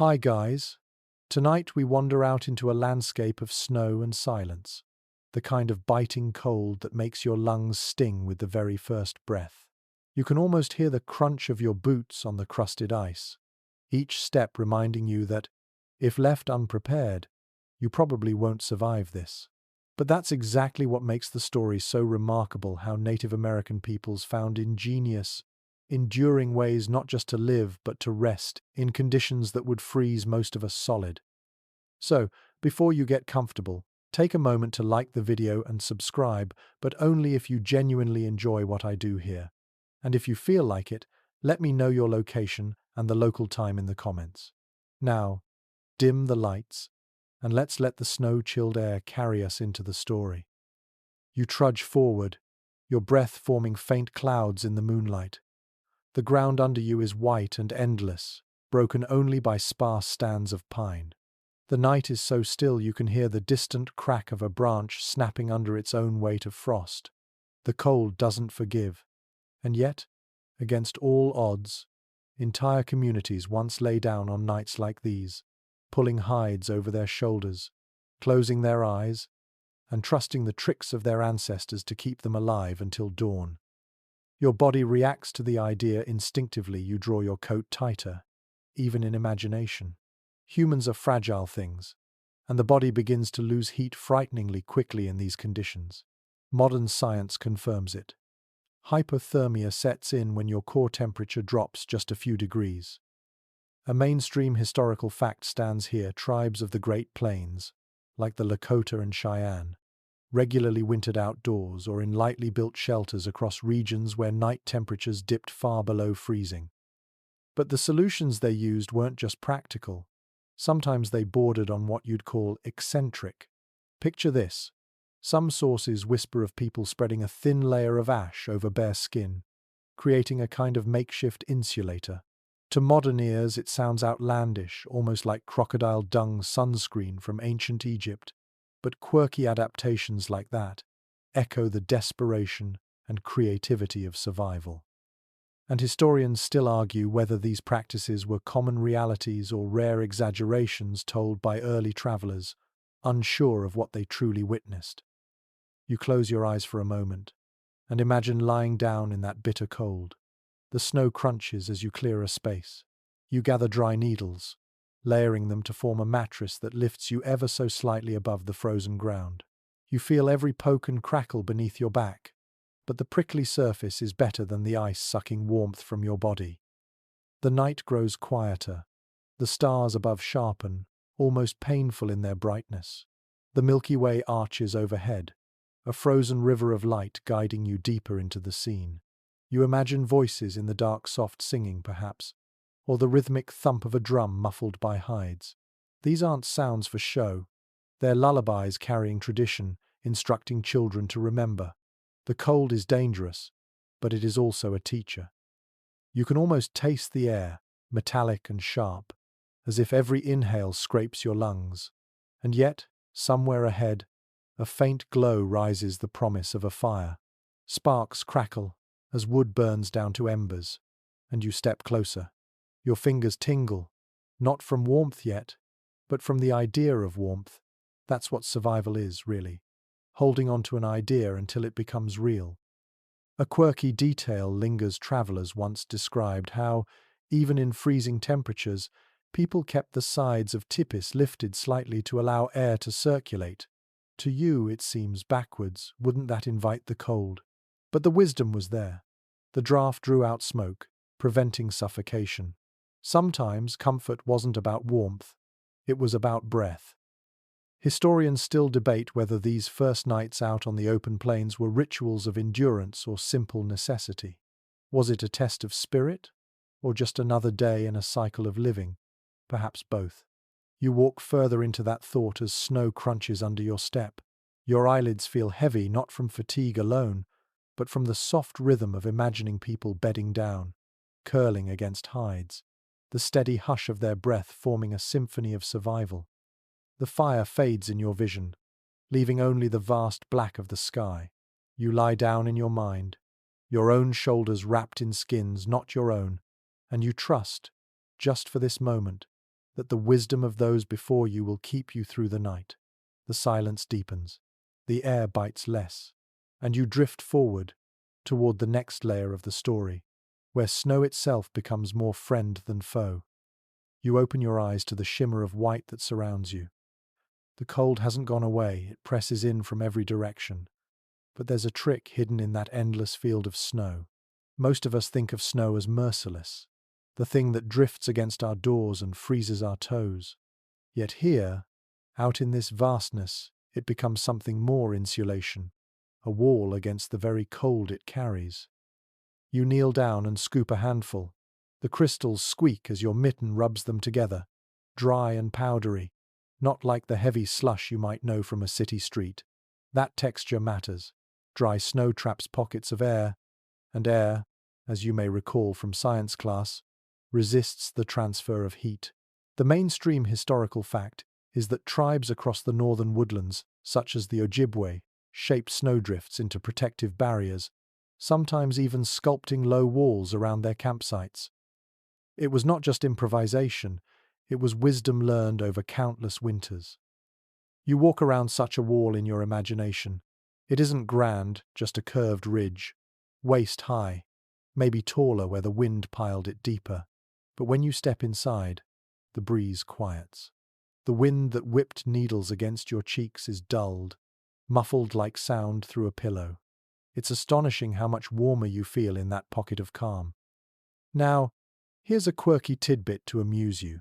Hi guys. Tonight we wander out into a landscape of snow and silence, the kind of biting cold that makes your lungs sting with the very first breath. You can almost hear the crunch of your boots on the crusted ice, each step reminding you that, if left unprepared, you probably won't survive this. But that's exactly what makes the story so remarkable: how Native American peoples found ingenious, enduring ways not just to live but to rest in conditions that would freeze most of us solid. So, before you get comfortable, take a moment to like the video and subscribe, but only if you genuinely enjoy what I do here. And if you feel like it, let me know your location and the local time in the comments. Now, dim the lights, and let's let the snow-chilled air carry us into the story. You trudge forward, your breath forming faint clouds in the moonlight. The ground under you is white and endless, broken only by sparse stands of pine. The night is so still you can hear the distant crack of a branch snapping under its own weight of frost. The cold doesn't forgive. And yet, against all odds, entire communities once lay down on nights like these, pulling hides over their shoulders, closing their eyes, and trusting the tricks of their ancestors to keep them alive until dawn. Your body reacts to the idea instinctively. You draw your coat tighter, even in imagination. Humans are fragile things, and the body begins to lose heat frighteningly quickly in these conditions. Modern science confirms it. Hypothermia sets in when your core temperature drops just a few degrees. A mainstream historical fact stands here: tribes of the Great Plains, like the Lakota and Cheyenne, regularly wintered outdoors or in lightly built shelters across regions where night temperatures dipped far below freezing. But the solutions they used weren't just practical. Sometimes they bordered on what you'd call eccentric. Picture this. Some sources whisper of people spreading a thin layer of ash over bare skin, creating a kind of makeshift insulator. To modern ears, it sounds outlandish, almost like crocodile dung sunscreen from ancient Egypt. But quirky adaptations like that echo the desperation and creativity of survival. And historians still argue whether these practices were common realities or rare exaggerations told by early travelers, unsure of what they truly witnessed. You close your eyes for a moment and imagine lying down in that bitter cold. The snow crunches as you clear a space. You gather dry needles, layering them to form a mattress that lifts you ever so slightly above the frozen ground. You feel every poke and crackle beneath your back, but the prickly surface is better than the ice sucking warmth from your body. The night grows quieter. The stars above sharpen, almost painful in their brightness. The Milky Way arches overhead, a frozen river of light guiding you deeper into the scene. You imagine voices in the dark, soft singing, perhaps, or the rhythmic thump of a drum muffled by hides. These aren't sounds for show. They're lullabies carrying tradition, instructing children to remember. The cold is dangerous, but it is also a teacher. You can almost taste the air, metallic and sharp, as if every inhale scrapes your lungs. And yet, somewhere ahead, a faint glow rises, the promise of a fire. Sparks crackle as wood burns down to embers, and you step closer. Your fingers tingle, not from warmth yet, but from the idea of warmth. That's what survival is, really. Holding on to an idea until it becomes real. A quirky detail lingers. Travelers once described how, even in freezing temperatures, people kept the sides of tipis lifted slightly to allow air to circulate. To you, it seems backwards. Wouldn't that invite the cold? But the wisdom was there. The draft drew out smoke, preventing suffocation. Sometimes comfort wasn't about warmth, it was about breath. Historians still debate whether these first nights out on the open plains were rituals of endurance or simple necessity. Was it a test of spirit, or just another day in a cycle of living? Perhaps both. You walk further into that thought as snow crunches under your step. Your eyelids feel heavy, not from fatigue alone, but from the soft rhythm of imagining people bedding down, curling against hides, the steady hush of their breath forming a symphony of survival. The fire fades in your vision, leaving only the vast black of the sky. You lie down in your mind, your own shoulders wrapped in skins not your own, and you trust, just for this moment, that the wisdom of those before you will keep you through the night. The silence deepens, the air bites less, and you drift forward toward the next layer of the story, where snow itself becomes more friend than foe. You open your eyes to the shimmer of white that surrounds you. The cold hasn't gone away, it presses in from every direction. But there's a trick hidden in that endless field of snow. Most of us think of snow as merciless, the thing that drifts against our doors and freezes our toes. Yet here, out in this vastness, it becomes something more: insulation, a wall against the very cold it carries. You kneel down and scoop a handful. The crystals squeak as your mitten rubs them together, dry and powdery, not like the heavy slush you might know from a city street. That texture matters. Dry snow traps pockets of air, and air, as you may recall from science class, resists the transfer of heat. The mainstream historical fact is that tribes across the northern woodlands, such as the Ojibwe, shaped snowdrifts into protective barriers, sometimes even sculpting low walls around their campsites. It was not just improvisation, it was wisdom learned over countless winters. You walk around such a wall in your imagination. It isn't grand, just a curved ridge, waist high, maybe taller where the wind piled it deeper. But when you step inside, the breeze quiets. The wind that whipped needles against your cheeks is dulled, muffled like sound through a pillow. It's astonishing how much warmer you feel in that pocket of calm. Now, here's a quirky tidbit to amuse you.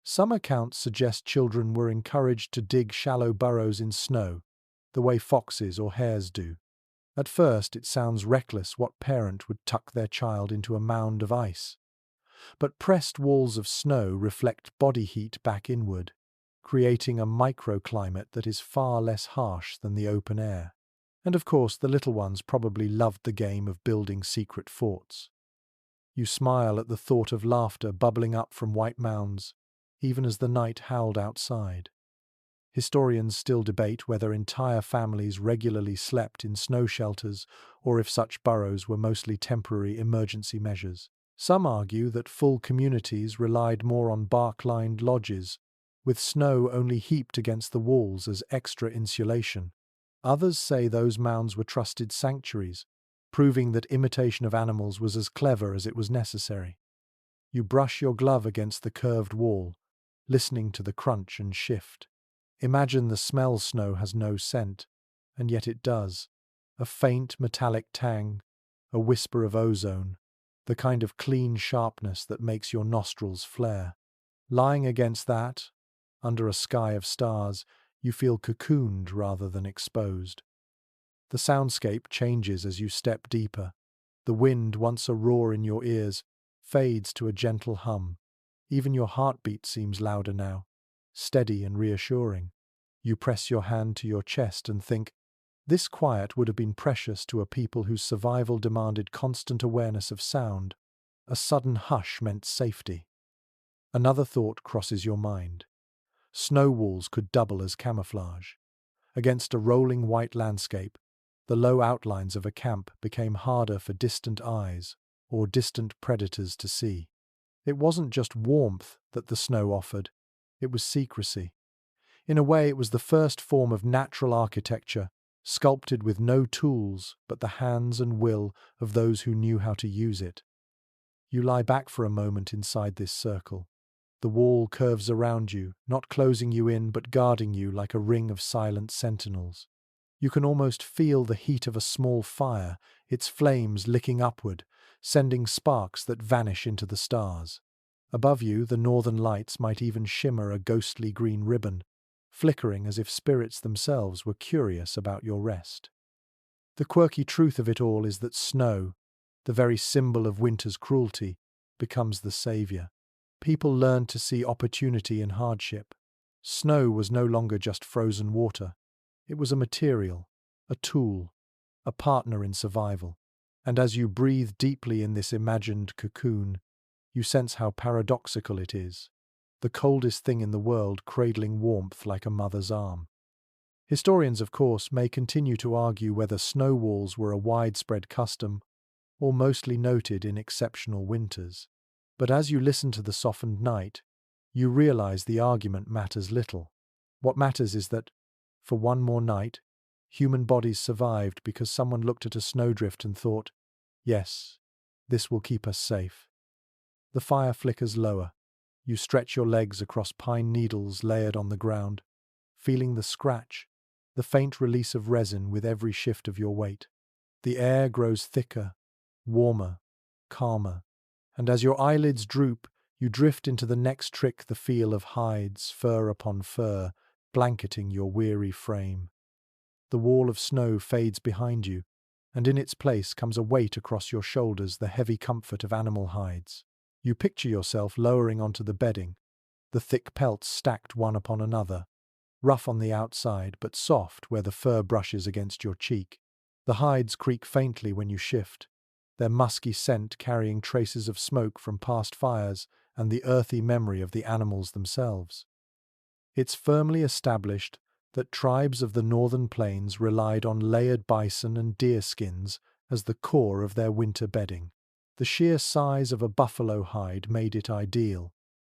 Some accounts suggest children were encouraged to dig shallow burrows in snow, the way foxes or hares do. At first, it sounds reckless. What parent would tuck their child into a mound of ice? But pressed walls of snow reflect body heat back inward, creating a microclimate that is far less harsh than the open air. And of course, the little ones probably loved the game of building secret forts. You smile at the thought of laughter bubbling up from white mounds, even as the night howled outside. Historians still debate whether entire families regularly slept in snow shelters or if such burrows were mostly temporary emergency measures. Some argue that full communities relied more on bark-lined lodges, with snow only heaped against the walls as extra insulation. Others say those mounds were trusted sanctuaries, proving that imitation of animals was as clever as it was necessary. You brush your glove against the curved wall, listening to the crunch and shift. Imagine the smell. Snow has no scent, and yet it does. A faint metallic tang, a whisper of ozone, the kind of clean sharpness that makes your nostrils flare. Lying against that, under a sky of stars, you feel cocooned rather than exposed. The soundscape changes as you step deeper. The wind, once a roar in your ears, fades to a gentle hum. Even your heartbeat seems louder now, steady and reassuring. You press your hand to your chest and think, this quiet would have been precious to a people whose survival demanded constant awareness of sound. A sudden hush meant safety. Another thought crosses your mind. Snow walls could double as camouflage. Against a rolling white landscape, the low outlines of a camp became harder for distant eyes or distant predators to see. It wasn't just warmth that the snow offered, it was secrecy. In a way, it was the first form of natural architecture, sculpted with no tools but the hands and will of those who knew how to use it. You lie back for a moment inside this circle. The wall curves around you, not closing you in but guarding you like a ring of silent sentinels. You can almost feel the heat of a small fire, its flames licking upward, sending sparks that vanish into the stars. Above you, the northern lights might even shimmer a ghostly green ribbon, flickering as if spirits themselves were curious about your rest. The quirky truth of it all is that snow, the very symbol of winter's cruelty, becomes the savior. People learned to see opportunity in hardship. Snow was no longer just frozen water. It was a material, a tool, a partner in survival. And as you breathe deeply in this imagined cocoon, you sense how paradoxical it is. The coldest thing in the world cradling warmth like a mother's arm. Historians, of course, may continue to argue whether snow walls were a widespread custom or mostly noted in exceptional winters. But as you listen to the softened night, you realize the argument matters little. What matters is that, for one more night, human bodies survived because someone looked at a snowdrift and thought, yes, this will keep us safe. The fire flickers lower. You stretch your legs across pine needles layered on the ground, feeling the scratch, the faint release of resin with every shift of your weight. The air grows thicker, warmer, calmer, and as your eyelids droop, you drift into the next trick, the feel of hides, fur upon fur, blanketing your weary frame. The wall of snow fades behind you, and in its place comes a weight across your shoulders, the heavy comfort of animal hides. You picture yourself lowering onto the bedding, the thick pelts stacked one upon another, rough on the outside but soft where the fur brushes against your cheek. The hides creak faintly when you shift, their musky scent carrying traces of smoke from past fires and the earthy memory of the animals themselves. It's firmly established that tribes of the northern plains relied on layered bison and deer skins as the core of their winter bedding. The sheer size of a buffalo hide made it ideal.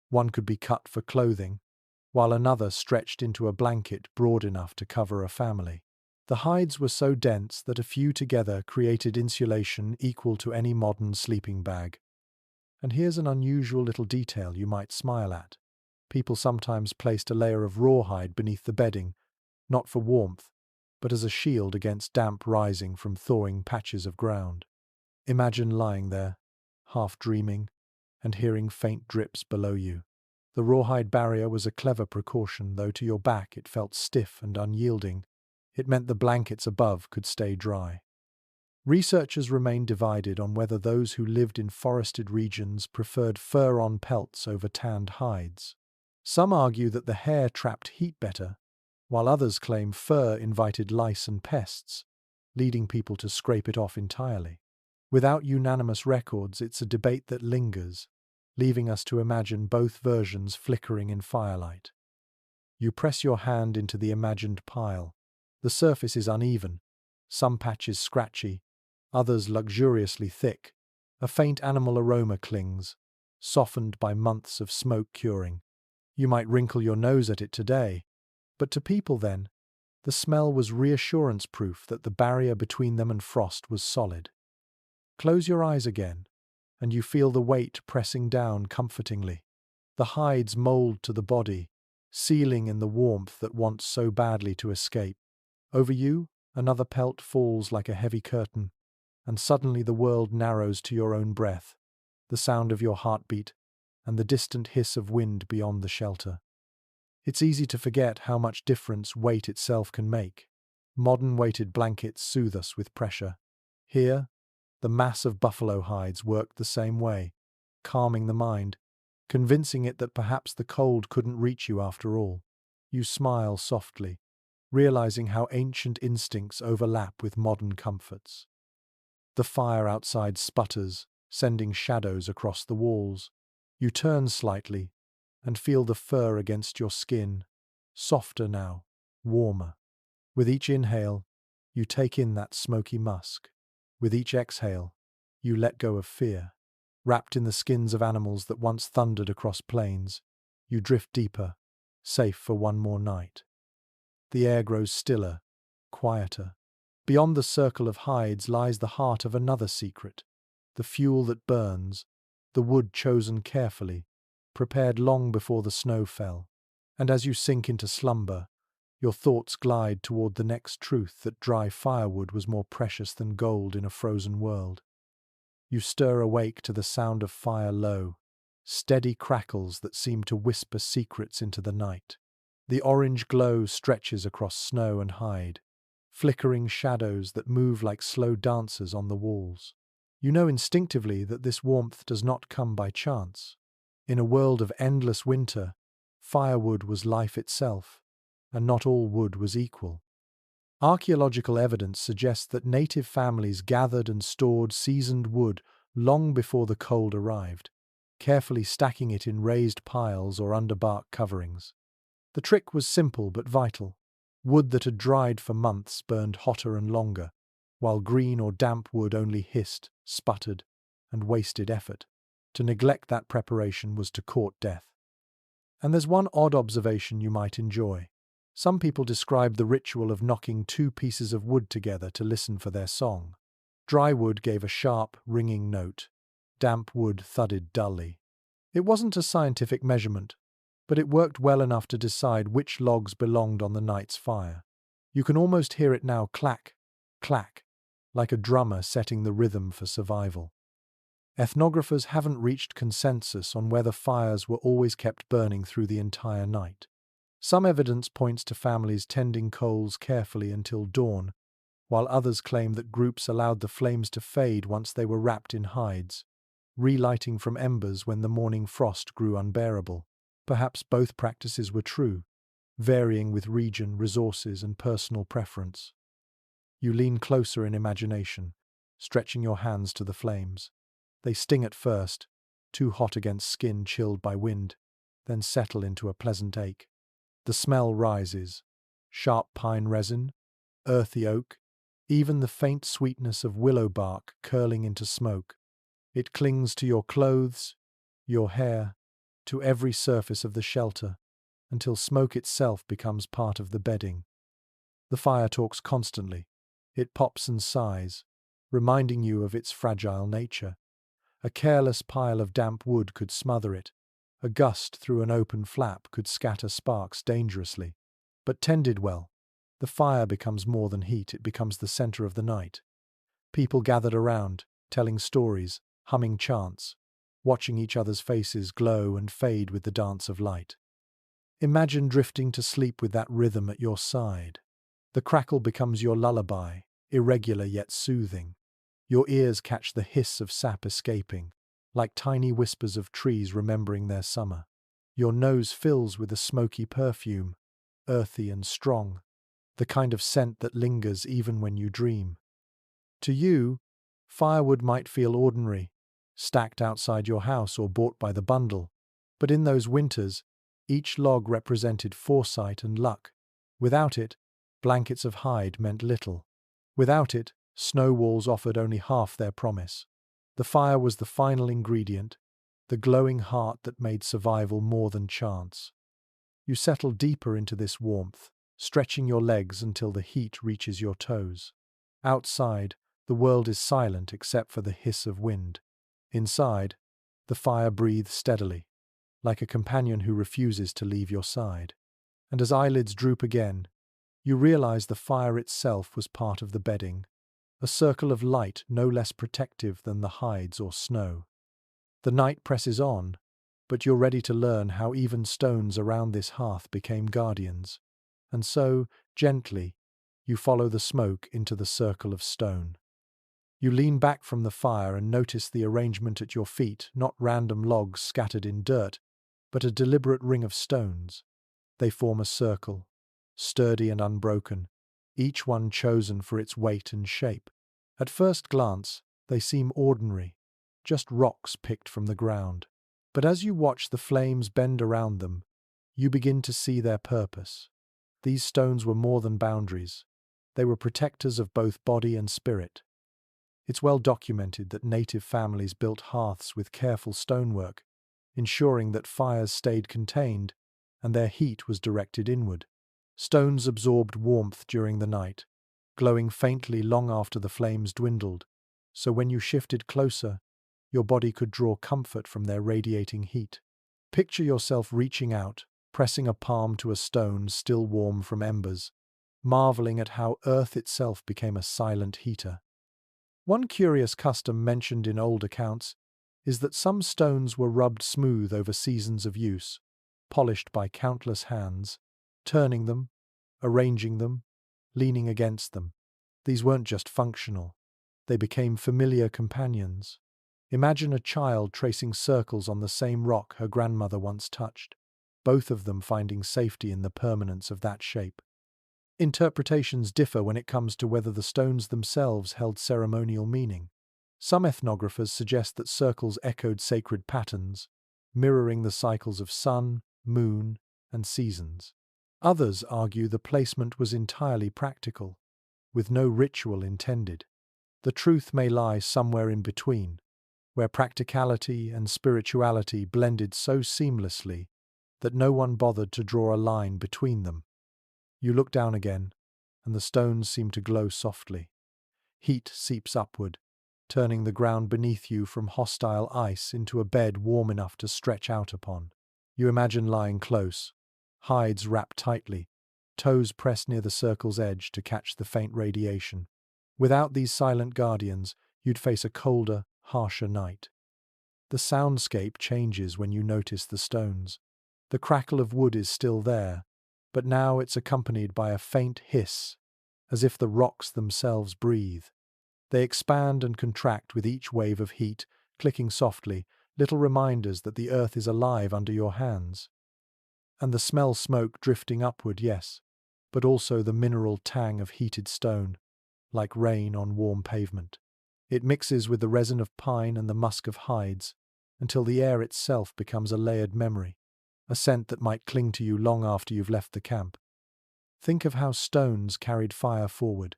One could be cut for clothing, while another stretched into a blanket broad enough to cover a family. The hides were so dense that a few together created insulation equal to any modern sleeping bag. And here's an unusual little detail you might smile at. People sometimes placed a layer of rawhide beneath the bedding, not for warmth, but as a shield against damp rising from thawing patches of ground. Imagine lying there, half dreaming, and hearing faint drips below you. The rawhide barrier was a clever precaution, though to your back it felt stiff and unyielding. It meant the blankets above could stay dry. Researchers remain divided on whether those who lived in forested regions preferred fur-on pelts over tanned hides. Some argue that the hair trapped heat better, while others claim fur invited lice and pests, leading people to scrape it off entirely. Without unanimous records, it's a debate that lingers, leaving us to imagine both versions flickering in firelight. You press your hand into the imagined pile. The surface is uneven, some patches scratchy, others luxuriously thick. A faint animal aroma clings, softened by months of smoke curing. You might wrinkle your nose at it today, but to people then, the smell was reassurance proof that the barrier between them and frost was solid. Close your eyes again, and you feel the weight pressing down comfortingly. The hides mold to the body, sealing in the warmth that wants so badly to escape. Over you, another pelt falls like a heavy curtain, and suddenly the world narrows to your own breath, the sound of your heartbeat, and the distant hiss of wind beyond the shelter. It's easy to forget how much difference weight itself can make. Modern weighted blankets soothe us with pressure. Here, the mass of buffalo hides worked the same way, calming the mind, convincing it that perhaps the cold couldn't reach you after all. You smile softly, realizing how ancient instincts overlap with modern comforts. The fire outside sputters, sending shadows across the walls. You turn slightly and feel the fur against your skin, softer now, warmer. With each inhale, you take in that smoky musk. With each exhale, you let go of fear. Wrapped in the skins of animals that once thundered across plains, you drift deeper, safe for one more night. The air grows stiller, quieter. Beyond the circle of hides lies the heart of another secret, the fuel that burns, the wood chosen carefully, prepared long before the snow fell. And as you sink into slumber, your thoughts glide toward the next truth, that dry firewood was more precious than gold in a frozen world. You stir awake to the sound of fire low, steady crackles that seem to whisper secrets into the night. The orange glow stretches across snow and hide, flickering shadows that move like slow dancers on the walls. You know instinctively that this warmth does not come by chance. In a world of endless winter, firewood was life itself, and not all wood was equal. Archaeological evidence suggests that native families gathered and stored seasoned wood long before the cold arrived, carefully stacking it in raised piles or under bark coverings. The trick was simple but vital. Wood that had dried for months burned hotter and longer, while green or damp wood only hissed, sputtered, and wasted effort. To neglect that preparation was to court death. And there's one odd observation you might enjoy. Some people describe the ritual of knocking two pieces of wood together to listen for their song. Dry wood gave a sharp, ringing note. Damp wood thudded dully. It wasn't a scientific measurement, but it worked well enough to decide which logs belonged on the night's fire. You can almost hear it now clack, clack, like a drummer setting the rhythm for survival. Ethnographers haven't reached consensus on whether fires were always kept burning through the entire night. Some evidence points to families tending coals carefully until dawn, while others claim that groups allowed the flames to fade once they were wrapped in hides, relighting from embers when the morning frost grew unbearable. Perhaps both practices were true, varying with region, resources, and personal preference. You lean closer in imagination, stretching your hands to the flames. They sting at first, too hot against skin chilled by wind, then settle into a pleasant ache. The smell rises: sharp pine resin, earthy oak, even the faint sweetness of willow bark curling into smoke. It clings to your clothes, your hair, to every surface of the shelter, until smoke itself becomes part of the bedding. The fire talks constantly. It pops and sighs, reminding you of its fragile nature. A careless pile of damp wood could smother it. A gust through an open flap could scatter sparks dangerously. But tended well, the fire becomes more than heat, it becomes the center of the night. People gathered around, telling stories, humming chants, watching each other's faces glow and fade with the dance of light. Imagine drifting to sleep with that rhythm at your side. The crackle becomes your lullaby, irregular yet soothing. Your ears catch the hiss of sap escaping, like tiny whispers of trees remembering their summer. Your nose fills with a smoky perfume, earthy and strong, the kind of scent that lingers even when you dream. To you, firewood might feel ordinary, stacked outside your house or bought by the bundle, but in those winters, each log represented foresight and luck. Without it, blankets of hide meant little. Without it, snow walls offered only half their promise. The fire was the final ingredient, the glowing heart that made survival more than chance. You settle deeper into this warmth, stretching your legs until the heat reaches your toes. Outside, the world is silent except for the hiss of wind. Inside, the fire breathes steadily, like a companion who refuses to leave your side. And as eyelids droop again, you realize the fire itself was part of the bedding, a circle of light no less protective than the hides or snow. The night presses on, but you're ready to learn how even stones around this hearth became guardians. And so, gently, you follow the smoke into the circle of stone. You lean back from the fire and notice the arrangement at your feet, not random logs scattered in dirt, but a deliberate ring of stones. They form a circle, sturdy and unbroken, each one chosen for its weight and shape. At first glance, they seem ordinary, just rocks picked from the ground. But as you watch the flames bend around them, you begin to see their purpose. These stones were more than boundaries. They were protectors of both body and spirit. It's well documented that native families built hearths with careful stonework, ensuring that fires stayed contained and their heat was directed inward. Stones absorbed warmth during the night, glowing faintly long after the flames dwindled, so when you shifted closer, your body could draw comfort from their radiating heat. Picture yourself reaching out, pressing a palm to a stone still warm from embers, marveling at how earth itself became a silent heater. One curious custom mentioned in old accounts is that some stones were rubbed smooth over seasons of use, polished by countless hands, turning them, arranging them, leaning against them. These weren't just functional. They became familiar companions. Imagine a child tracing circles on the same rock her grandmother once touched, both of them finding safety in the permanence of that shape. Interpretations differ when it comes to whether the stones themselves held ceremonial meaning. Some ethnographers suggest that circles echoed sacred patterns, mirroring the cycles of sun, moon, and seasons. Others argue the placement was entirely practical, with no ritual intended. The truth may lie somewhere in between, where practicality and spirituality blended so seamlessly that no one bothered to draw a line between them. You look down again, and the stones seem to glow softly. Heat seeps upward, turning the ground beneath you from hostile ice into a bed warm enough to stretch out upon. You imagine lying close, hides wrapped tightly, toes pressed near the circle's edge to catch the faint radiation. Without these silent guardians, you'd face a colder, harsher night. The soundscape changes when you notice the stones. The crackle of wood is still there, but now it's accompanied by a faint hiss, as if the rocks themselves breathe. They expand and contract with each wave of heat, clicking softly, little reminders that the earth is alive under your hands. And the smell smoke drifting upward, yes, but also the mineral tang of heated stone, like rain on warm pavement. It mixes with the resin of pine and the musk of hides, until the air itself becomes a layered memory, a scent that might cling to you long after you've left the camp. Think of how stones carried fire forward.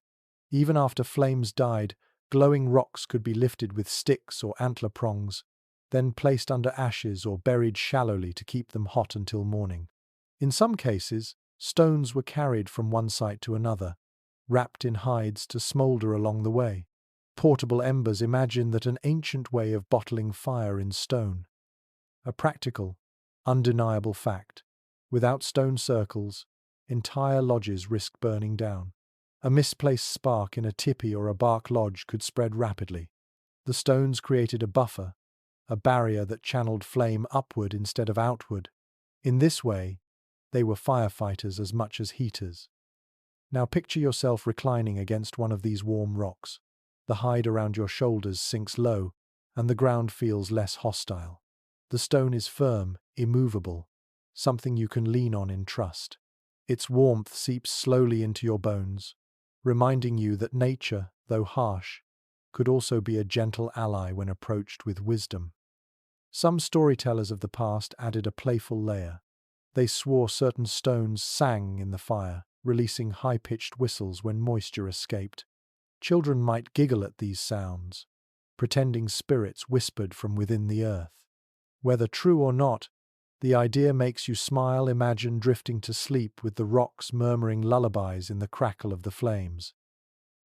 Even after flames died, glowing rocks could be lifted with sticks or antler prongs, then placed under ashes or buried shallowly to keep them hot until morning. In some cases, stones were carried from one site to another, wrapped in hides to smoulder along the way. Portable embers imagine that an ancient way of bottling fire in stone. A practical, undeniable fact. Without stone circles, entire lodges risk burning down. A misplaced spark in a tipi or a bark lodge could spread rapidly. The stones created a buffer, a barrier that channeled flame upward instead of outward. In this way, they were firefighters as much as heaters. Now picture yourself reclining against one of these warm rocks. The hide around your shoulders sinks low, and the ground feels less hostile. The stone is firm, immovable, something you can lean on in trust. Its warmth seeps slowly into your bones, reminding you that nature, though harsh, could also be a gentle ally when approached with wisdom. Some storytellers of the past added a playful layer. They swore certain stones sang in the fire, releasing high-pitched whistles when moisture escaped. Children might giggle at these sounds, pretending spirits whispered from within the earth. Whether true or not, the idea makes you smile. Imagine drifting to sleep with the rocks murmuring lullabies in the crackle of the flames.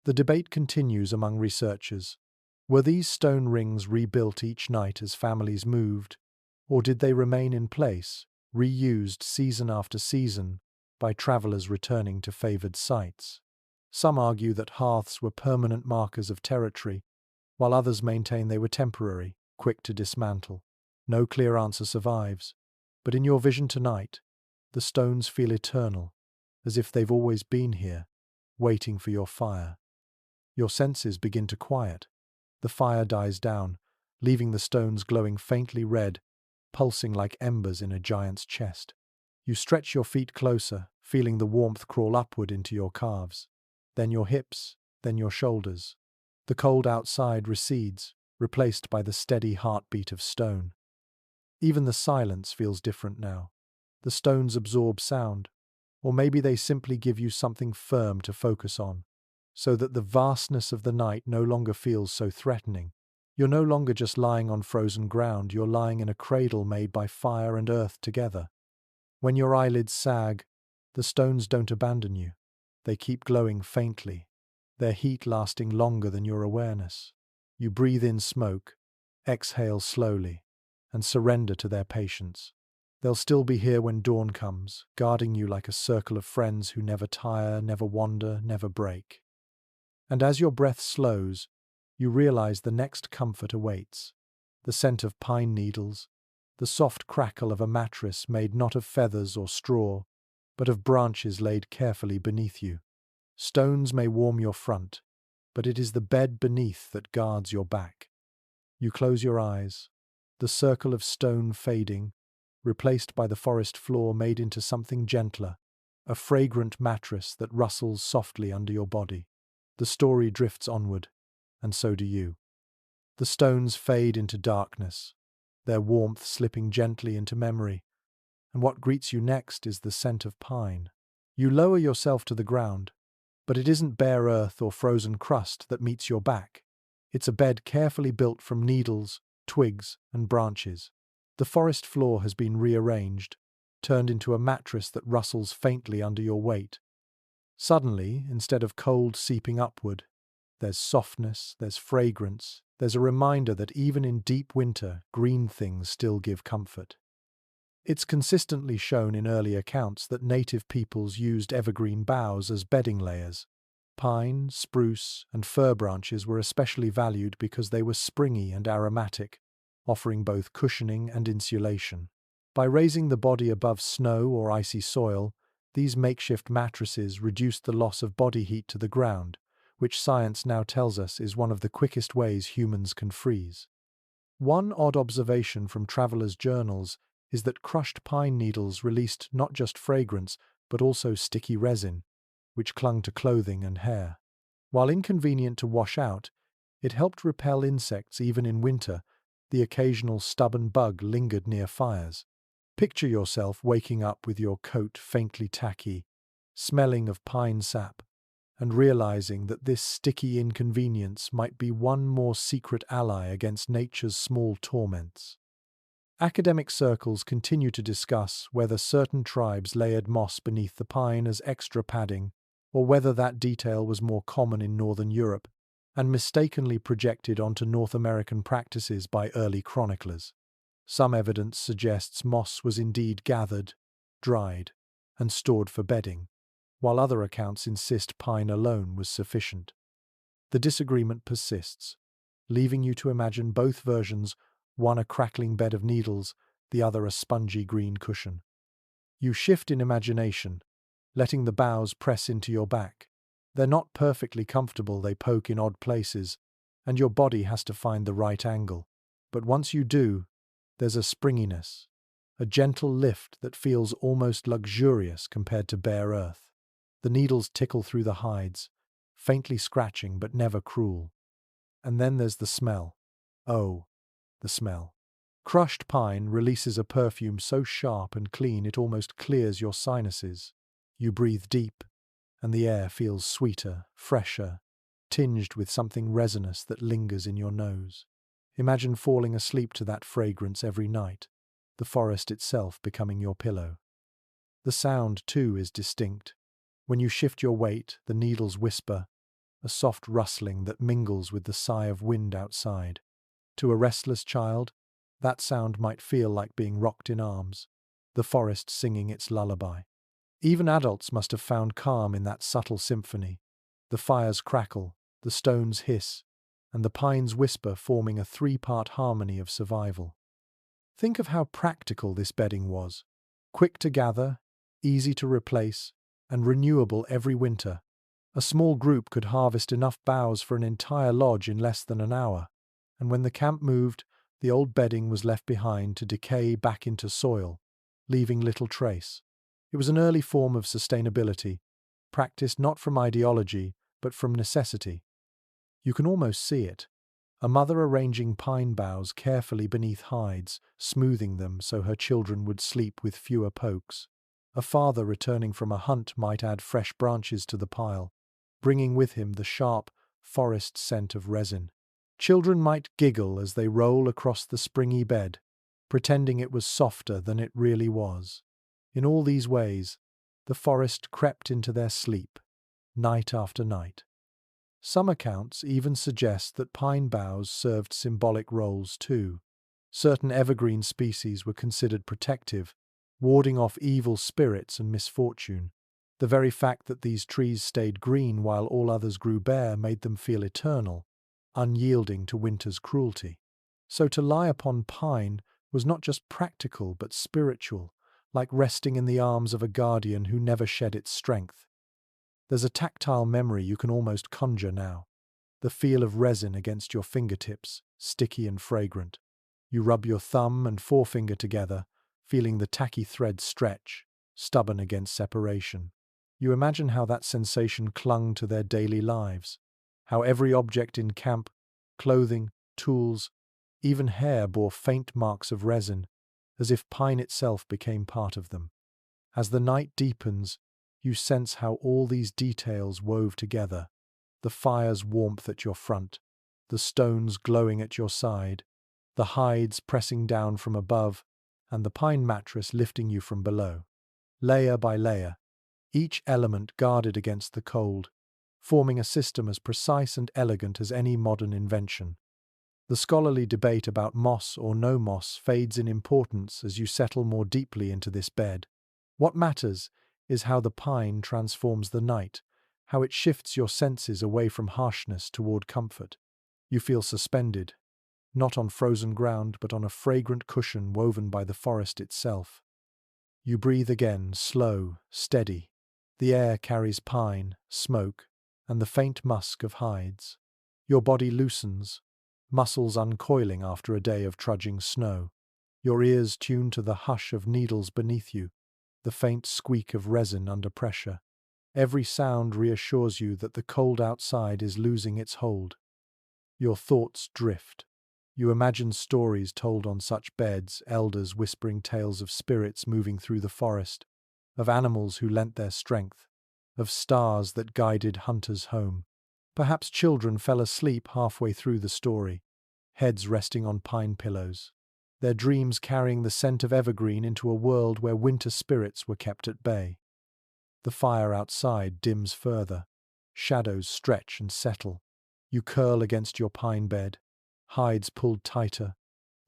The debate continues among researchers. Were these stone rings rebuilt each night as families moved, or did they remain in place, reused season after season by travelers returning to favored sites? Some argue that hearths were permanent markers of territory, while others maintain they were temporary, quick to dismantle. No clear answer survives, but in your vision tonight, the stones feel eternal, as if they've always been here, waiting for your fire. Your senses begin to quiet. The fire dies down, leaving the stones glowing faintly red, pulsing like embers in a giant's chest. You stretch your feet closer, feeling the warmth crawl upward into your calves. Then your hips, then your shoulders. The cold outside recedes, replaced by the steady heartbeat of stone. Even the silence feels different now. The stones absorb sound, or maybe they simply give you something firm to focus on, so that the vastness of the night no longer feels so threatening. You're no longer just lying on frozen ground, you're lying in a cradle made by fire and earth together. When your eyelids sag, the stones don't abandon you. They keep glowing faintly, their heat lasting longer than your awareness. You breathe in smoke, exhale slowly, and surrender to their patience. They'll still be here when dawn comes, guarding you like a circle of friends who never tire, never wander, never break. And as your breath slows, you realize the next comfort awaits. The scent of pine needles, the soft crackle of a mattress made not of feathers or straw, but of branches laid carefully beneath you. Stones may warm your front, but it is the bed beneath that guards your back. You close your eyes, the circle of stone fading, replaced by the forest floor made into something gentler, a fragrant mattress that rustles softly under your body. The story drifts onward, and so do you. The stones fade into darkness, their warmth slipping gently into memory, and what greets you next is the scent of pine. You lower yourself to the ground, but it isn't bare earth or frozen crust that meets your back. It's a bed carefully built from needles, twigs, and branches. The forest floor has been rearranged, turned into a mattress that rustles faintly under your weight. Suddenly, instead of cold seeping upward, there's softness, there's fragrance, there's a reminder that even in deep winter, green things still give comfort. It's consistently shown in early accounts that native peoples used evergreen boughs as bedding layers. Pine, spruce, and fir branches were especially valued because they were springy and aromatic, offering both cushioning and insulation. By raising the body above snow or icy soil, these makeshift mattresses reduced the loss of body heat to the ground, which science now tells us is one of the quickest ways humans can freeze. One odd observation from travelers' journals is that crushed pine needles released not just fragrance, but also sticky resin, which clung to clothing and hair. While inconvenient to wash out, it helped repel insects even in winter. The occasional stubborn bug lingered near fires. Picture yourself waking up with your coat faintly tacky, smelling of pine sap, and realizing that this sticky inconvenience might be one more secret ally against nature's small torments. Academic circles continue to discuss whether certain tribes layered moss beneath the pine as extra padding, or whether that detail was more common in northern Europe and mistakenly projected onto North American practices by early chroniclers. Some evidence suggests moss was indeed gathered, dried, and stored for bedding, while other accounts insist pine alone was sufficient. The disagreement persists, leaving you to imagine both versions, one a crackling bed of needles, the other a spongy green cushion. You shift in imagination, letting the boughs press into your back. They're not perfectly comfortable, they poke in odd places, and your body has to find the right angle. But once you do, there's a springiness, a gentle lift that feels almost luxurious compared to bare earth. The needles tickle through the hides, faintly scratching but never cruel. And then there's the smell. Oh, the smell. Crushed pine releases a perfume so sharp and clean it almost clears your sinuses. You breathe deep, and the air feels sweeter, fresher, tinged with something resinous that lingers in your nose. Imagine falling asleep to that fragrance every night, the forest itself becoming your pillow. The sound, too, is distinct. When you shift your weight, the needles whisper, a soft rustling that mingles with the sigh of wind outside. To a restless child, that sound might feel like being rocked in arms, the forest singing its lullaby. Even adults must have found calm in that subtle symphony. The fires crackle, the stones hiss, and the pines whisper, forming a three-part harmony of survival. Think of how practical this bedding was. Quick to gather, easy to replace, and renewable every winter. A small group could harvest enough boughs for an entire lodge in less than an hour. And when the camp moved, the old bedding was left behind to decay back into soil, leaving little trace. It was an early form of sustainability, practiced not from ideology, but from necessity. You can almost see it. A mother arranging pine boughs carefully beneath hides, smoothing them so her children would sleep with fewer pokes. A father returning from a hunt might add fresh branches to the pile, bringing with him the sharp, forest scent of resin. Children might giggle as they roll across the springy bed, pretending it was softer than it really was. In all these ways, the forest crept into their sleep, night after night. Some accounts even suggest that pine boughs served symbolic roles too. Certain evergreen species were considered protective, warding off evil spirits and misfortune. The very fact that these trees stayed green while all others grew bare made them feel eternal, unyielding to winter's cruelty. So to lie upon pine was not just practical but spiritual, like resting in the arms of a guardian who never shed its strength. There's a tactile memory you can almost conjure now. The feel of resin against your fingertips, sticky and fragrant. You rub your thumb and forefinger together, feeling the tacky thread stretch, stubborn against separation. You imagine how that sensation clung to their daily lives, how every object in camp, clothing, tools, even hair bore faint marks of resin, as if pine itself became part of them. As the night deepens, you sense how all these details wove together, the fire's warmth at your front, the stones glowing at your side, the hides pressing down from above, and the pine mattress lifting you from below. Layer by layer, each element guarded against the cold, forming a system as precise and elegant as any modern invention. The scholarly debate about moss or no moss fades in importance as you settle more deeply into this bed. What matters is how the pine transforms the night, how it shifts your senses away from harshness toward comfort. You feel suspended, not on frozen ground but on a fragrant cushion woven by the forest itself. You breathe again, slow, steady. The air carries pine, smoke, and the faint musk of hides. Your body loosens, muscles uncoiling after a day of trudging snow. Your ears tune to the hush of needles beneath you, the faint squeak of resin under pressure. Every sound reassures you that the cold outside is losing its hold. Your thoughts drift. You imagine stories told on such beds, elders whispering tales of spirits moving through the forest, of animals who lent their strength, of stars that guided hunters home. Perhaps children fell asleep halfway through the story, heads resting on pine pillows, their dreams carrying the scent of evergreen into a world where winter spirits were kept at bay. The fire outside dims further. Shadows stretch and settle. You curl against your pine bed, hides pulled tighter,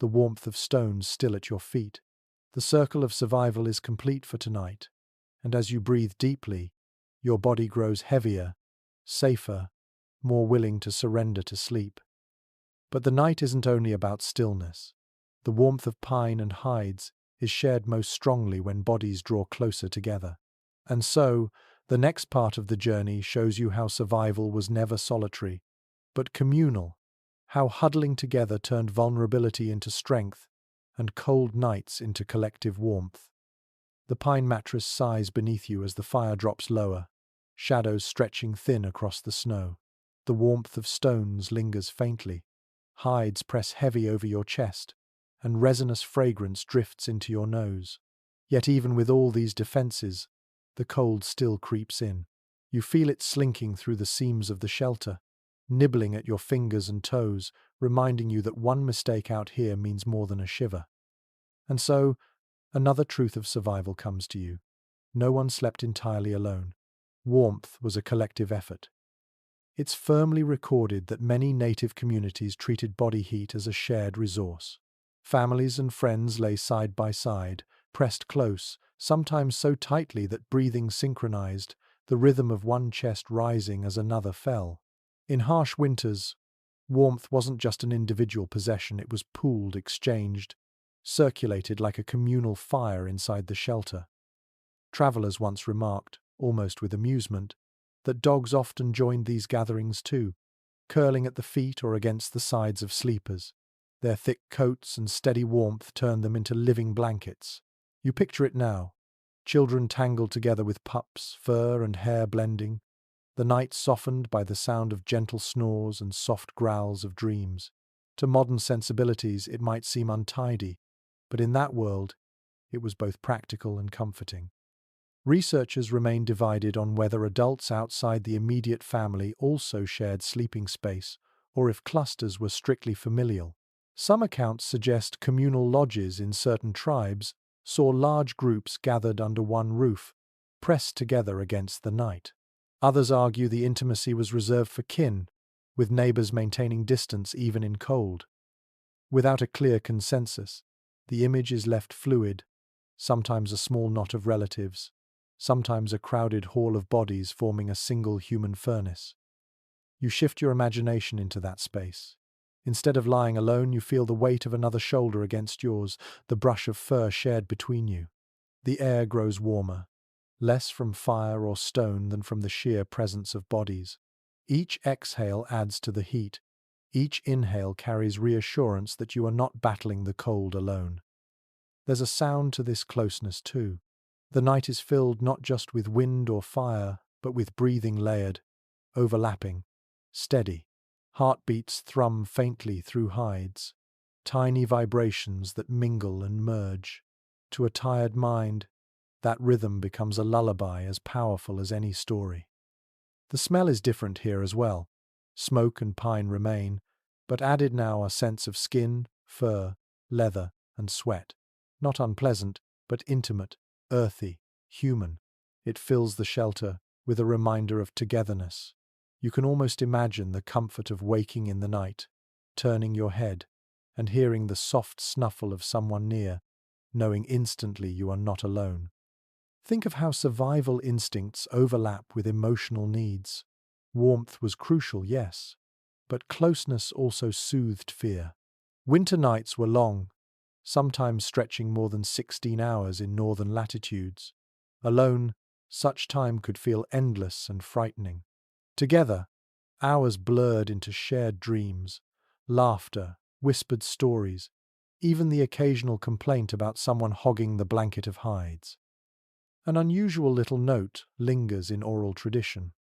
the warmth of stones still at your feet. The circle of survival is complete for tonight, and as you breathe deeply, your body grows heavier, safer, more willing to surrender to sleep. But the night isn't only about stillness. The warmth of pine and hides is shared most strongly when bodies draw closer together. And so, the next part of the journey shows you how survival was never solitary, but communal, how huddling together turned vulnerability into strength and cold nights into collective warmth. The pine mattress sighs beneath you as the fire drops lower, shadows stretching thin across the snow. The warmth of stones lingers faintly, hides press heavy over your chest, and resinous fragrance drifts into your nose. Yet even with all these defenses, the cold still creeps in. You feel it slinking through the seams of the shelter, nibbling at your fingers and toes, reminding you that one mistake out here means more than a shiver. And so, another truth of survival comes to you. No one slept entirely alone. Warmth was a collective effort. It's firmly recorded that many native communities treated body heat as a shared resource. Families and friends lay side by side, pressed close, sometimes so tightly that breathing synchronized, the rhythm of one chest rising as another fell. In harsh winters, warmth wasn't just an individual possession, it was pooled, exchanged, circulated like a communal fire inside the shelter. Travelers once remarked, almost with amusement, that dogs often joined these gatherings too, curling at the feet or against the sides of sleepers. Their thick coats and steady warmth turned them into living blankets. You picture it now, children tangled together with pups, fur and hair blending, the night softened by the sound of gentle snores and soft growls of dreams. To modern sensibilities it might seem untidy, but in that world it was both practical and comforting. Researchers remain divided on whether adults outside the immediate family also shared sleeping space, or if clusters were strictly familial. Some accounts suggest communal lodges in certain tribes saw large groups gathered under one roof, pressed together against the night. Others argue the intimacy was reserved for kin, with neighbors maintaining distance even in cold. Without a clear consensus, the image is left fluid, sometimes a small knot of relatives, sometimes a crowded hall of bodies forming a single human furnace. You shift your imagination into that space. Instead of lying alone, you feel the weight of another shoulder against yours, the brush of fur shared between you. The air grows warmer, less from fire or stone than from the sheer presence of bodies. Each exhale adds to the heat. Each inhale carries reassurance that you are not battling the cold alone. There's a sound to this closeness too. The night is filled not just with wind or fire, but with breathing layered, overlapping, steady. Heartbeats thrum faintly through hides, tiny vibrations that mingle and merge. To a tired mind, that rhythm becomes a lullaby as powerful as any story. The smell is different here as well. Smoke and pine remain, but added now a sense of skin, fur, leather, and sweat. not unpleasant, but intimate, earthy, human. It fills the shelter with a reminder of togetherness. You can almost imagine the comfort of waking in the night, turning your head, and hearing the soft snuffle of someone near, knowing instantly you are not alone. Think of how survival instincts overlap with emotional needs. Warmth was crucial, yes, but closeness also soothed fear. Winter nights were long, sometimes stretching more than 16 hours in northern latitudes. Alone, such time could feel endless and frightening. Together, hours blurred into shared dreams, laughter, whispered stories, even the occasional complaint about someone hogging the blanket of hides. An unusual little note lingers in oral tradition.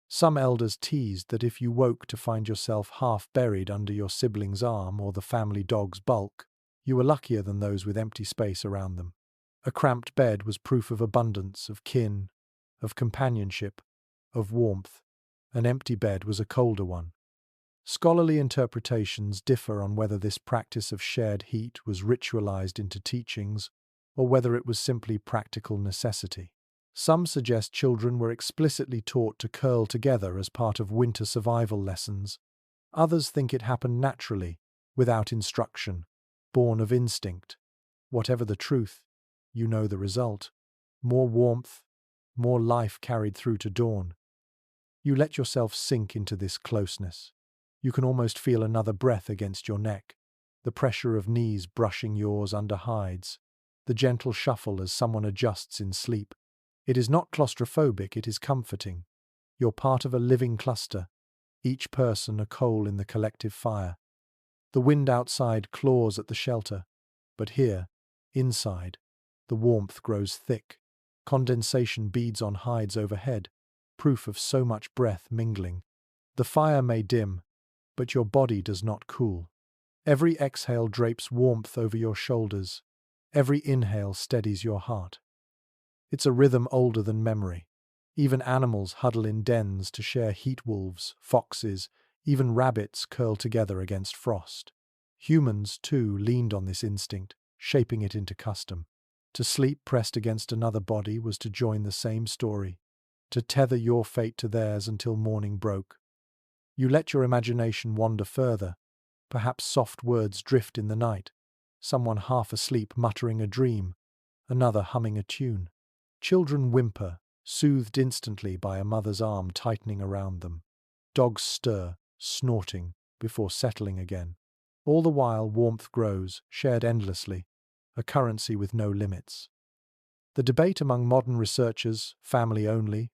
Some elders teased that if you woke to find yourself half buried under your sibling's arm or the family dog's bulk, you were luckier than those with empty space around them. A cramped bed was proof of abundance, of kin, of companionship, of warmth. An empty bed was a colder one. Scholarly interpretations differ on whether this practice of shared heat was ritualized into teachings or whether it was simply practical necessity. Some suggest children were explicitly taught to curl together as part of winter survival lessons. Others think it happened naturally, without instruction, born of instinct. Whatever the truth, you know the result. More warmth, more life carried through to dawn. You let yourself sink into this closeness. You can almost feel another breath against your neck, the pressure of knees brushing yours under hides, the gentle shuffle as someone adjusts in sleep. It is not claustrophobic, it is comforting. You're part of a living cluster, each person a coal in the collective fire. The wind outside claws at the shelter, but here, inside, the warmth grows thick. Condensation beads on hides overhead, proof of so much breath mingling. The fire may dim, but your body does not cool. Every exhale drapes warmth over your shoulders. Every inhale steadies your heart. It's a rhythm older than memory. Even animals huddle in dens to share heat. Wolves, foxes, even rabbits curl together against frost. Humans, too, leaned on this instinct, shaping it into custom. To sleep pressed against another body was to join the same story, to tether your fate to theirs until morning broke. You let your imagination wander further. Perhaps soft words drift in the night, someone half asleep muttering a dream, another humming a tune. Children whimper, soothed instantly by a mother's arm tightening around them. Dogs stir, snorting, before settling again. All the while warmth grows, shared endlessly, a currency with no limits. The debate among modern researchers, family only,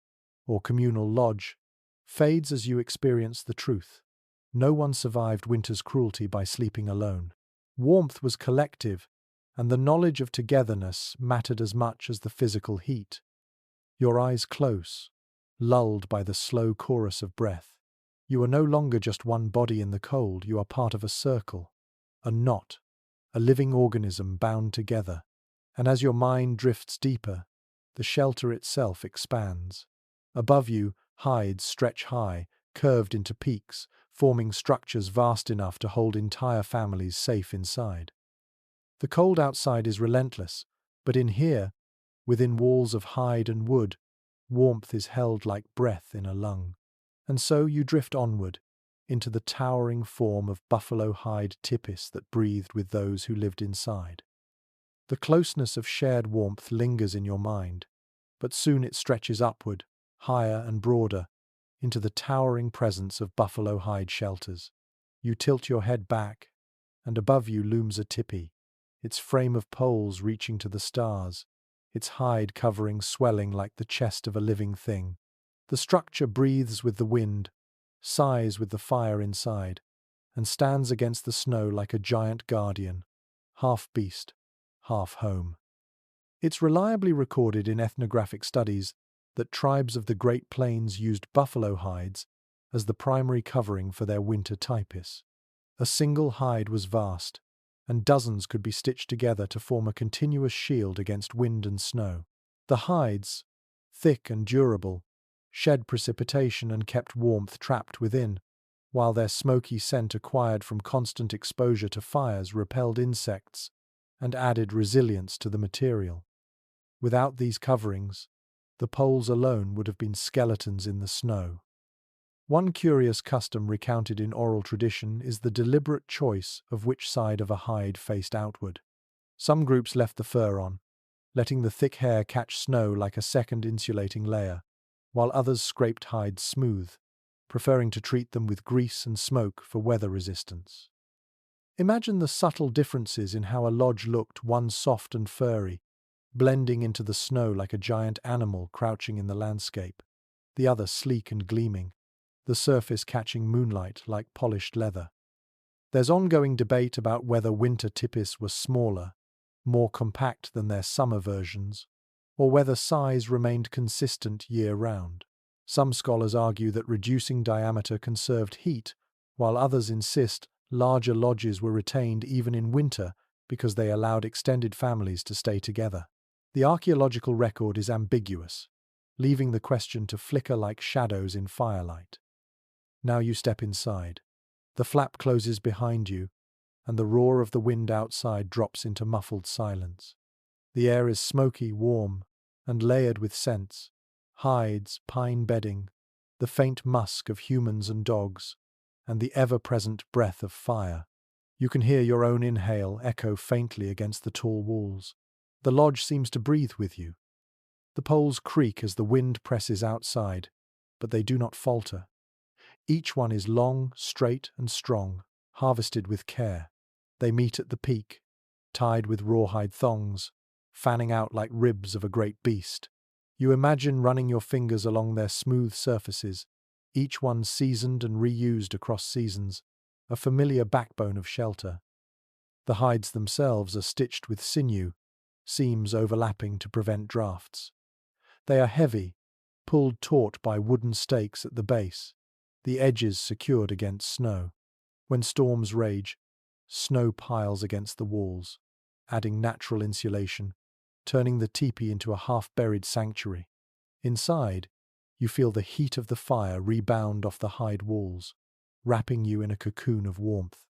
or communal lodge, fades as you experience the truth. No one survived winter's cruelty by sleeping alone. Warmth was collective, and the knowledge of togetherness mattered as much as the physical heat. Your eyes close, lulled by the slow chorus of breath. You are no longer just one body in the cold, you are part of a circle, a knot, a living organism bound together. And as your mind drifts deeper, the shelter itself expands. Above you, hides stretch high, curved into peaks, forming structures vast enough to hold entire families safe inside. The cold outside is relentless, but in here, within walls of hide and wood, warmth is held like breath in a lung. And so you drift onward, into the towering form of buffalo hide tipis that breathed with those who lived inside. The closeness of shared warmth lingers in your mind, but soon it stretches upward, higher and broader, into the towering presence of buffalo hide shelters. You tilt your head back, and above you looms a tipi, its frame of poles reaching to the stars, its hide covering swelling like the chest of a living thing. The structure breathes with the wind, sighs with the fire inside, and stands against the snow like a giant guardian, half beast, half home. It's reliably recorded in ethnographic studies that tribes of the Great Plains used buffalo hides as the primary covering for their winter tipis. A single hide was vast, and dozens could be stitched together to form a continuous shield against wind and snow. The hides, thick and durable, shed precipitation and kept warmth trapped within, while their smoky scent acquired from constant exposure to fires repelled insects and added resilience to the material. Without these coverings, the poles alone would have been skeletons in the snow. One curious custom recounted in oral tradition is the deliberate choice of which side of a hide faced outward. Some groups left the fur on, letting the thick hair catch snow like a second insulating layer, while others scraped hides smooth, preferring to treat them with grease and smoke for weather resistance. Imagine the subtle differences in how a lodge looked, one soft and furry, blending into the snow like a giant animal crouching in the landscape, the other sleek and gleaming, the surface catching moonlight like polished leather. There's ongoing debate about whether winter tipis were smaller, more compact than their summer versions, or whether size remained consistent year-round. Some scholars argue that reducing diameter conserved heat, while others insist larger lodges were retained even in winter because they allowed extended families to stay together. The archaeological record is ambiguous, leaving the question to flicker like shadows in firelight. Now you step inside. The flap closes behind you, and the roar of the wind outside drops into muffled silence. The air is smoky, warm, and layered with scents: hides, pine bedding, the faint musk of humans and dogs, and the ever-present breath of fire. You can hear your own inhale echo faintly against the tall walls. The lodge seems to breathe with you. The poles creak as the wind presses outside, but they do not falter. Each one is long, straight, and strong, harvested with care. They meet at the peak, tied with rawhide thongs, fanning out like ribs of a great beast. You imagine running your fingers along their smooth surfaces, each one seasoned and reused across seasons, a familiar backbone of shelter. The hides themselves are stitched with sinew, seams overlapping to prevent drafts. They are heavy, pulled taut by wooden stakes at the base, the edges secured against snow. When storms rage, snow piles against the walls, adding natural insulation, turning the teepee into a half-buried sanctuary. Inside, you feel the heat of the fire rebound off the hide walls, wrapping you in a cocoon of warmth.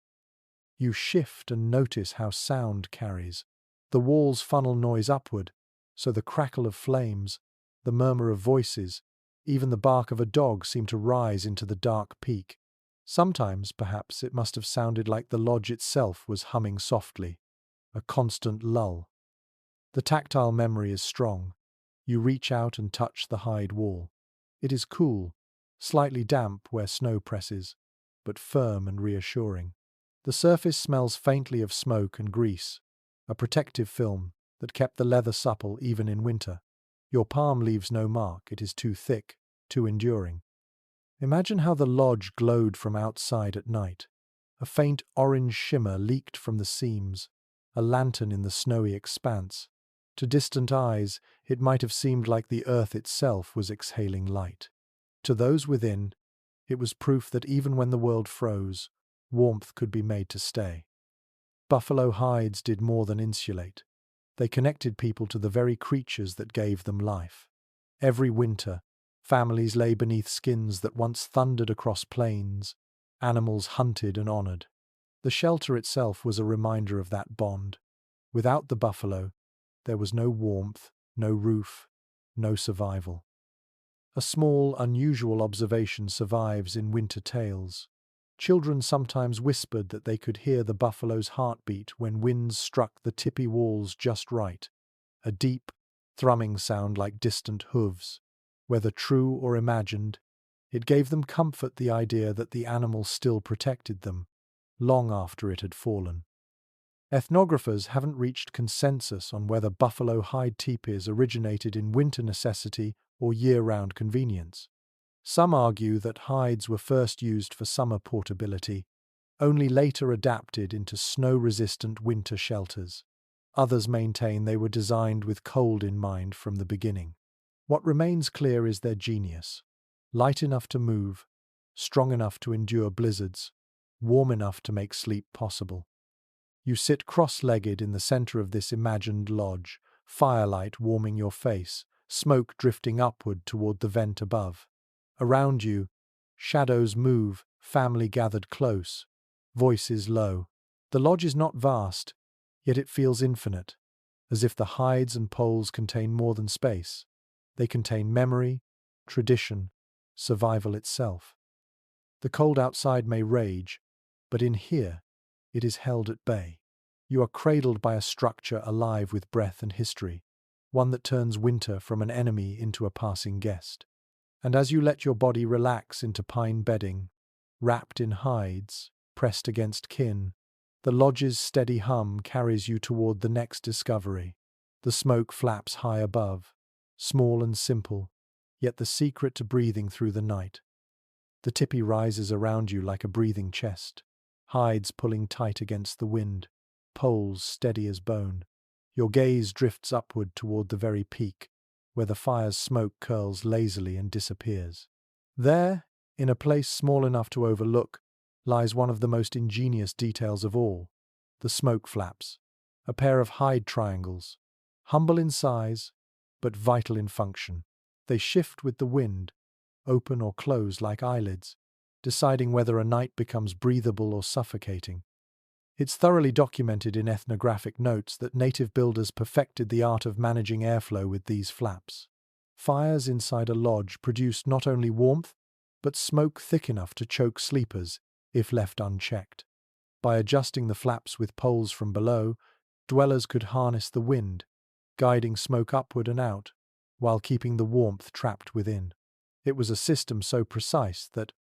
You shift and notice how sound carries. The walls funnel noise upward, so the crackle of flames, the murmur of voices, even the bark of a dog seem to rise into the dark peak. Sometimes, perhaps, it must have sounded like the lodge itself was humming softly, a constant lull. The tactile memory is strong. You reach out and touch the hide wall. It is cool, slightly damp where snow presses, but firm and reassuring. The surface smells faintly of smoke and grease, a protective film that kept the leather supple even in winter. Your palm leaves no mark, it is too thick, too enduring. Imagine how the lodge glowed from outside at night. A faint orange shimmer leaked from the seams, a lantern in the snowy expanse. To distant eyes, it might have seemed like the earth itself was exhaling light. To those within, it was proof that even when the world froze, warmth could be made to stay. Buffalo hides did more than insulate. They connected people to the very creatures that gave them life. Every winter, families lay beneath skins that once thundered across plains, animals hunted and honored. The shelter itself was a reminder of that bond. Without the buffalo, there was no warmth, no roof, no survival. A small, unusual observation survives in winter tales. Children sometimes whispered that they could hear the buffalo's heartbeat when winds struck the tipi walls just right, a deep, thrumming sound like distant hooves. Whether true or imagined, it gave them comfort, the idea that the animal still protected them, long after it had fallen. Ethnographers haven't reached consensus on whether buffalo hide teepees originated in winter necessity or year-round convenience. Some argue that hides were first used for summer portability, only later adapted into snow-resistant winter shelters. Others maintain they were designed with cold in mind from the beginning. What remains clear is their genius: light enough to move, strong enough to endure blizzards, warm enough to make sleep possible. You sit cross-legged in the center of this imagined lodge, firelight warming your face, smoke drifting upward toward the vent above. Around you, shadows move, family gathered close, voices low. The lodge is not vast, Yet it feels infinite, as if the hides and poles contain more than space. They contain memory, tradition, survival itself. The cold outside may rage, but in here, it is held at bay. You are cradled by a structure alive with breath and history, one that turns winter from an enemy into a passing guest. And as you let your body relax into pine bedding, wrapped in hides, pressed against kin, the lodge's steady hum carries you toward the next discovery. The smoke flaps high above, small and simple, yet the secret to breathing through the night. The tipi rises around you like a breathing chest, hides pulling tight against the wind, poles steady as bone. Your gaze drifts upward toward the very peak, where the fire's smoke curls lazily and disappears. There, in a place small enough to overlook, lies one of the most ingenious details of all, the smoke flaps, a pair of hide triangles, humble in size, but vital in function. They shift with the wind, open or close like eyelids, deciding whether a night becomes breathable or suffocating. It's thoroughly documented in ethnographic notes that native builders perfected the art of managing airflow with these flaps. Fires inside a lodge produced not only warmth, but smoke thick enough to choke sleepers if left unchecked. By adjusting the flaps with poles from below, dwellers could harness the wind, guiding smoke upward and out, while keeping the warmth trapped within. It was a system so precise that,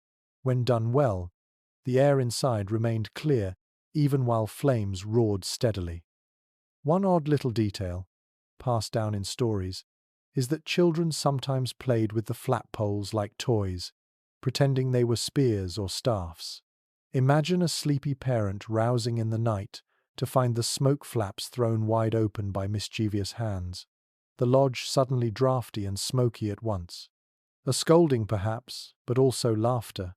when done well, the air inside remained clear even while flames roared steadily. One odd little detail, passed down in stories, is that children sometimes played with the flap poles like toys, pretending they were spears or staffs. Imagine a sleepy parent rousing in the night to find the smoke flaps thrown wide open by mischievous hands, the lodge suddenly draughty and smoky at once. A scolding perhaps, but also laughter,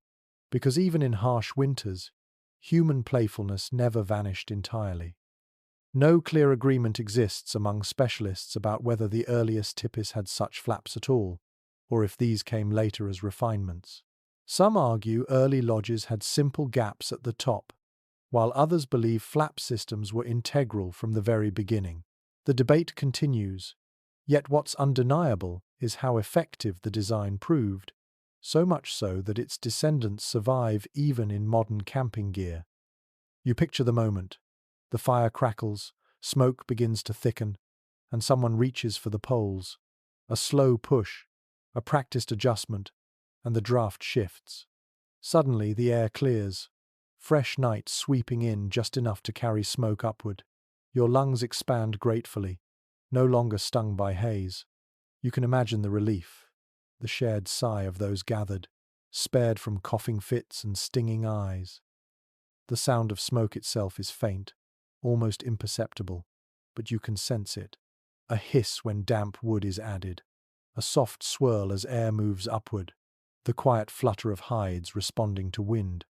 because even in harsh winters, human playfulness never vanished entirely. No clear agreement exists among specialists about whether the earliest tipis had such flaps at all, or if these came later as refinements. Some argue early lodges had simple gaps at the top, while others believe flap systems were integral from the very beginning. The debate continues, yet what's undeniable is how effective the design proved, so much so that its descendants survive even in modern camping gear. You picture the moment. The fire crackles, smoke begins to thicken, and someone reaches for the poles. A slow push, a practiced adjustment, and the draft shifts. Suddenly the air clears, fresh night sweeping in just enough to carry smoke upward. Your lungs expand gratefully, no longer stung by haze. You can imagine the relief, the shared sigh of those gathered, spared from coughing fits and stinging eyes. The sound of smoke itself is faint, almost imperceptible, but you can sense it. A hiss when damp wood is added, a soft swirl as air moves upward, the quiet flutter of hides responding to wind.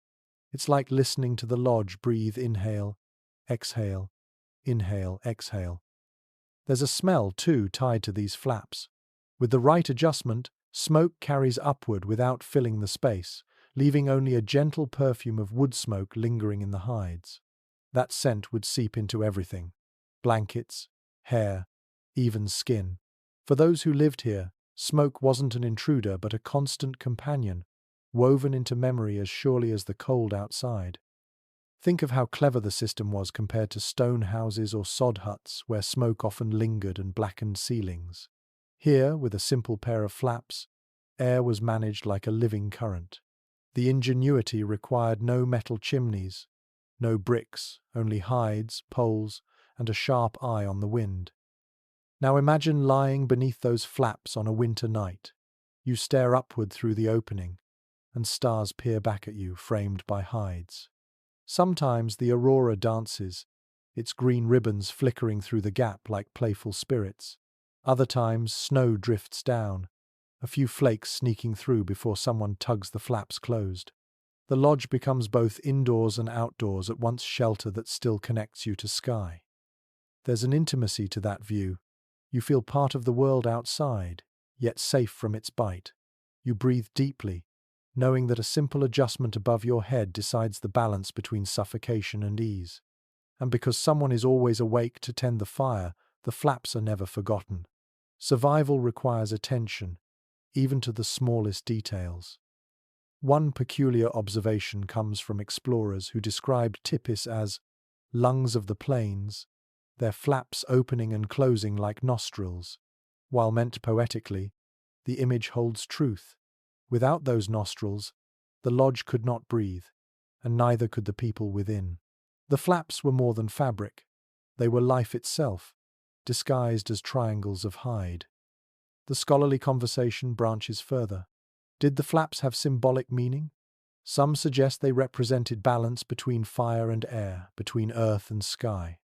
It's like listening to the lodge breathe inhale, exhale, inhale, exhale. There's a smell, too, tied to these flaps. With the right adjustment, smoke carries upward without filling the space, leaving only a gentle perfume of wood smoke lingering in the hides. That scent would seep into everything: blankets, hair, even skin. For those who lived here, smoke wasn't an intruder but a constant companion, woven into memory as surely as the cold outside. Think of how clever the system was compared to stone houses or sod huts where smoke often lingered and blackened ceilings. Here, with a simple pair of flaps, air was managed like a living current. The ingenuity required no metal chimneys, no bricks, only hides, poles, and a sharp eye on the wind. Now imagine lying beneath those flaps on a winter night. You stare upward through the opening, and stars peer back at you, framed by hides. Sometimes the aurora dances, its green ribbons flickering through the gap like playful spirits. Other times snow drifts down, a few flakes sneaking through before someone tugs the flaps closed. The lodge becomes both indoors and outdoors, at once shelter that still connects you to sky. There's an intimacy to that view. You feel part of the world outside, yet safe from its bite. You breathe deeply, knowing that a simple adjustment above your head decides the balance between suffocation and ease. And because someone is always awake to tend the fire, the flaps are never forgotten. Survival requires attention, even to the smallest details. One peculiar observation comes from explorers who described tipis as lungs of the plains, their flaps opening and closing like nostrils. While meant poetically, the image holds truth. Without those nostrils, the lodge could not breathe, and neither could the people within. The flaps were more than fabric. They were life itself, disguised as triangles of hide. The scholarly conversation branches further. Did the flaps have symbolic meaning? Some suggest they represented balance between fire and air, between earth and sky.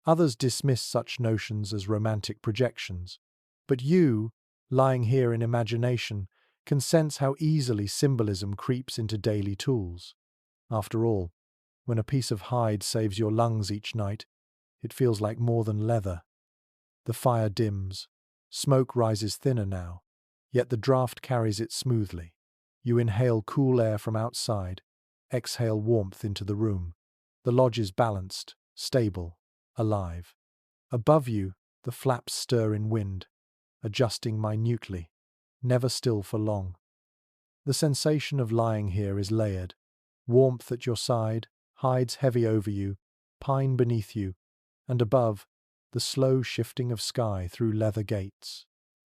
Others dismiss such notions as romantic projections. But you, lying here in imagination, can sense how easily symbolism creeps into daily tools. After all, when a piece of hide saves your lungs each night, it feels like more than leather. The fire dims. Smoke rises thinner now, yet the draught carries it smoothly. You inhale cool air from outside, exhale warmth into the room. The lodge is balanced, stable, alive. Above you, the flaps stir in wind, adjusting minutely, never still for long. The sensation of lying here is layered. Warmth at your side, hides heavy over you, pine beneath you, and above, the slow shifting of sky through leather gates.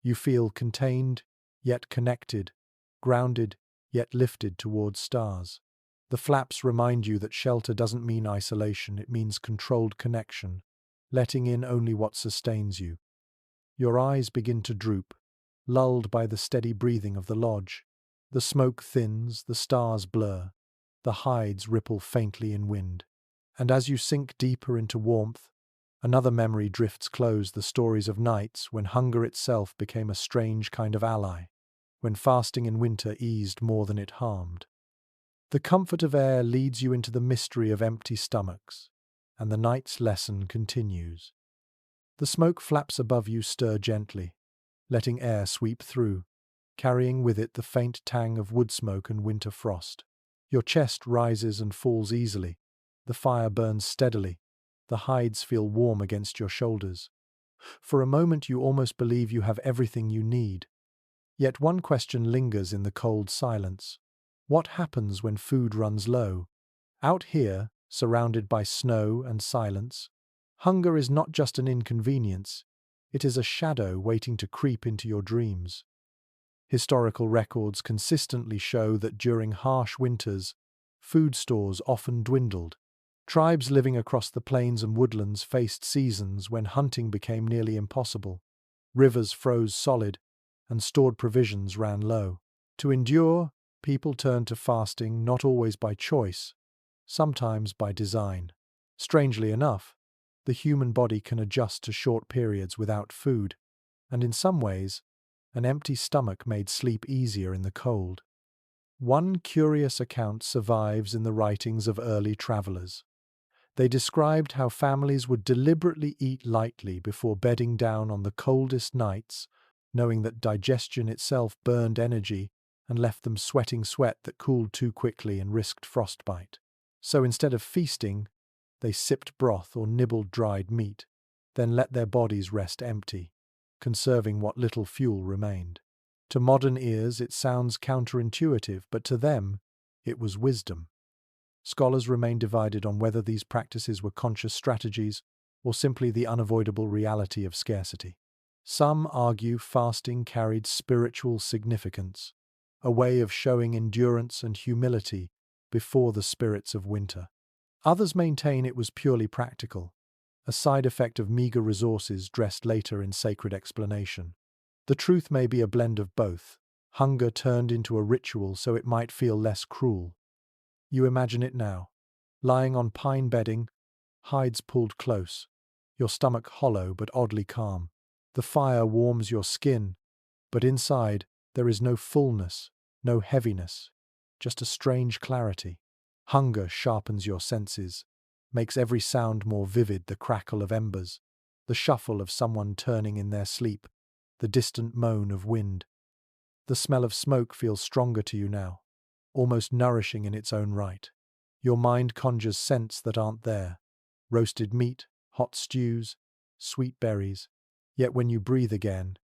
You feel contained, yet connected, grounded, yet lifted towards stars. The flaps remind you that shelter doesn't mean isolation, it means controlled connection, letting in only what sustains you. Your eyes begin to droop, lulled by the steady breathing of the lodge. The smoke thins, the stars blur, the hides ripple faintly in wind. And as you sink deeper into warmth, another memory drifts close, the stories of nights when hunger itself became a strange kind of ally, when fasting in winter eased more than it harmed. The comfort of air leads you into the mystery of empty stomachs, and the night's lesson continues. The smoke flaps above you stir gently, letting air sweep through, carrying with it the faint tang of wood smoke and winter frost. Your chest rises and falls easily. The fire burns steadily. The hides feel warm against your shoulders. For a moment you almost believe you have everything you need. Yet one question lingers in the cold silence. What happens when food runs low? Out here, surrounded by snow and silence, hunger is not just an inconvenience, it is a shadow waiting to creep into your dreams. Historical records consistently show that during harsh winters, food stores often dwindled. Tribes living across the plains and woodlands faced seasons when hunting became nearly impossible. Rivers froze solid, and stored provisions ran low. To endure, people turned to fasting not always by choice, sometimes by design. Strangely enough, the human body can adjust to short periods without food, and in some ways, an empty stomach made sleep easier in the cold. One curious account survives in the writings of early travelers. They described how families would deliberately eat lightly before bedding down on the coldest nights, knowing that digestion itself burned energy and left them sweating sweat that cooled too quickly and risked frostbite. So instead of feasting, they sipped broth or nibbled dried meat, then let their bodies rest empty, conserving what little fuel remained. To modern ears it sounds counterintuitive, but to them it was wisdom. Scholars remain divided on whether these practices were conscious strategies or simply the unavoidable reality of scarcity. Some argue fasting carried spiritual significance, a way of showing endurance and humility before the spirits of winter. Others maintain it was purely practical, a side effect of meager resources dressed later in sacred explanation. The truth may be a blend of both, hunger turned into a ritual so it might feel less cruel. You imagine it now, lying on pine bedding, hides pulled close, your stomach hollow but oddly calm. The fire warms your skin, but inside there is no fullness, no heaviness, just a strange clarity. Hunger sharpens your senses, makes every sound more vivid, the crackle of embers, the shuffle of someone turning in their sleep, the distant moan of wind. The smell of smoke feels stronger to you now, almost nourishing in its own right. Your mind conjures scents that aren't there, roasted meat, hot stews, sweet berries. Yet when you breathe again,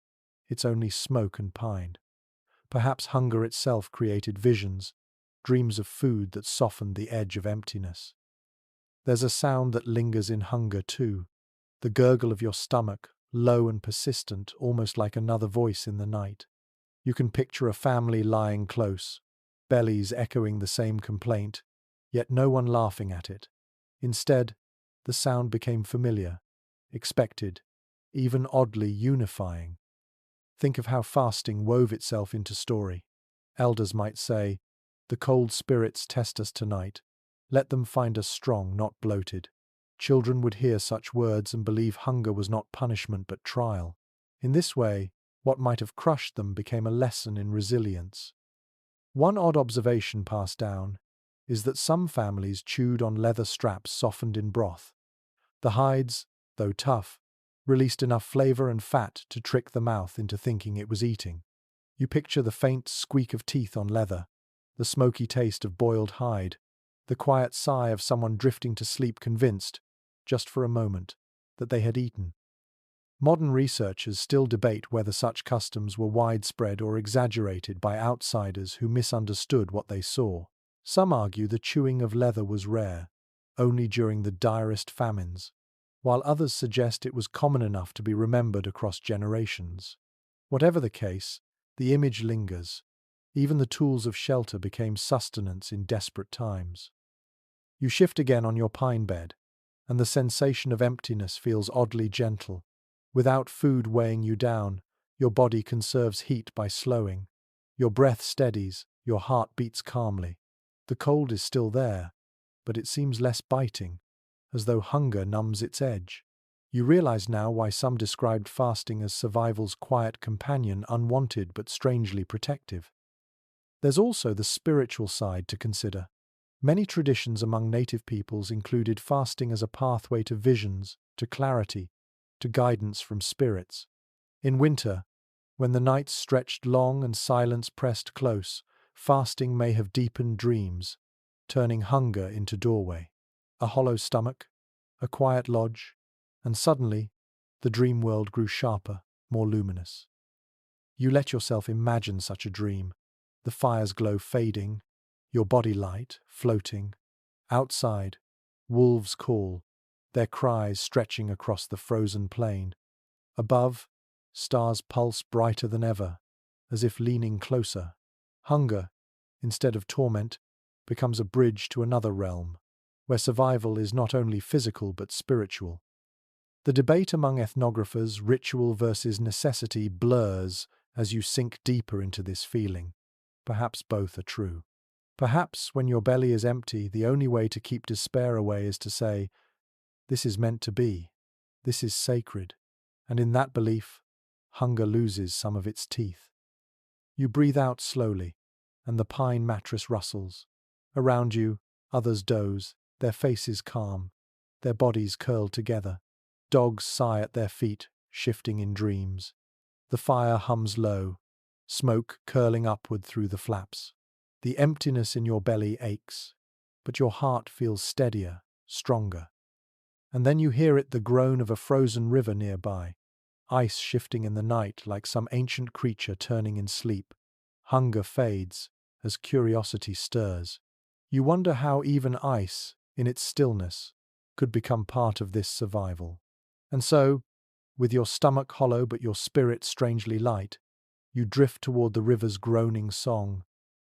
it's only smoke and pine. Perhaps hunger itself created visions, dreams of food that softened the edge of emptiness. There's a sound that lingers in hunger too, the gurgle of your stomach, low and persistent, almost like another voice in the night. You can picture a family lying close, bellies echoing the same complaint, yet no one laughing at it. Instead, the sound became familiar, expected, even oddly unifying. Think of how fasting wove itself into story. Elders might say, "The cold spirits test us tonight. Let them find us strong, not bloated." Children would hear such words and believe hunger was not punishment but trial. In this way, what might have crushed them became a lesson in resilience. One odd observation passed down is that some families chewed on leather straps softened in broth. The hides, though tough, released enough flavor and fat to trick the mouth into thinking it was eating. You picture the faint squeak of teeth on leather, the smoky taste of boiled hide, the quiet sigh of someone drifting to sleep convinced, just for a moment, that they had eaten. Modern researchers still debate whether such customs were widespread or exaggerated by outsiders who misunderstood what they saw. Some argue the chewing of leather was rare, only during the direst famines, while others suggest it was common enough to be remembered across generations. Whatever the case, the image lingers. Even the tools of shelter became sustenance in desperate times. You shift again on your pine bed, and the sensation of emptiness feels oddly gentle. Without food weighing you down, your body conserves heat by slowing. Your breath steadies, your heart beats calmly. The cold is still there, but it seems less biting, as though hunger numbs its edge. You realize now why some described fasting as survival's quiet companion, unwanted but strangely protective. There's also the spiritual side to consider. Many traditions among native peoples included fasting as a pathway to visions, to clarity, to guidance from spirits. In winter, when the nights stretched long and silence pressed close, fasting may have deepened dreams, turning hunger into doorway. A hollow stomach, a quiet lodge, and suddenly, the dream world grew sharper, more luminous. You let yourself imagine such a dream, the fire's glow fading, your body light, floating. Outside, wolves call, their cries stretching across the frozen plain. Above, stars pulse brighter than ever, as if leaning closer. Hunger, instead of torment, becomes a bridge to another realm, where survival is not only physical but spiritual. The debate among ethnographers, ritual versus necessity, blurs as you sink deeper into this feeling. Perhaps both are true. Perhaps when your belly is empty, the only way to keep despair away is to say, "This is meant to be. This is sacred." And in that belief, hunger loses some of its teeth. You breathe out slowly, and the pine mattress rustles. Around you, others doze, their faces calm, their bodies curled together. Dogs sigh at their feet, shifting in dreams. The fire hums low, smoke curling upward through the flaps. The emptiness in your belly aches, but your heart feels steadier, stronger. And then you hear it, the groan of a frozen river nearby, ice shifting in the night like some ancient creature turning in sleep. Hunger fades as curiosity stirs. You wonder how even ice, in its stillness, could become part of this survival. And so, with your stomach hollow but your spirit strangely light, you drift toward the river's groaning song,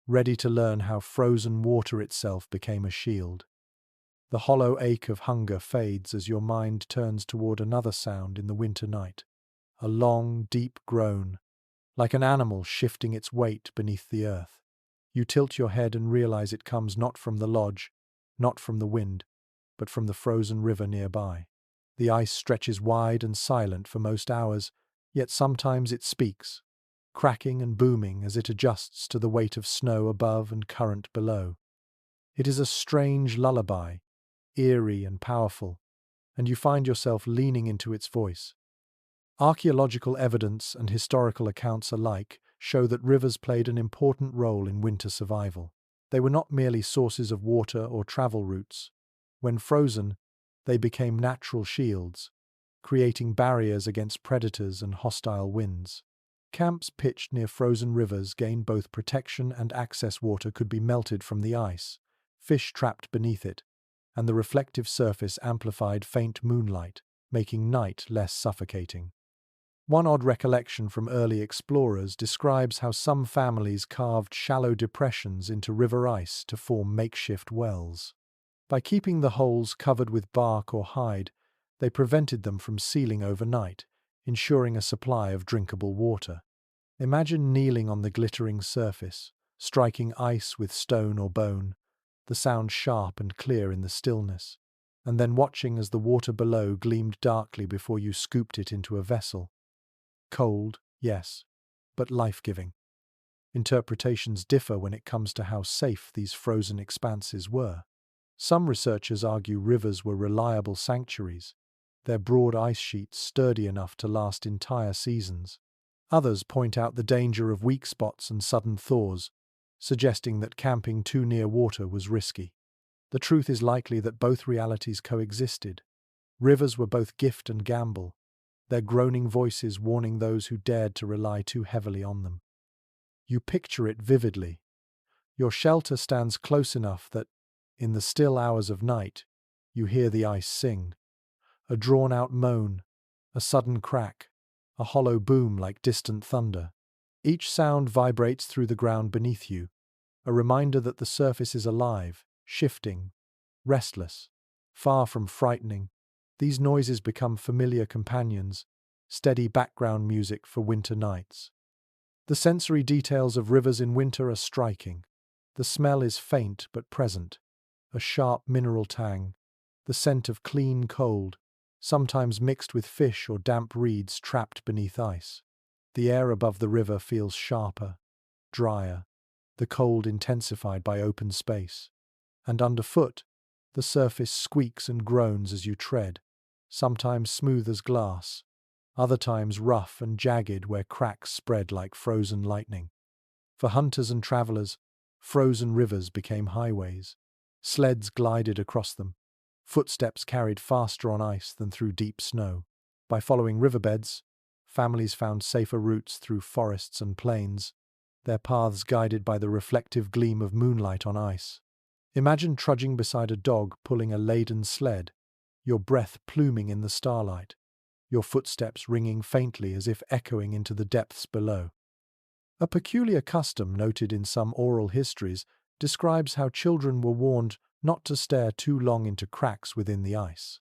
ready to learn how frozen water itself became a shield. The hollow ache of hunger fades as your mind turns toward another sound in the winter night, a long, deep groan, like an animal shifting its weight beneath the earth. You tilt your head and realize it comes not from the lodge, not from the wind, but from the frozen river nearby. The ice stretches wide and silent for most hours, yet sometimes it speaks, cracking and booming as it adjusts to the weight of snow above and current below. It is a strange lullaby, eerie and powerful, and you find yourself leaning into its voice. Archaeological evidence and historical accounts alike show that rivers played an important role in winter survival. They were not merely sources of water or travel routes. When frozen, They became natural shields, creating barriers against predators and hostile winds. Camps pitched near frozen rivers gained both protection and access. Water could be melted from the ice, fish trapped beneath it, and the reflective surface amplified faint moonlight, making night less suffocating. One odd recollection from early explorers describes how some families carved shallow depressions into river ice to form makeshift wells. By keeping the holes covered with bark or hide, they prevented them from sealing overnight, ensuring a supply of drinkable water. Imagine kneeling on the glittering surface, striking ice with stone or bone, the sound sharp and clear in the stillness, and then watching as the water below gleamed darkly before you scooped it into a vessel. Cold, yes, but life-giving. Interpretations differ when it comes to how safe these frozen expanses were. Some researchers argue rivers were reliable sanctuaries, their broad ice sheets sturdy enough to last entire seasons. Others point out the danger of weak spots and sudden thaws, suggesting that camping too near water was risky. The truth is likely that both realities coexisted. Rivers were both gift and gamble, their groaning voices warning those who dared to rely too heavily on them. You picture it vividly. Your shelter stands close enough that, in the still hours of night, you hear the ice sing. A drawn-out moan, a sudden crack, a hollow boom like distant thunder. Each sound vibrates through the ground beneath you, a reminder that the surface is alive, shifting, restless. Far from frightening, these noises become familiar companions, steady background music for winter nights. The sensory details of rivers in winter are striking. The smell is faint but present, a sharp mineral tang, the scent of clean cold, sometimes mixed with fish or damp reeds trapped beneath ice. The air above the river feels sharper, drier, the cold intensified by open space. And underfoot, the surface squeaks and groans as you tread, sometimes smooth as glass, other times rough and jagged where cracks spread like frozen lightning. For hunters and travelers, frozen rivers became highways. Sleds glided across them, footsteps carried faster on ice than through deep snow. By following riverbeds, families found safer routes through forests and plains, their paths guided by the reflective gleam of moonlight on ice. Imagine trudging beside a dog pulling a laden sled, your breath pluming in the starlight, your footsteps ringing faintly as if echoing into the depths below. A peculiar custom noted in some oral histories describes how children were warned not to stare too long into cracks within the ice.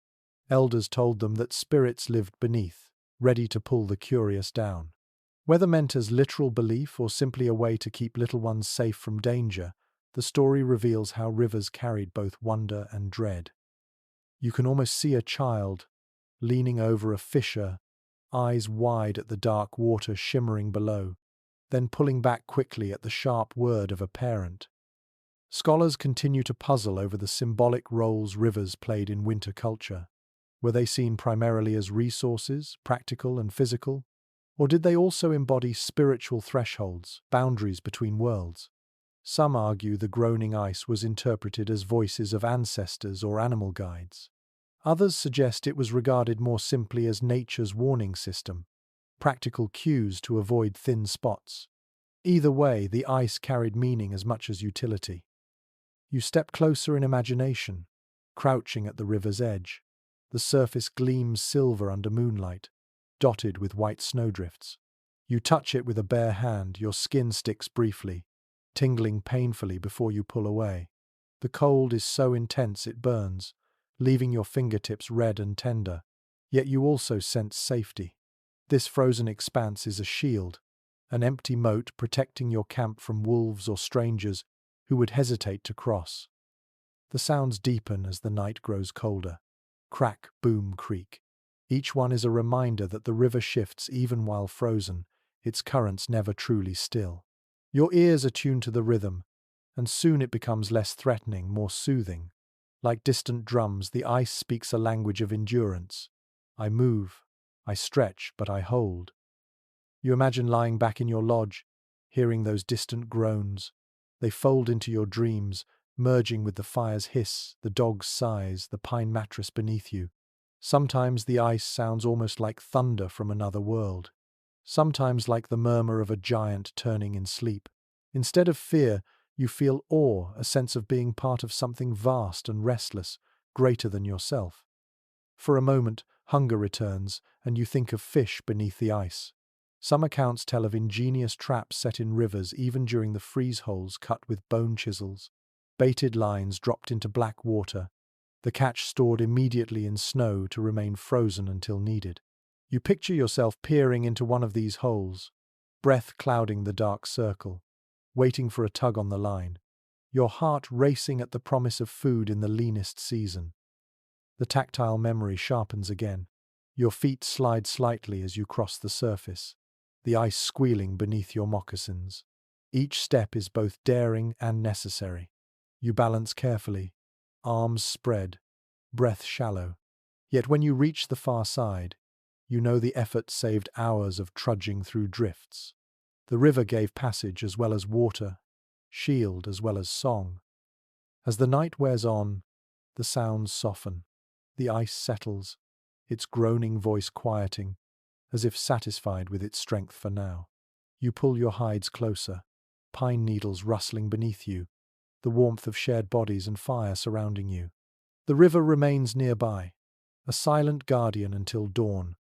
Elders told them that spirits lived beneath, ready to pull the curious down. Whether meant as literal belief or simply a way to keep little ones safe from danger, the story reveals how rivers carried both wonder and dread. You can almost see a child, leaning over a fissure, eyes wide at the dark water shimmering below, then pulling back quickly at the sharp word of a parent. Scholars continue to puzzle over the symbolic roles rivers played in winter culture. Were they seen primarily as resources, practical and physical? Or did they also embody spiritual thresholds, boundaries between worlds? Some argue the groaning ice was interpreted as voices of ancestors or animal guides. Others suggest it was regarded more simply as nature's warning system, practical cues to avoid thin spots. Either way, the ice carried meaning as much as utility. You step closer in imagination, crouching at the river's edge. The surface gleams silver under moonlight, dotted with white snowdrifts. You touch it with a bare hand, your skin sticks briefly, tingling painfully before you pull away. The cold is so intense it burns, leaving your fingertips red and tender, yet you also sense safety. This frozen expanse is a shield, an empty moat protecting your camp from wolves or strangers who would hesitate to cross. The sounds deepen as the night grows colder. Crack, boom, creak. Each one is a reminder that the river shifts even while frozen, its currents never truly still. Your ears are tuned to the rhythm, and soon it becomes less threatening, more soothing. Like distant drums, the ice speaks a language of endurance. I move, I stretch, but I hold. You imagine lying back in your lodge, hearing those distant groans. They fold into your dreams, merging with the fire's hiss, the dog's sighs, the pine mattress beneath you. Sometimes the ice sounds almost like thunder from another world. Sometimes like the murmur of a giant turning in sleep. Instead of fear, you feel awe, a sense of being part of something vast and restless, greater than yourself. For a moment, hunger returns, and you think of fish beneath the ice. Some accounts tell of ingenious traps set in rivers even during the freeze holes cut with bone chisels, baited lines dropped into black water, the catch stored immediately in snow to remain frozen until needed. You picture yourself peering into one of these holes, breath clouding the dark circle, waiting for a tug on the line, your heart racing at the promise of food in the leanest season. The tactile memory sharpens again. Your feet slide slightly as you cross the surface, the ice squealing beneath your moccasins. Each step is both daring and necessary. You balance carefully, arms spread, breath shallow. Yet when you reach the far side, you know the effort saved hours of trudging through drifts. The river gave passage as well as water, shield as well as song. As the night wears on, the sounds soften. The ice settles, its groaning voice quieting, as if satisfied with its strength for now. You pull your hides closer, pine needles rustling beneath you, the warmth of shared bodies and fire surrounding you. The river remains nearby, a silent guardian until dawn,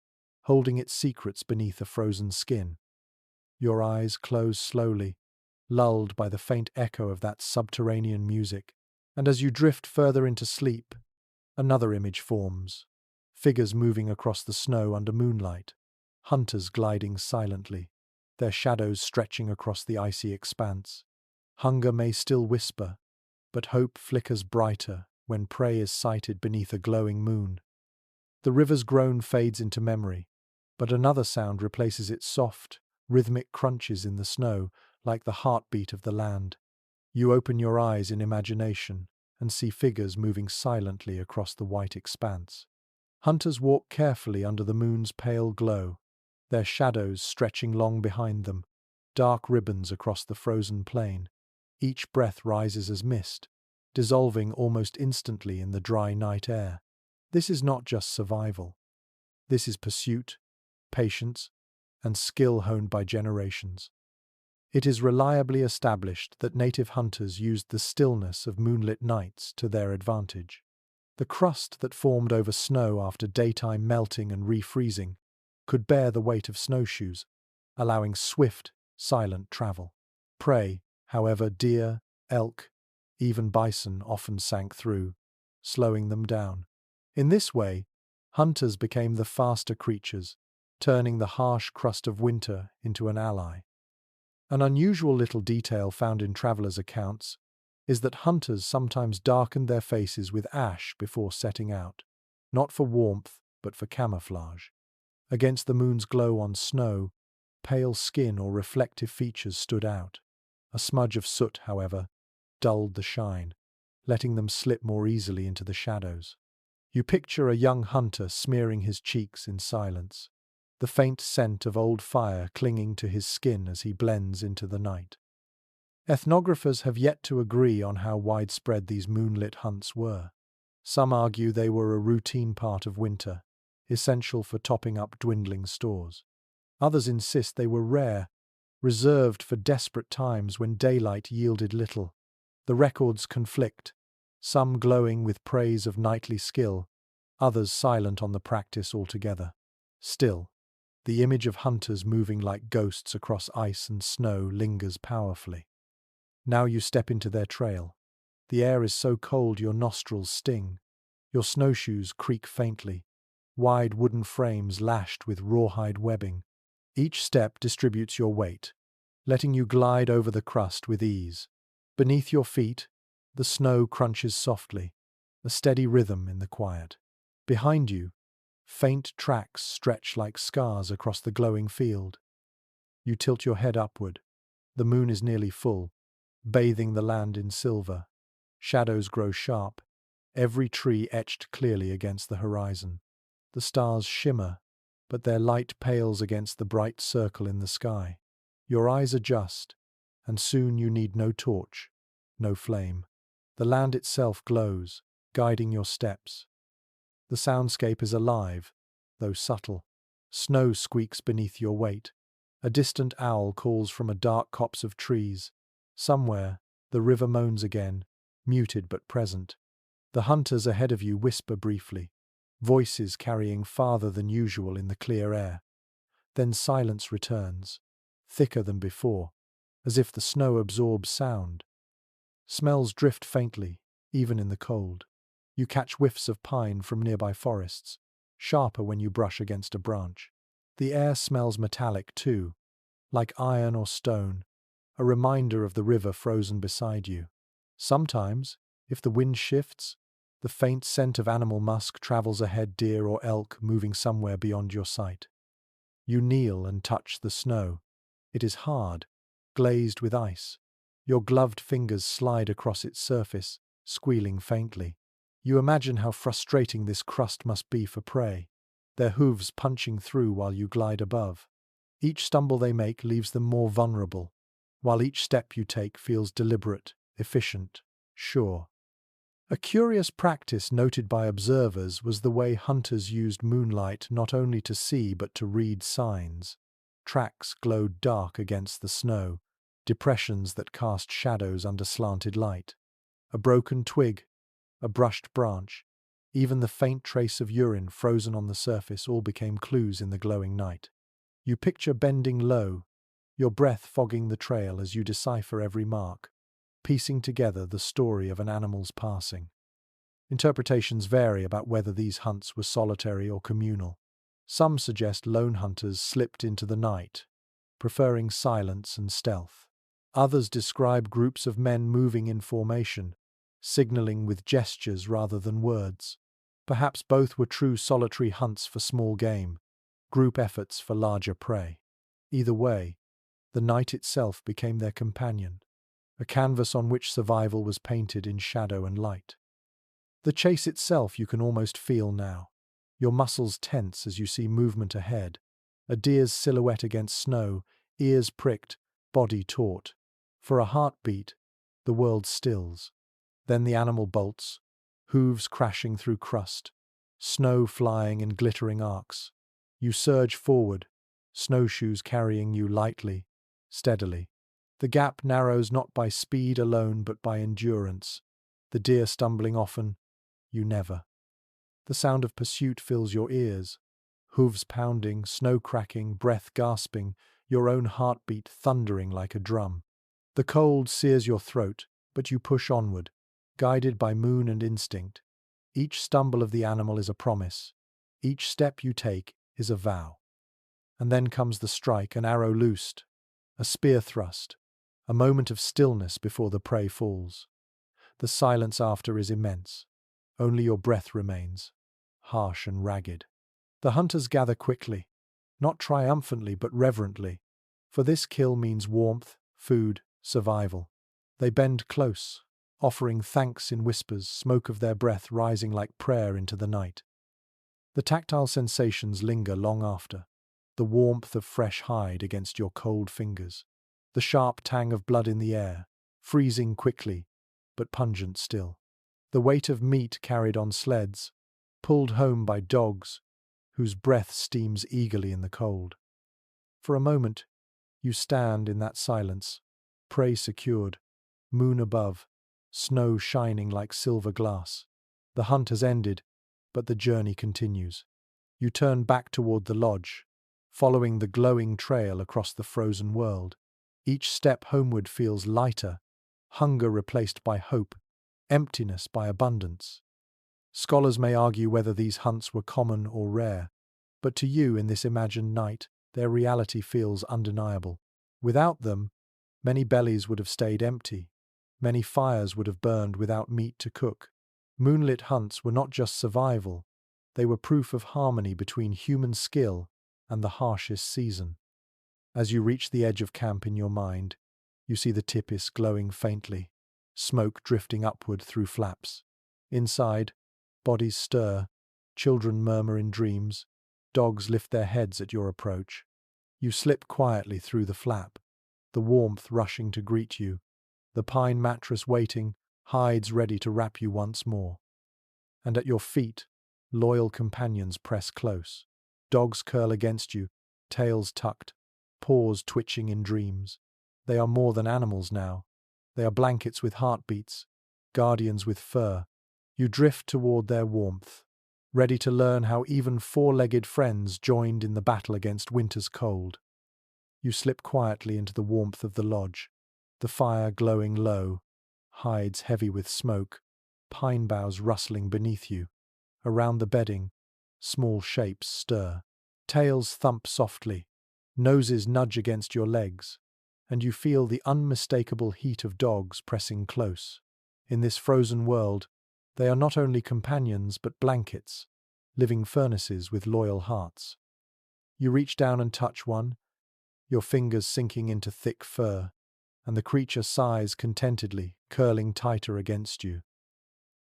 holding its secrets beneath a frozen skin. Your eyes close slowly, lulled by the faint echo of that subterranean music, and as you drift further into sleep, another image forms, figures moving across the snow under moonlight, hunters gliding silently, their shadows stretching across the icy expanse. Hunger may still whisper, but hope flickers brighter when prey is sighted beneath a glowing moon. The river's groan fades into memory, but another sound replaces its soft, rhythmic crunches in the snow, like the heartbeat of the land. You open your eyes in imagination and see figures moving silently across the white expanse. Hunters walk carefully under the moon's pale glow, their shadows stretching long behind them, dark ribbons across the frozen plain. Each breath rises as mist, dissolving almost instantly in the dry night air. This is not just survival. This is pursuit, patience, and skill honed by generations. It is reliably established that native hunters used the stillness of moonlit nights to their advantage. The crust that formed over snow after daytime melting and refreezing could bear the weight of snowshoes, allowing swift, silent travel. Prey, however, deer, elk, even bison often sank through, slowing them down. In this way, hunters became the faster creatures, turning the harsh crust of winter into an ally. An unusual little detail found in travelers' accounts is that hunters sometimes darkened their faces with ash before setting out, not for warmth, but for camouflage. Against the moon's glow on snow, pale skin or reflective features stood out. A smudge of soot, however, dulled the shine, letting them slip more easily into the shadows. You picture a young hunter smearing his cheeks in silence, the faint scent of old fire clinging to his skin as he blends into the night. Ethnographers have yet to agree on how widespread these moonlit hunts were. Some argue they were a routine part of winter, essential for topping up dwindling stores. Others insist they were rare, reserved for desperate times when daylight yielded little. The records conflict, some glowing with praise of knightly skill, others silent on the practice altogether. Still, the image of hunters moving like ghosts across ice and snow lingers powerfully. Now you step into their trail. The air is so cold your nostrils sting. Your snowshoes creak faintly, wide wooden frames lashed with rawhide webbing. Each step distributes your weight, letting you glide over the crust with ease. Beneath your feet, the snow crunches softly, a steady rhythm in the quiet. Behind you, faint tracks stretch like scars across the glowing field. You tilt your head upward. The moon is nearly full, bathing the land in silver. Shadows grow sharp, every tree etched clearly against the horizon. The stars shimmer, but their light pales against the bright circle in the sky. Your eyes adjust, and soon you need no torch, no flame. The land itself glows, guiding your steps. The soundscape is alive, though subtle. Snow squeaks beneath your weight. A distant owl calls from a dark copse of trees. Somewhere, the river moans again, muted but present. The hunters ahead of you whisper briefly, voices carrying farther than usual in the clear air. Then silence returns, thicker than before, as if the snow absorbs sound. Smells drift faintly, even in the cold. You catch whiffs of pine from nearby forests, sharper when you brush against a branch. The air smells metallic too, like iron or stone, a reminder of the river frozen beside you. Sometimes, if the wind shifts, the faint scent of animal musk travels ahead, deer or elk moving somewhere beyond your sight. You kneel and touch the snow. It is hard, glazed with ice. Your gloved fingers slide across its surface, squealing faintly. You imagine how frustrating this crust must be for prey, their hooves punching through while you glide above. Each stumble they make leaves them more vulnerable, while each step you take feels deliberate, efficient, sure. A curious practice noted by observers was the way hunters used moonlight not only to see but to read signs. Tracks glowed dark against the snow, depressions that cast shadows under slanted light. A broken twig, a brushed branch, even the faint trace of urine frozen on the surface all became clues in the glowing night. You picture bending low, your breath fogging the trail as you decipher every mark, piecing together the story of an animal's passing. Interpretations vary about whether these hunts were solitary or communal. Some suggest lone hunters slipped into the night, preferring silence and stealth. Others describe groups of men moving in formation, signaling with gestures rather than words. Perhaps both were true solitary hunts for small game, group efforts for larger prey. Either way, the night itself became their companion, a canvas on which survival was painted in shadow and light. The chase itself you can almost feel now. Your muscles tense as you see movement ahead, a deer's silhouette against snow, ears pricked, body taut. For a heartbeat, the world stills. Then the animal bolts, hooves crashing through crust, snow flying in glittering arcs. You surge forward, snowshoes carrying you lightly, steadily. The gap narrows not by speed alone but by endurance. The deer stumbling often, you never. The sound of pursuit fills your ears, hooves pounding, snow cracking, breath gasping, your own heartbeat thundering like a drum. The cold sears your throat, but you push onward, guided by moon and instinct. Each stumble of the animal is a promise. Each step you take is a vow. And then comes the strike, an arrow loosed, a spear thrust, a moment of stillness before the prey falls. The silence after is immense. Only your breath remains, harsh and ragged. The hunters gather quickly, not triumphantly but reverently, for this kill means warmth, food, survival. They bend close, offering thanks in whispers, smoke of their breath rising like prayer into the night. The tactile sensations linger long after, the warmth of fresh hide against your cold fingers, the sharp tang of blood in the air, freezing quickly, but pungent still. The weight of meat carried on sleds, pulled home by dogs, whose breath steams eagerly in the cold. For a moment, you stand in that silence, prey secured, moon above, snow shining like silver glass. The hunt has ended, but the journey continues. You turn back toward the lodge, following the glowing trail across the frozen world. Each step homeward feels lighter, hunger replaced by hope, emptiness by abundance. Scholars may argue whether these hunts were common or rare, but to you in this imagined night, their reality feels undeniable. Without them, many bellies would have stayed empty, many fires would have burned without meat to cook. Moonlit hunts were not just survival, they were proof of harmony between human skill and the harshest season. As you reach the edge of camp in your mind, you see the Tipis glowing faintly, smoke drifting upward through flaps. Inside, bodies stir, children murmur in dreams, dogs lift their heads at your approach. You slip quietly through the flap, the warmth rushing to greet you, the pine mattress waiting, hides ready to wrap you once more. And at your feet, loyal companions press close. Dogs curl against you, tails tucked, paws twitching in dreams. They are more than animals now. They are blankets with heartbeats, guardians with fur. You drift toward their warmth, ready to learn how even four-legged friends joined in the battle against winter's cold. You slip quietly into the warmth of the lodge, the fire glowing low, hides heavy with smoke, pine boughs rustling beneath you. Around the bedding, small shapes stir. Tails thump softly, noses nudge against your legs, and you feel the unmistakable heat of dogs pressing close. In this frozen world, they are not only companions but blankets, living furnaces with loyal hearts. You reach down and touch one, your fingers sinking into thick fur, and the creature sighs contentedly, curling tighter against you.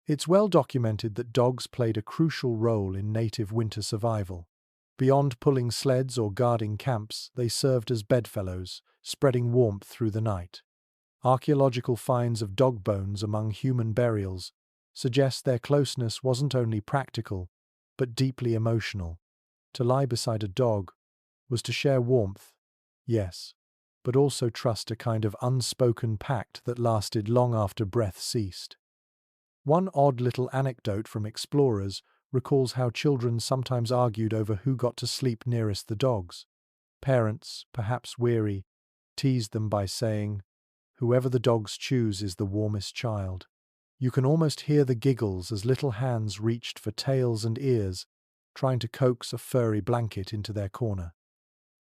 It's well documented that dogs played a crucial role in native winter survival. Beyond pulling sleds or guarding camps, they served as bedfellows, spreading warmth through the night. Archaeological finds of dog bones among human burials suggest their closeness wasn't only practical, but deeply emotional. To lie beside a dog was to share warmth, yes, but also trust a kind of unspoken pact that lasted long after breath ceased. One odd little anecdote from explorers recalls how children sometimes argued over who got to sleep nearest the dogs. Parents, perhaps weary, teased them by saying, "Whoever the dogs choose is the warmest child." You can almost hear the giggles as little hands reached for tails and ears, trying to coax a furry blanket into their corner.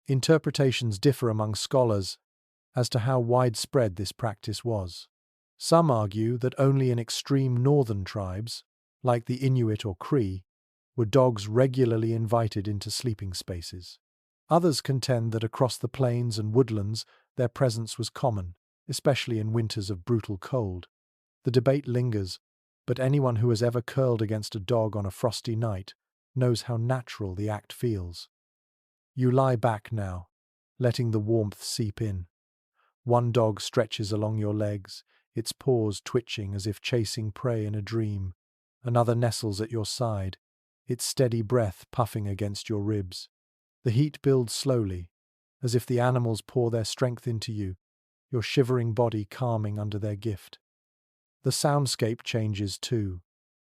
Interpretations differ among scholars as to how widespread this practice was. Some argue that only in extreme northern tribes, like the Inuit or Cree, were dogs regularly invited into sleeping spaces. Others contend that across the plains and woodlands their presence was common, especially in winters of brutal cold. The debate lingers, but anyone who has ever curled against a dog on a frosty night knows how natural the act feels. You lie back now, letting the warmth seep in. One dog stretches along your legs, its paws twitching as if chasing prey in a dream. Another nestles at your side, its steady breath puffing against your ribs. The heat builds slowly, as if the animals pour their strength into you, your shivering body calming under their gift. The soundscape changes too.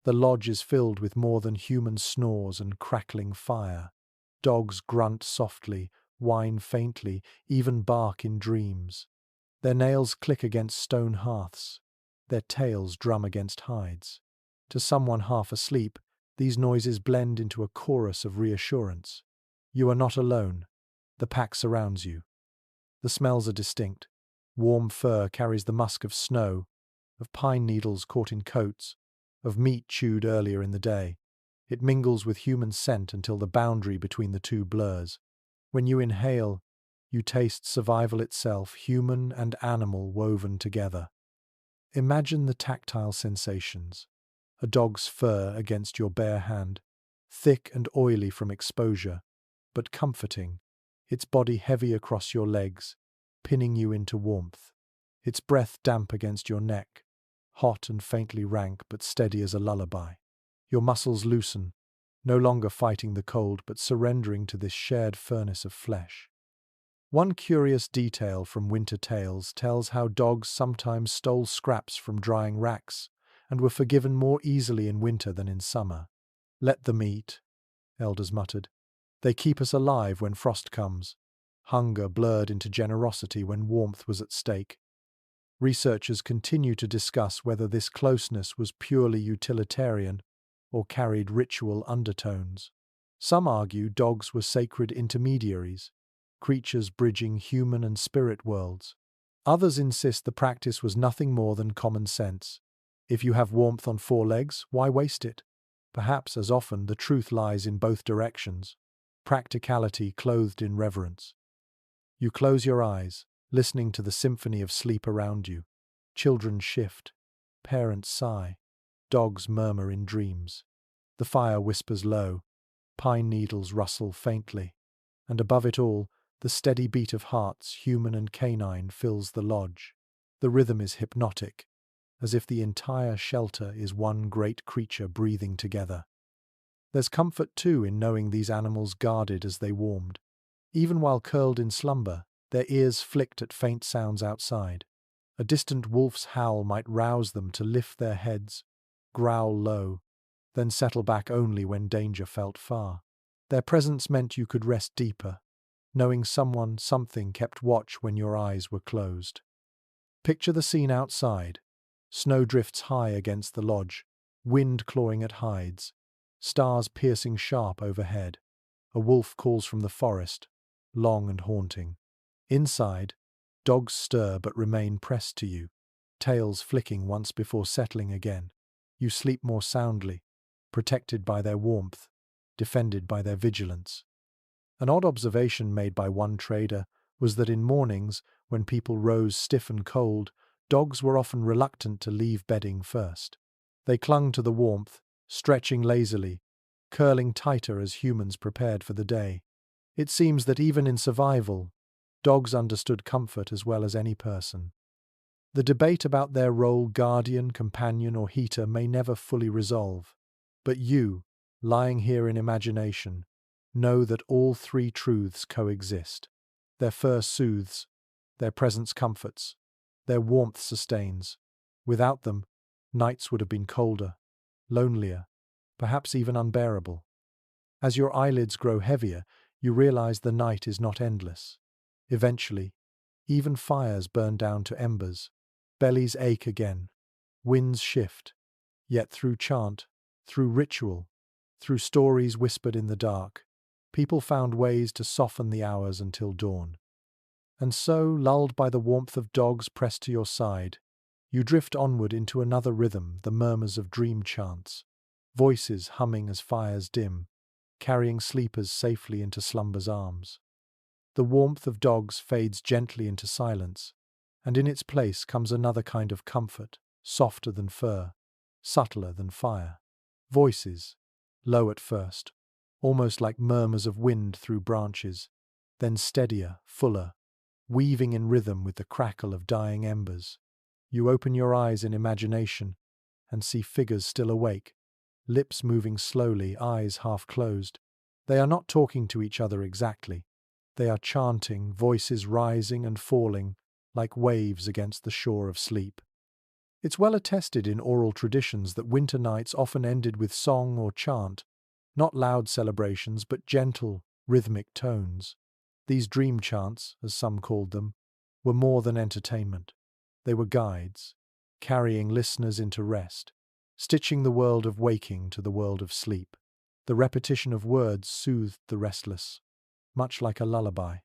The lodge is filled with more than human snores and crackling fire. Dogs grunt softly, whine faintly, even bark in dreams. Their nails click against stone hearths. Their tails drum against hides. To someone half asleep, these noises blend into a chorus of reassurance. You are not alone. The pack surrounds you. The smells are distinct. Warm fur carries the musk of snow, of pine needles caught in coats, of meat chewed earlier in the day. It mingles with human scent until the boundary between the two blurs. When you inhale, you taste survival itself, human and animal woven together. Imagine the tactile sensations. A dog's fur against your bare hand, thick and oily from exposure, but comforting. Its body heavy across your legs, pinning you into warmth. Its breath damp against your neck, hot and faintly rank but steady as a lullaby. Your muscles loosen, no longer fighting the cold but surrendering to this shared furnace of flesh. One curious detail from winter tales tells how dogs sometimes stole scraps from drying racks and were forgiven more easily in winter than in summer. "Let them eat," elders muttered. "They keep us alive when frost comes." Hunger blurred into generosity when warmth was at stake. Researchers continue to discuss whether this closeness was purely utilitarian or carried ritual undertones. Some argue dogs were sacred intermediaries, creatures bridging human and spirit worlds. Others insist the practice was nothing more than common sense. If you have warmth on four legs, why waste it? Perhaps, as often, the truth lies in both directions. Practicality clothed in reverence. You close your eyes, listening to the symphony of sleep around you. Children shift. Parents sigh. Dogs murmur in dreams. The fire whispers low. Pine needles rustle faintly. And above it all, the steady beat of hearts, human and canine, fills the lodge. The rhythm is hypnotic. as if the entire shelter is one great creature breathing together. There's comfort too in knowing these animals guarded as they warmed. Even while curled in slumber, their ears flicked at faint sounds outside. A distant wolf's howl might rouse them to lift their heads, growl low, then settle back only when danger felt far. Their presence meant you could rest deeper, knowing someone, something kept watch when your eyes were closed. Picture the scene outside. Snow drifts high against the lodge, wind clawing at hides, stars piercing sharp overhead. A wolf calls from the forest, long and haunting. Inside, dogs stir but remain pressed to you, tails flicking once before settling again. You sleep more soundly, protected by their warmth, defended by their vigilance. An odd observation made by one trader was that in mornings, when people rose stiff and cold, dogs were often reluctant to leave bedding first. They clung to the warmth, stretching lazily, curling tighter as humans prepared for the day. It seems that even in survival, dogs understood comfort as well as any person. The debate about their role, guardian, companion, or heater, may never fully resolve. But you, lying here in imagination, know that all three truths coexist. Their fur soothes, their presence comforts, their warmth sustains. Without them, nights would have been colder, lonelier, perhaps even unbearable. As your eyelids grow heavier, you realize the night is not endless. Eventually, even fires burn down to embers, bellies ache again, winds shift. Yet through chant, through ritual, through stories whispered in the dark, people found ways to soften the hours until dawn. And so, lulled by the warmth of dogs pressed to your side, you drift onward into another rhythm, the murmurs of dream chants, voices humming as fires dim, carrying sleepers safely into slumber's arms. The warmth of dogs fades gently into silence, and in its place comes another kind of comfort, softer than fur, subtler than fire. Voices, low at first, almost like murmurs of wind through branches, then steadier, fuller, weaving in rhythm with the crackle of dying embers. You open your eyes in imagination and see figures still awake, lips moving slowly, eyes half closed. They are not talking to each other exactly. They are chanting, voices rising and falling like waves against the shore of sleep. It's well attested in oral traditions that winter nights often ended with song or chant, not loud celebrations but gentle, rhythmic tones. These dream chants, as some called them, were more than entertainment. They were guides, carrying listeners into rest, stitching the world of waking to the world of sleep. The repetition of words soothed the restless, much like a lullaby.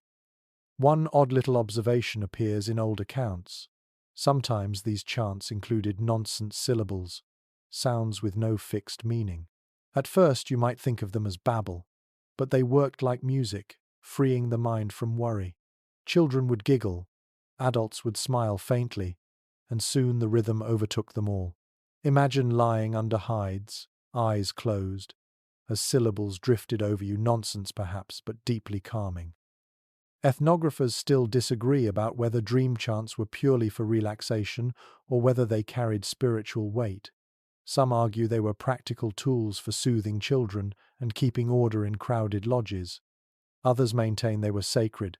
One odd little observation appears in old accounts. Sometimes these chants included nonsense syllables, sounds with no fixed meaning. At first you might think of them as babble, but they worked like music, freeing the mind from worry. Children would giggle, adults would smile faintly, and soon the rhythm overtook them all. Imagine lying under hides, eyes closed, as syllables drifted over you, nonsense perhaps, but deeply calming. Ethnographers still disagree about whether dream chants were purely for relaxation or whether they carried spiritual weight. Some argue they were practical tools for soothing children and keeping order in crowded lodges. Others maintain they were sacred,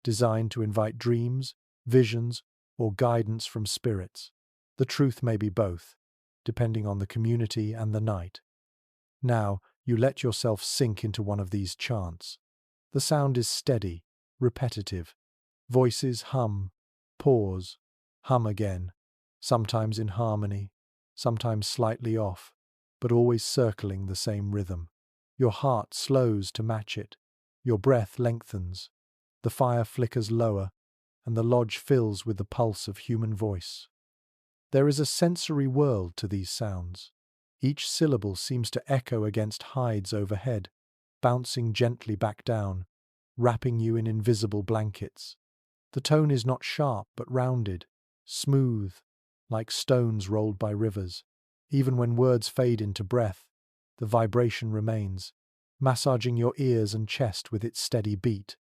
designed to invite dreams, visions, or guidance from spirits. The truth may be both, depending on the community and the night. Now, you let yourself sink into one of these chants. The sound is steady, repetitive. Voices hum, pause, hum again, sometimes in harmony, sometimes slightly off, but always circling the same rhythm. Your heart slows to match it. Your breath lengthens. The fire flickers lower, and the lodge fills with the pulse of human voice. There is a sensory world to these sounds. Each syllable seems to echo against hides overhead, bouncing gently back down, wrapping you in invisible blankets. The tone is not sharp but rounded, smooth, like stones rolled by rivers. Even when words fade into breath, the vibration remains, massaging your ears and chest with its steady beat.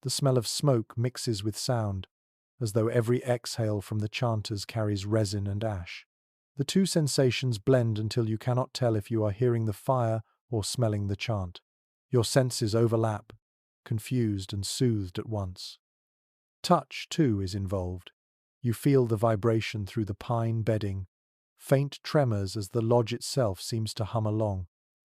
The smell of smoke mixes with sound, as though every exhale from the chanters carries resin and ash. The two sensations blend until you cannot tell if you are hearing the fire or smelling the chant. Your senses overlap, confused and soothed at once. Touch, too, is involved. You feel the vibration through the pine bedding, faint tremors as the lodge itself seems to hum along.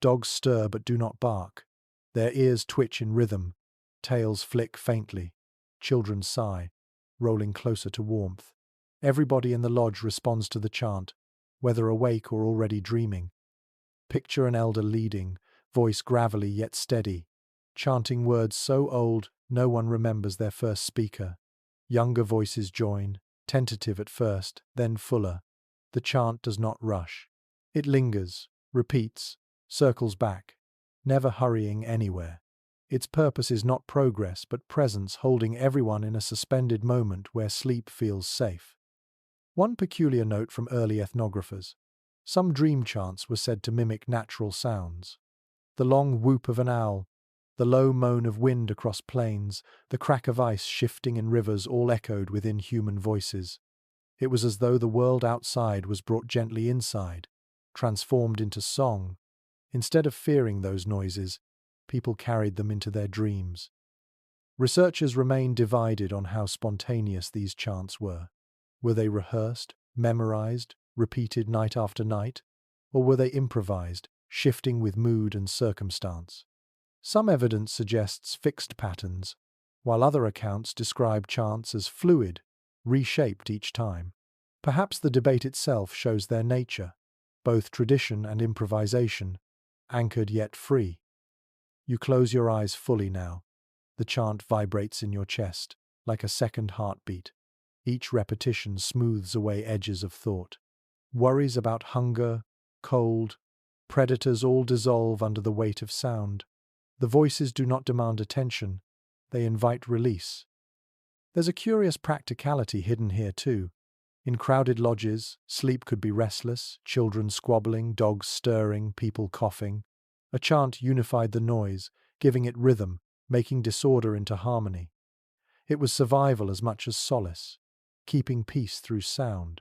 Dogs stir but do not bark. Their ears twitch in rhythm, tails flick faintly. Children sigh, rolling closer to warmth. Everybody in the lodge responds to the chant, whether awake or already dreaming. Picture an elder leading, voice gravelly yet steady, chanting words so old no one remembers their first speaker. Younger voices join, tentative at first, then fuller. The chant does not rush. It lingers, repeats, circles back, never hurrying anywhere. Its purpose is not progress but presence, holding everyone in a suspended moment where sleep feels safe. One peculiar note from early ethnographers: some dream chants were said to mimic natural sounds. The long whoop of an owl, the low moan of wind across plains, the crack of ice shifting in rivers all echoed within human voices. It was as though the world outside was brought gently inside, transformed into song. Instead of fearing those noises, people carried them into their dreams. Researchers remain divided on how spontaneous these chants were. Were they rehearsed, memorized, repeated night after night? Or were they improvised, shifting with mood and circumstance? Some evidence suggests fixed patterns, while other accounts describe chants as fluid, reshaped each time. Perhaps the debate itself shows their nature, both tradition and improvisation, anchored yet free. You close your eyes fully now. The chant vibrates in your chest, like a second heartbeat. Each repetition smooths away edges of thought. Worries about hunger, cold, predators all dissolve under the weight of sound. The voices do not demand attention, they invite release. There's a curious practicality hidden here too. In crowded lodges, sleep could be restless, children squabbling, dogs stirring, people coughing. A chant unified the noise, giving it rhythm, making disorder into harmony. It was survival as much as solace, keeping peace through sound.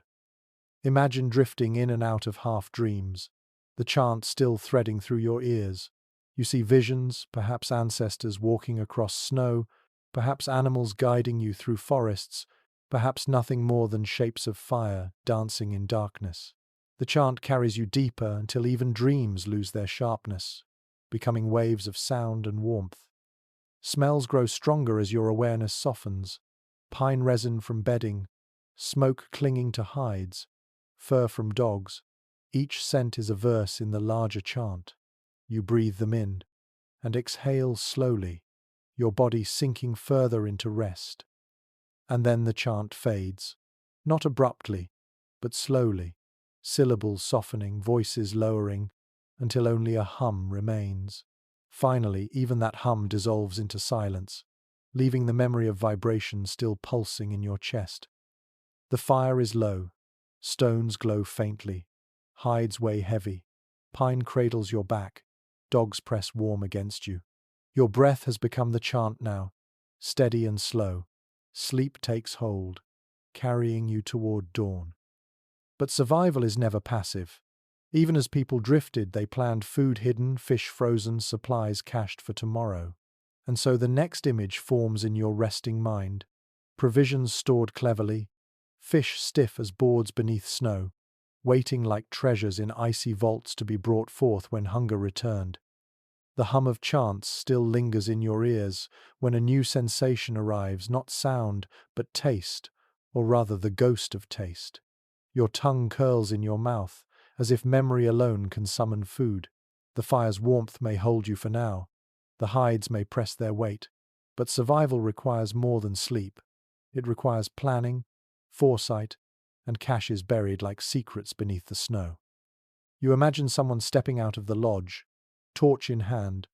Imagine drifting in and out of half-dreams, the chant still threading through your ears. You see visions, perhaps ancestors walking across snow, perhaps animals guiding you through forests, perhaps nothing more than shapes of fire dancing in darkness. The chant carries you deeper until even dreams lose their sharpness, becoming waves of sound and warmth. Smells grow stronger as your awareness softens. Pine resin from bedding, smoke clinging to hides, fur from dogs. Each scent is a verse in the larger chant. You breathe them in and exhale slowly, your body sinking further into rest. And then the chant fades, not abruptly, but slowly, syllables softening, voices lowering, until only a hum remains. Finally, even that hum dissolves into silence, leaving the memory of vibration still pulsing in your chest. The fire is low, stones glow faintly, hides weigh heavy, pine cradles your back, dogs press warm against you. Your breath has become the chant now, steady and slow. Sleep takes hold, carrying you toward dawn. But survival is never passive. Even as people drifted, they planned food hidden, fish frozen, supplies cached for tomorrow. And so the next image forms in your resting mind. Provisions stored cleverly, fish stiff as boards beneath snow, waiting like treasures in icy vaults to be brought forth when hunger returned. The hum of chants still lingers in your ears when a new sensation arrives, not sound, but taste, or rather the ghost of taste. Your tongue curls in your mouth, as if memory alone can summon food. The fire's warmth may hold you for now. The hides may press their weight. But survival requires more than sleep. It requires planning, foresight, and caches buried like secrets beneath the snow. You imagine someone stepping out of the lodge, torch in hand,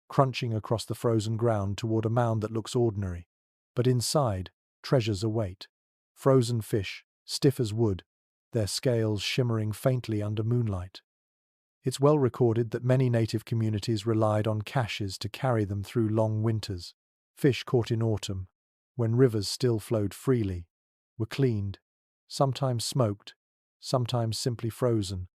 crunching across the frozen ground toward a mound that looks ordinary. But inside, treasures await. Frozen fish, stiff as wood, their scales shimmering faintly under moonlight. It's well recorded that many native communities relied on caches to carry them through long winters. Fish caught in autumn, when rivers still flowed freely, were cleaned, sometimes smoked, sometimes simply frozen,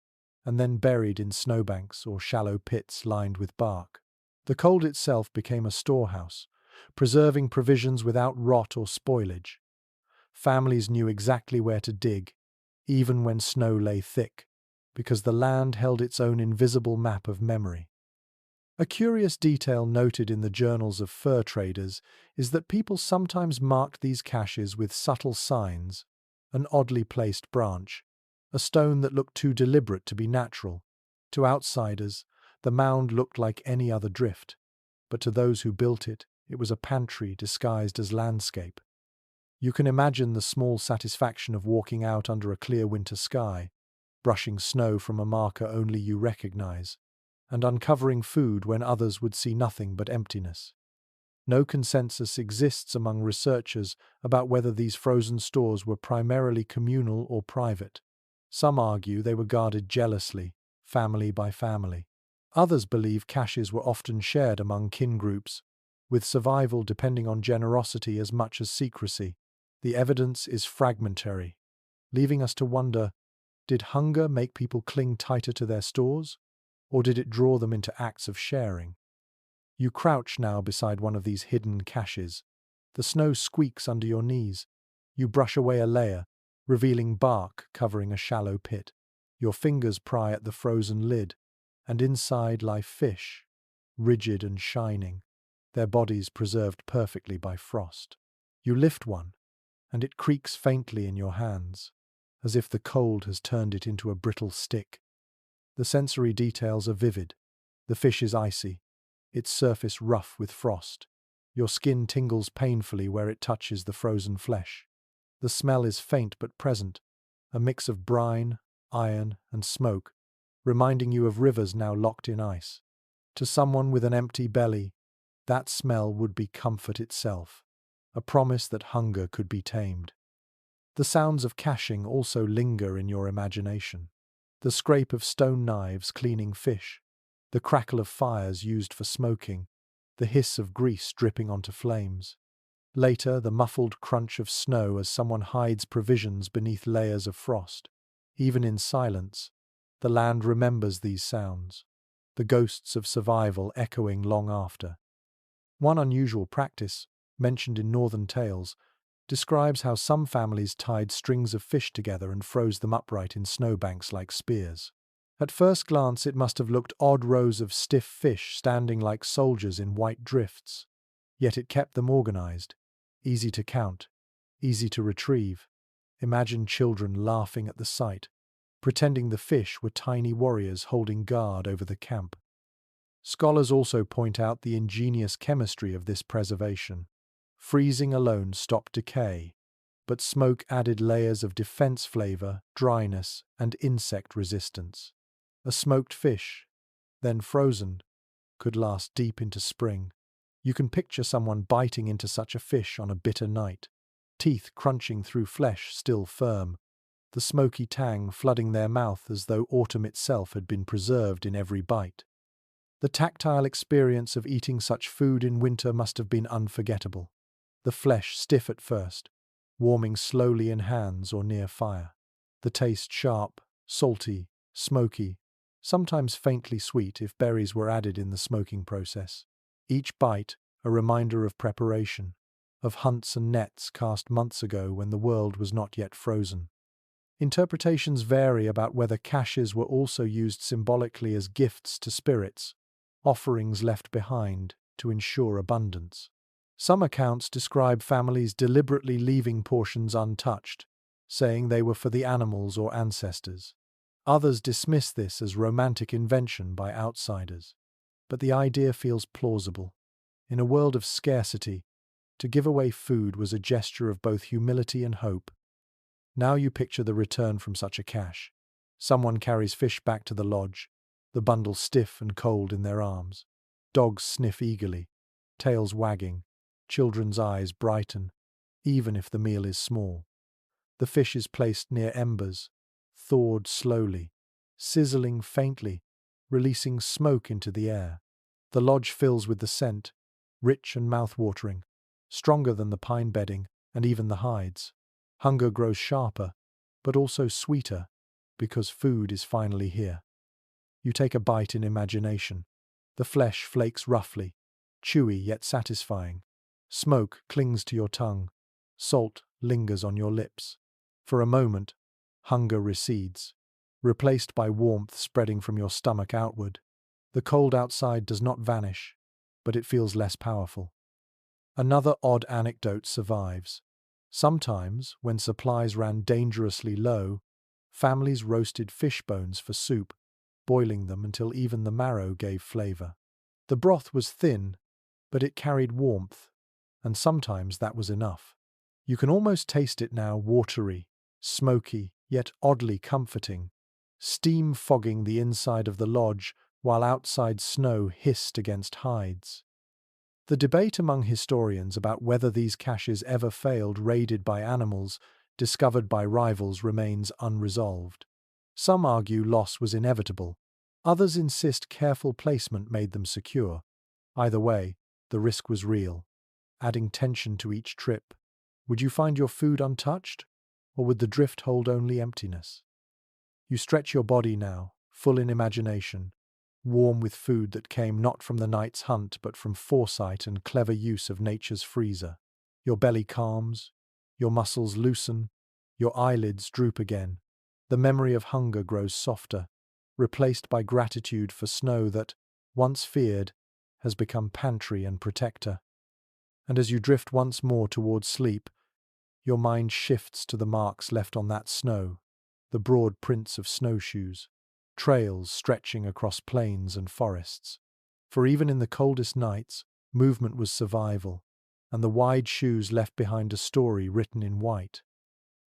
and then buried in snowbanks or shallow pits lined with bark. The cold itself became a storehouse, preserving provisions without rot or spoilage. Families knew exactly where to dig, even when snow lay thick, because the land held its own invisible map of memory. A curious detail noted in the journals of fur traders is that people sometimes marked these caches with subtle signs: an oddly placed branch, a stone that looked too deliberate to be natural. To outsiders, the mound looked like any other drift, but to those who built it, it was a pantry disguised as landscape. You can imagine the small satisfaction of walking out under a clear winter sky, brushing snow from a marker only you recognize, and uncovering food when others would see nothing but emptiness. No consensus exists among researchers about whether these frozen stores were primarily communal or private. Some argue they were guarded jealously, family by family. Others believe caches were often shared among kin groups, with survival depending on generosity as much as secrecy. The evidence is fragmentary, leaving us to wonder, did hunger make people cling tighter to their stores, or did it draw them into acts of sharing? You crouch now beside one of these hidden caches. The snow squeaks under your knees. You brush away a layer, revealing bark covering a shallow pit. Your fingers pry at the frozen lid, and inside lie fish, rigid and shining, their bodies preserved perfectly by frost. You lift one, and it creaks faintly in your hands, as if the cold has turned it into a brittle stick. The sensory details are vivid. The fish is icy, its surface rough with frost. Your skin tingles painfully where it touches the frozen flesh. The smell is faint but present, a mix of brine, iron, and smoke, reminding you of rivers now locked in ice. To someone with an empty belly, that smell would be comfort itself, a promise that hunger could be tamed. The sounds of caching also linger in your imagination. The scrape of stone knives cleaning fish, the crackle of fires used for smoking, the hiss of grease dripping onto flames. Later, the muffled crunch of snow as someone hides provisions beneath layers of frost. Even in silence, the land remembers these sounds, the ghosts of survival echoing long after. One unusual practice, mentioned in northern tales, describes how some families tied strings of fish together and froze them upright in snowbanks like spears. At first glance, it must have looked odd rows of stiff fish standing like soldiers in white drifts. Yet it kept them organized, easy to count, easy to retrieve. Imagine children laughing at the sight, pretending the fish were tiny warriors holding guard over the camp. Scholars also point out the ingenious chemistry of this preservation. Freezing alone stopped decay, but smoke added layers of defense flavor, dryness, and insect resistance. A smoked fish, then frozen, could last deep into spring. You can picture someone biting into such a fish on a bitter night, teeth crunching through flesh still firm, the smoky tang flooding their mouth as though autumn itself had been preserved in every bite. The tactile experience of eating such food in winter must have been unforgettable. The flesh stiff at first, warming slowly in hands or near fire. The taste sharp, salty, smoky, sometimes faintly sweet if berries were added in the smoking process. Each bite a reminder of preparation, of hunts and nets cast months ago when the world was not yet frozen. Interpretations vary about whether caches were also used symbolically as gifts to spirits, offerings left behind to ensure abundance. Some accounts describe families deliberately leaving portions untouched, saying they were for the animals or ancestors. Others dismiss this as romantic invention by outsiders. But the idea feels plausible. In a world of scarcity, to give away food was a gesture of both humility and hope. Now you picture the return from such a cache. Someone carries fish back to the lodge, the bundle stiff and cold in their arms. Dogs sniff eagerly, tails wagging. Children's eyes brighten, even if the meal is small. The fish is placed near embers, thawed slowly, sizzling faintly, releasing smoke into the air. The lodge fills with the scent, rich and mouth-watering, stronger than the pine bedding and even the hides. Hunger grows sharper, but also sweeter, because food is finally here. You take a bite in imagination. The flesh flakes roughly, chewy yet satisfying. Smoke clings to your tongue. Salt lingers on your lips. For a moment, hunger recedes, replaced by warmth spreading from your stomach outward. The cold outside does not vanish, but it feels less powerful. Another odd anecdote survives. Sometimes, when supplies ran dangerously low, families roasted fish bones for soup, boiling them until even the marrow gave flavor. The broth was thin, but it carried warmth, and sometimes that was enough. You can almost taste it now, watery, smoky, yet oddly comforting. Steam fogging the inside of the lodge, while outside snow hissed against hides. The debate among historians about whether these caches ever failed raided by animals discovered by rivals remains unresolved. Some argue loss was inevitable. Others insist careful placement made them secure. Either way, the risk was real, adding tension to each trip. Would you find your food untouched, or would the drift hold only emptiness? You stretch your body now, full in imagination, warm with food that came not from the night's hunt but from foresight and clever use of nature's freezer. Your belly calms, your muscles loosen, your eyelids droop again. The memory of hunger grows softer, replaced by gratitude for snow that, once feared, has become pantry and protector. And as you drift once more towards sleep, your mind shifts to the marks left on that snow, the broad prints of snowshoes, trails stretching across plains and forests. For even in the coldest nights, movement was survival, and the wide shoes left behind a story written in white.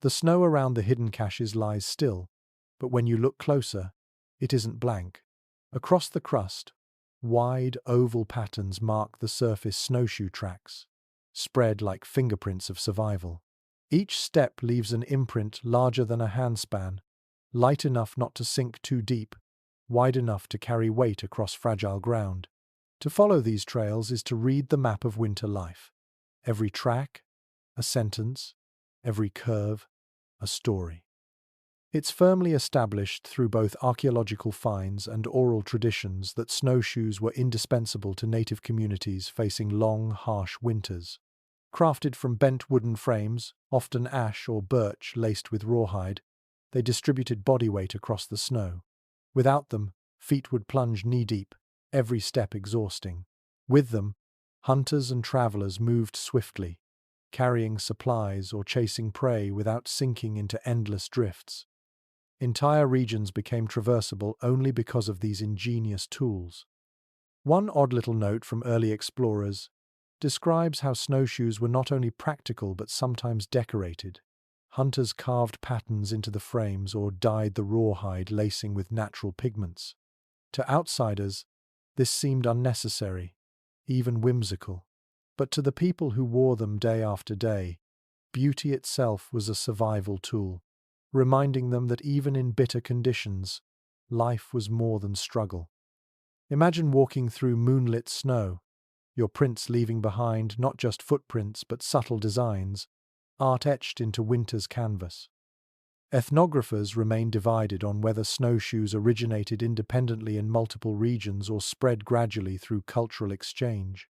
The snow around the hidden caches lies still, but when you look closer, it isn't blank. Across the crust, wide oval patterns mark the surface snowshoe tracks, spread like fingerprints of survival. Each step leaves an imprint larger than a handspan, light enough not to sink too deep, wide enough to carry weight across fragile ground. To follow these trails is to read the map of winter life. Every track, a sentence, every curve, a story. It's firmly established through both archaeological finds and oral traditions that snowshoes were indispensable to native communities facing long, harsh winters. Crafted from bent wooden frames, often ash or birch laced with rawhide, they distributed body weight across the snow. Without them, feet would plunge knee-deep, every step exhausting. With them, hunters and travelers moved swiftly, carrying supplies or chasing prey without sinking into endless drifts. Entire regions became traversable only because of these ingenious tools. One odd little note from early explorers describes how snowshoes were not only practical but sometimes decorated. Hunters carved patterns into the frames or dyed the rawhide lacing with natural pigments. To outsiders, this seemed unnecessary, even whimsical. But to the people who wore them day after day, beauty itself was a survival tool, reminding them that even in bitter conditions, life was more than struggle. Imagine walking through moonlit snow, your prints leaving behind not just footprints but subtle designs, art etched into winter's canvas. Ethnographers remain divided on whether snowshoes originated independently in multiple regions or spread gradually through cultural exchange.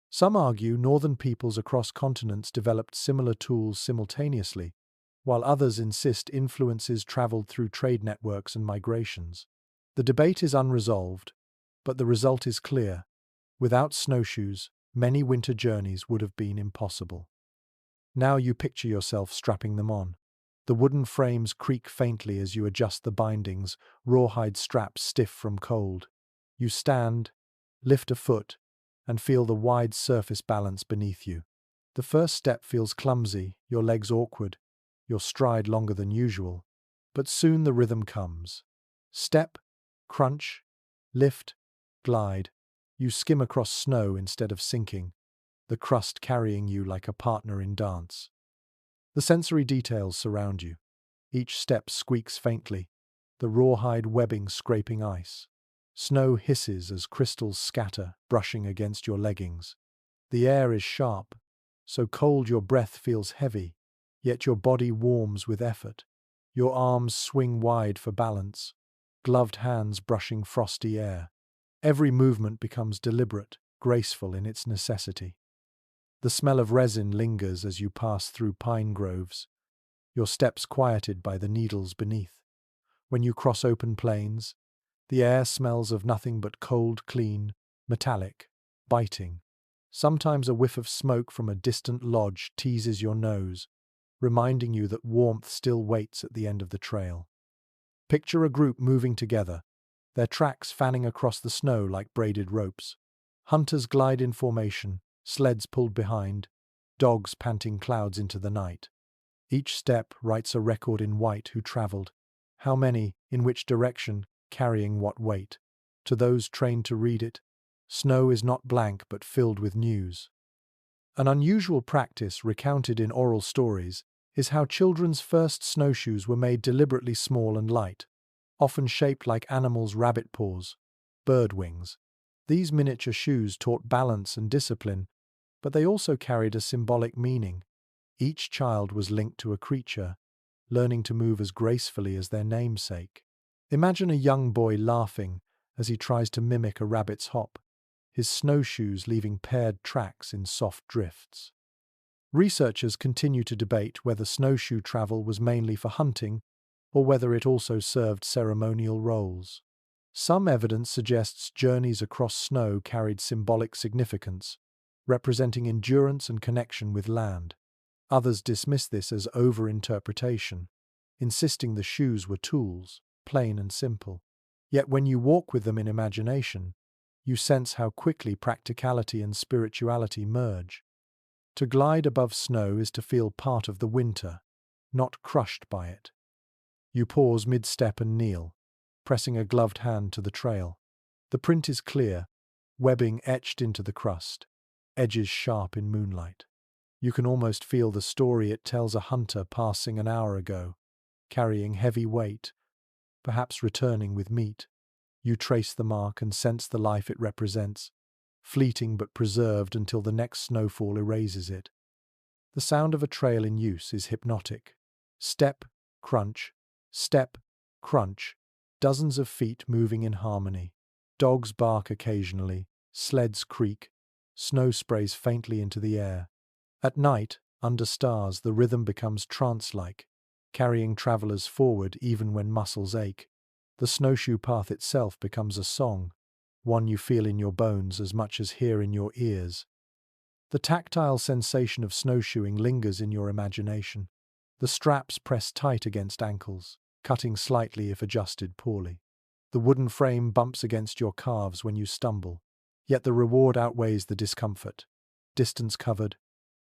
Some argue northern peoples across continents developed similar tools simultaneously, while others insist influences traveled through trade networks and migrations. The debate is unresolved, but the result is clear. Without snowshoes, many winter journeys would have been impossible. Now you picture yourself strapping them on. The wooden frames creak faintly as you adjust the bindings, rawhide straps stiff from cold. You stand, lift a foot, and feel the wide surface balance beneath you. The first step feels clumsy, your legs awkward, your stride longer than usual, but soon the rhythm comes. Step, crunch, lift, glide. You skim across snow instead of sinking, the crust carrying you like a partner in dance. The sensory details surround you. Each step squeaks faintly, the rawhide webbing scraping ice. Snow hisses as crystals scatter, brushing against your leggings. The air is sharp, so cold your breath feels heavy, yet your body warms with effort. Your arms swing wide for balance, gloved hands brushing frosty air. Every movement becomes deliberate, graceful in its necessity. The smell of resin lingers as you pass through pine groves, your steps quieted by the needles beneath. When you cross open plains, the air smells of nothing but cold, clean, metallic, biting. Sometimes a whiff of smoke from a distant lodge teases your nose, reminding you that warmth still waits at the end of the trail. Picture a group moving together, their tracks fanning across the snow like braided ropes. Hunters glide in formation, sleds pulled behind, dogs panting clouds into the night. Each step writes a record in white who traveled, how many, in which direction, carrying what weight. To those trained to read it, snow is not blank but filled with news. An unusual practice recounted in oral stories is how children's first snowshoes were made deliberately small and light, often shaped like animals' rabbit paws, bird wings. These miniature shoes taught balance and discipline, but they also carried a symbolic meaning. Each child was linked to a creature, learning to move as gracefully as their namesake. Imagine a young boy laughing as he tries to mimic a rabbit's hop, his snowshoes leaving paired tracks in soft drifts. Researchers continue to debate whether snowshoe travel was mainly for hunting or whether it also served ceremonial roles. Some evidence suggests journeys across snow carried symbolic significance, representing endurance and connection with land. Others dismiss this as over-interpretation, insisting the shoes were tools, plain and simple. Yet when you walk with them in imagination, you sense how quickly practicality and spirituality merge. To glide above snow is to feel part of the winter, not crushed by it. You pause mid-step and kneel, pressing a gloved hand to the trail. The print is clear, webbing etched into the crust, edges sharp in moonlight. You can almost feel the story it tells, a hunter passing an hour ago, carrying heavy weight, perhaps returning with meat. You trace the mark and sense the life it represents, fleeting but preserved until the next snowfall erases it. The sound of a trail in use is hypnotic. Step, crunch, step, crunch, dozens of feet moving in harmony. Dogs bark occasionally, sleds creak, snow sprays faintly into the air. At night, under stars, the rhythm becomes trance-like, carrying travelers forward even when muscles ache. The snowshoe path itself becomes a song, one you feel in your bones as much as hear in your ears. The tactile sensation of snowshoeing lingers in your imagination. The straps press tight against ankles, cutting slightly if adjusted poorly. The wooden frame bumps against your calves when you stumble, yet the reward outweighs the discomfort. Distance covered,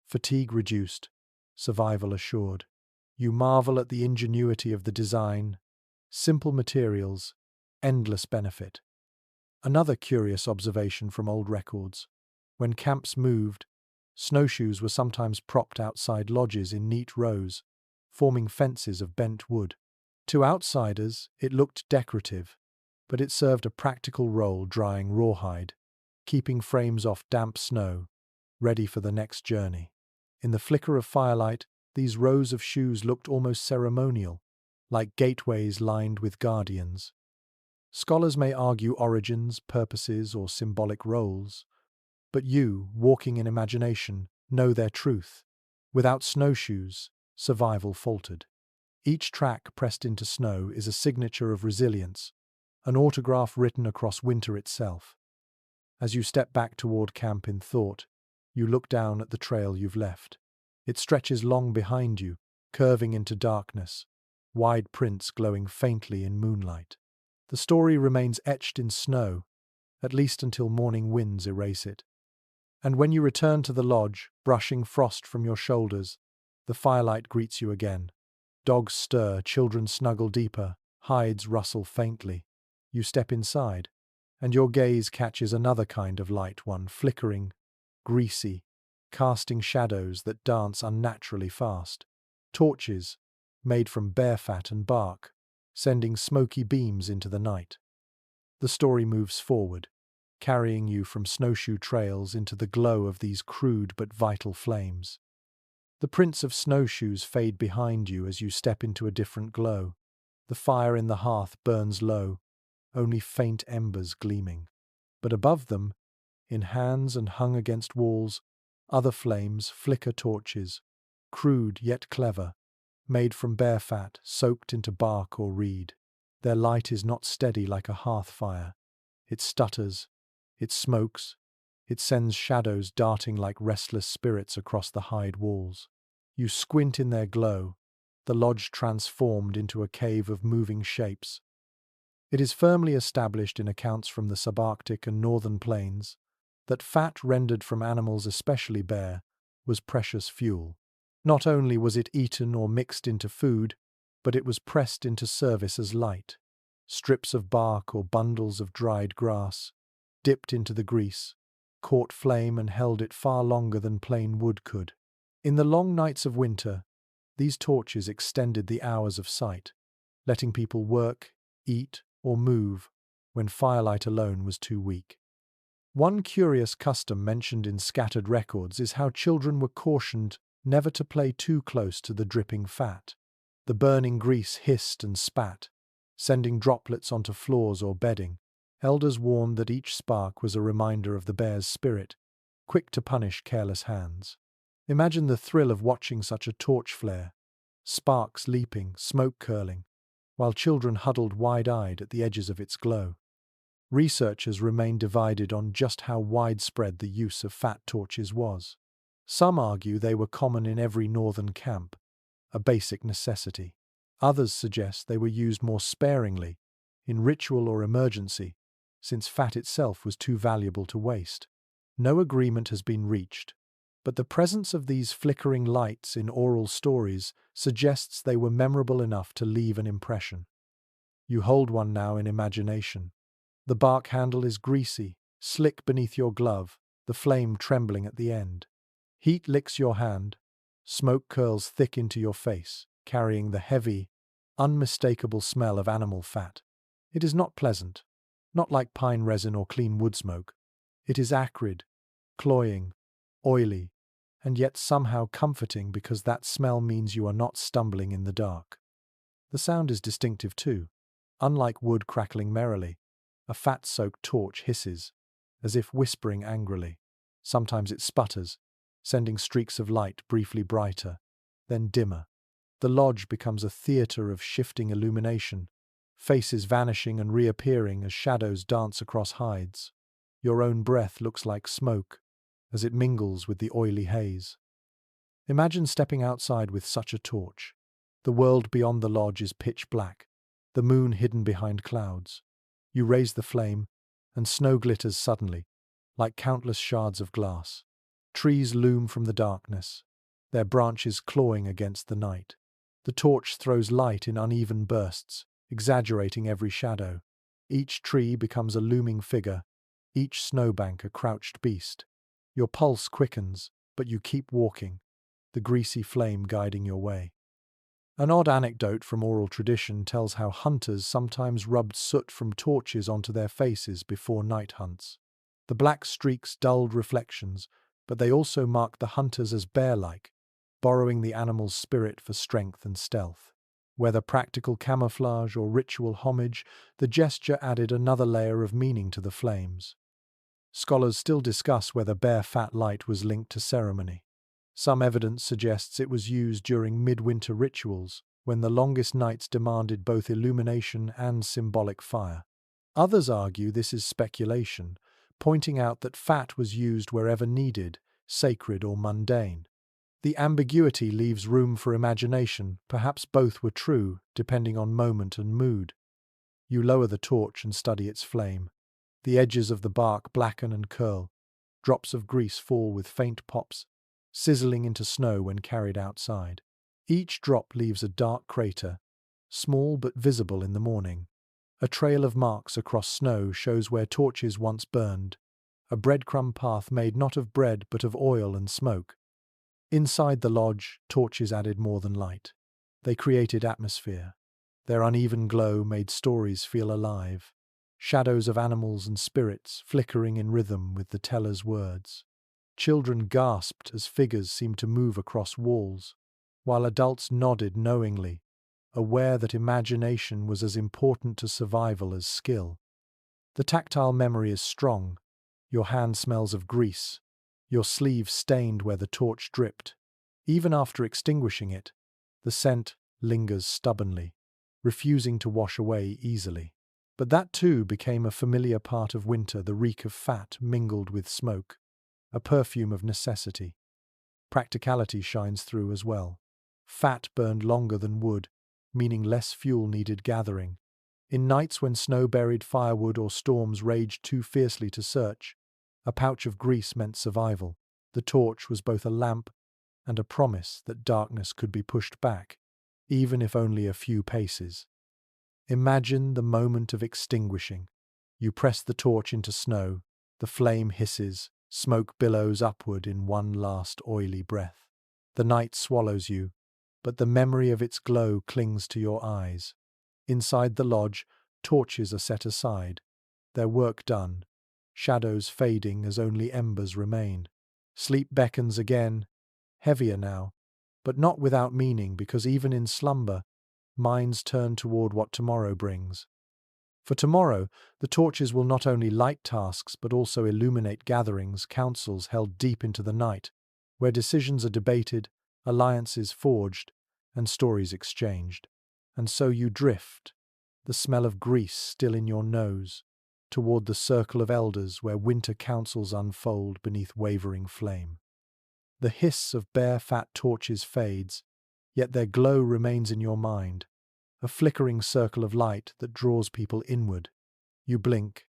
fatigue reduced, survival assured. You marvel at the ingenuity of the design, simple materials, endless benefit. Another curious observation from old records. When camps moved, snowshoes were sometimes propped outside lodges in neat rows, forming fences of bent wood. To outsiders, it looked decorative, but it served a practical role drying rawhide, keeping frames off damp snow, ready for the next journey. In the flicker of firelight, these rows of shoes looked almost ceremonial, like gateways lined with guardians. Scholars may argue origins, purposes, or symbolic roles, but you, walking in imagination, know their truth. Without snowshoes, survival faltered. Each track pressed into snow is a signature of resilience, an autograph written across winter itself. As you step back toward camp in thought, you look down at the trail you've left. It stretches long behind you, curving into darkness, wide prints glowing faintly in moonlight. The story remains etched in snow, at least until morning winds erase it. And when you return to the lodge, brushing frost from your shoulders, the firelight greets you again. Dogs stir, children snuggle deeper, hides rustle faintly. You step inside, and your gaze catches another kind of light, one flickering, greasy, casting shadows that dance unnaturally fast. Torches, made from bear fat and bark, sending smoky beams into the night. The story moves forward, carrying you from snowshoe trails into the glow of these crude but vital flames. The prints of snowshoes fade behind you as you step into a different glow. The fire in the hearth burns low, only faint embers gleaming. But above them, in hands and hung against walls, other flames flicker torches, crude yet clever, made from bear fat soaked into bark or reed. Their light is not steady like a hearth fire. It stutters, it smokes, it sends shadows darting like restless spirits across the hide walls. You squint in their glow, the lodge transformed into a cave of moving shapes. It is firmly established in accounts from the subarctic and northern plains that fat rendered from animals, especially bear, was precious fuel. Not only was it eaten or mixed into food, but it was pressed into service as light. Strips of bark or bundles of dried grass, dipped into the grease, caught flame and held it far longer than plain wood could. In the long nights of winter, these torches extended the hours of sight, letting people work, eat, or move when firelight alone was too weak. One curious custom mentioned in scattered records is how children were cautioned never to play too close to the dripping fat. The burning grease hissed and spat, sending droplets onto floors or bedding. Elders warned that each spark was a reminder of the bear's spirit, quick to punish careless hands. Imagine the thrill of watching such a torch flare, sparks leaping, smoke curling, while children huddled wide-eyed at the edges of its glow. Researchers remain divided on just how widespread the use of fat torches was. Some argue they were common in every northern camp, a basic necessity. Others suggest they were used more sparingly, in ritual or emergency, since fat itself was too valuable to waste. No agreement has been reached, but the presence of these flickering lights in oral stories suggests they were memorable enough to leave an impression. You hold one now in imagination. The bark handle is greasy, slick beneath your glove, the flame trembling at the end. Heat licks your hand, smoke curls thick into your face, carrying the heavy, unmistakable smell of animal fat. It is not pleasant, not like pine resin or clean wood smoke. It is acrid, cloying, oily, and yet somehow comforting because that smell means you are not stumbling in the dark. The sound is distinctive too. Unlike wood crackling merrily, a fat-soaked torch hisses, as if whispering angrily. Sometimes it sputters, sending streaks of light briefly brighter, then dimmer. The lodge becomes a theatre of shifting illumination, faces vanishing and reappearing as shadows dance across hides. Your own breath looks like smoke, as it mingles with the oily haze. Imagine stepping outside with such a torch. The world beyond the lodge is pitch black, the moon hidden behind clouds. You raise the flame, and snow glitters suddenly, like countless shards of glass. Trees loom from the darkness, their branches clawing against the night. The torch throws light in uneven bursts, exaggerating every shadow. Each tree becomes a looming figure, each snowbank a crouched beast. Your pulse quickens, but you keep walking, the greasy flame guiding your way. An odd anecdote from oral tradition tells how hunters sometimes rubbed soot from torches onto their faces before night hunts. The black streaks dulled reflections, but they also marked the hunters as bear-like, borrowing the animal's spirit for strength and stealth. Whether practical camouflage or ritual homage, the gesture added another layer of meaning to the flames. Scholars still discuss whether bear fat light was linked to ceremony. Some evidence suggests it was used during midwinter rituals, when the longest nights demanded both illumination and symbolic fire. Others argue this is speculation, pointing out that fat was used wherever needed, sacred or mundane. The ambiguity leaves room for imagination, perhaps both were true, depending on moment and mood. You lower the torch and study its flame. The edges of the bark blacken and curl. Drops of grease fall with faint pops, sizzling into snow when carried outside. Each drop leaves a dark crater, small but visible in the morning. A trail of marks across snow shows where torches once burned, a breadcrumb path made not of bread but of oil and smoke. Inside the lodge, torches added more than light. They created atmosphere. Their uneven glow made stories feel alive, shadows of animals and spirits flickering in rhythm with the teller's words. Children gasped as figures seemed to move across walls, while adults nodded knowingly, aware that imagination was as important to survival as skill. The tactile memory is strong. Your hand smells of grease, your sleeve stained where the torch dripped. Even after extinguishing it, the scent lingers stubbornly, refusing to wash away easily. But that too became a familiar part of winter, the reek of fat mingled with smoke, a perfume of necessity. Practicality shines through as well. Fat burned longer than wood, meaning less fuel needed gathering. In nights when snow buried firewood or storms raged too fiercely to search, a pouch of grease meant survival. The torch was both a lamp and a promise that darkness could be pushed back, even if only a few paces. Imagine the moment of extinguishing. You press the torch into snow, the flame hisses, smoke billows upward in one last oily breath. The night swallows you, but the memory of its glow clings to your eyes. Inside the lodge, torches are set aside, their work done, shadows fading as only embers remain. Sleep beckons again, heavier now, but not without meaning, because even in slumber, minds turn toward what tomorrow brings. For tomorrow, the torches will not only light tasks but also illuminate gatherings, councils held deep into the night, where decisions are debated, alliances forged, and stories exchanged. And so you drift, the smell of grease still in your nose, toward the circle of elders where winter councils unfold beneath wavering flame. The hiss of bare fat torches fades, yet their glow remains in your mind, a flickering circle of light that draws people inward. You blink,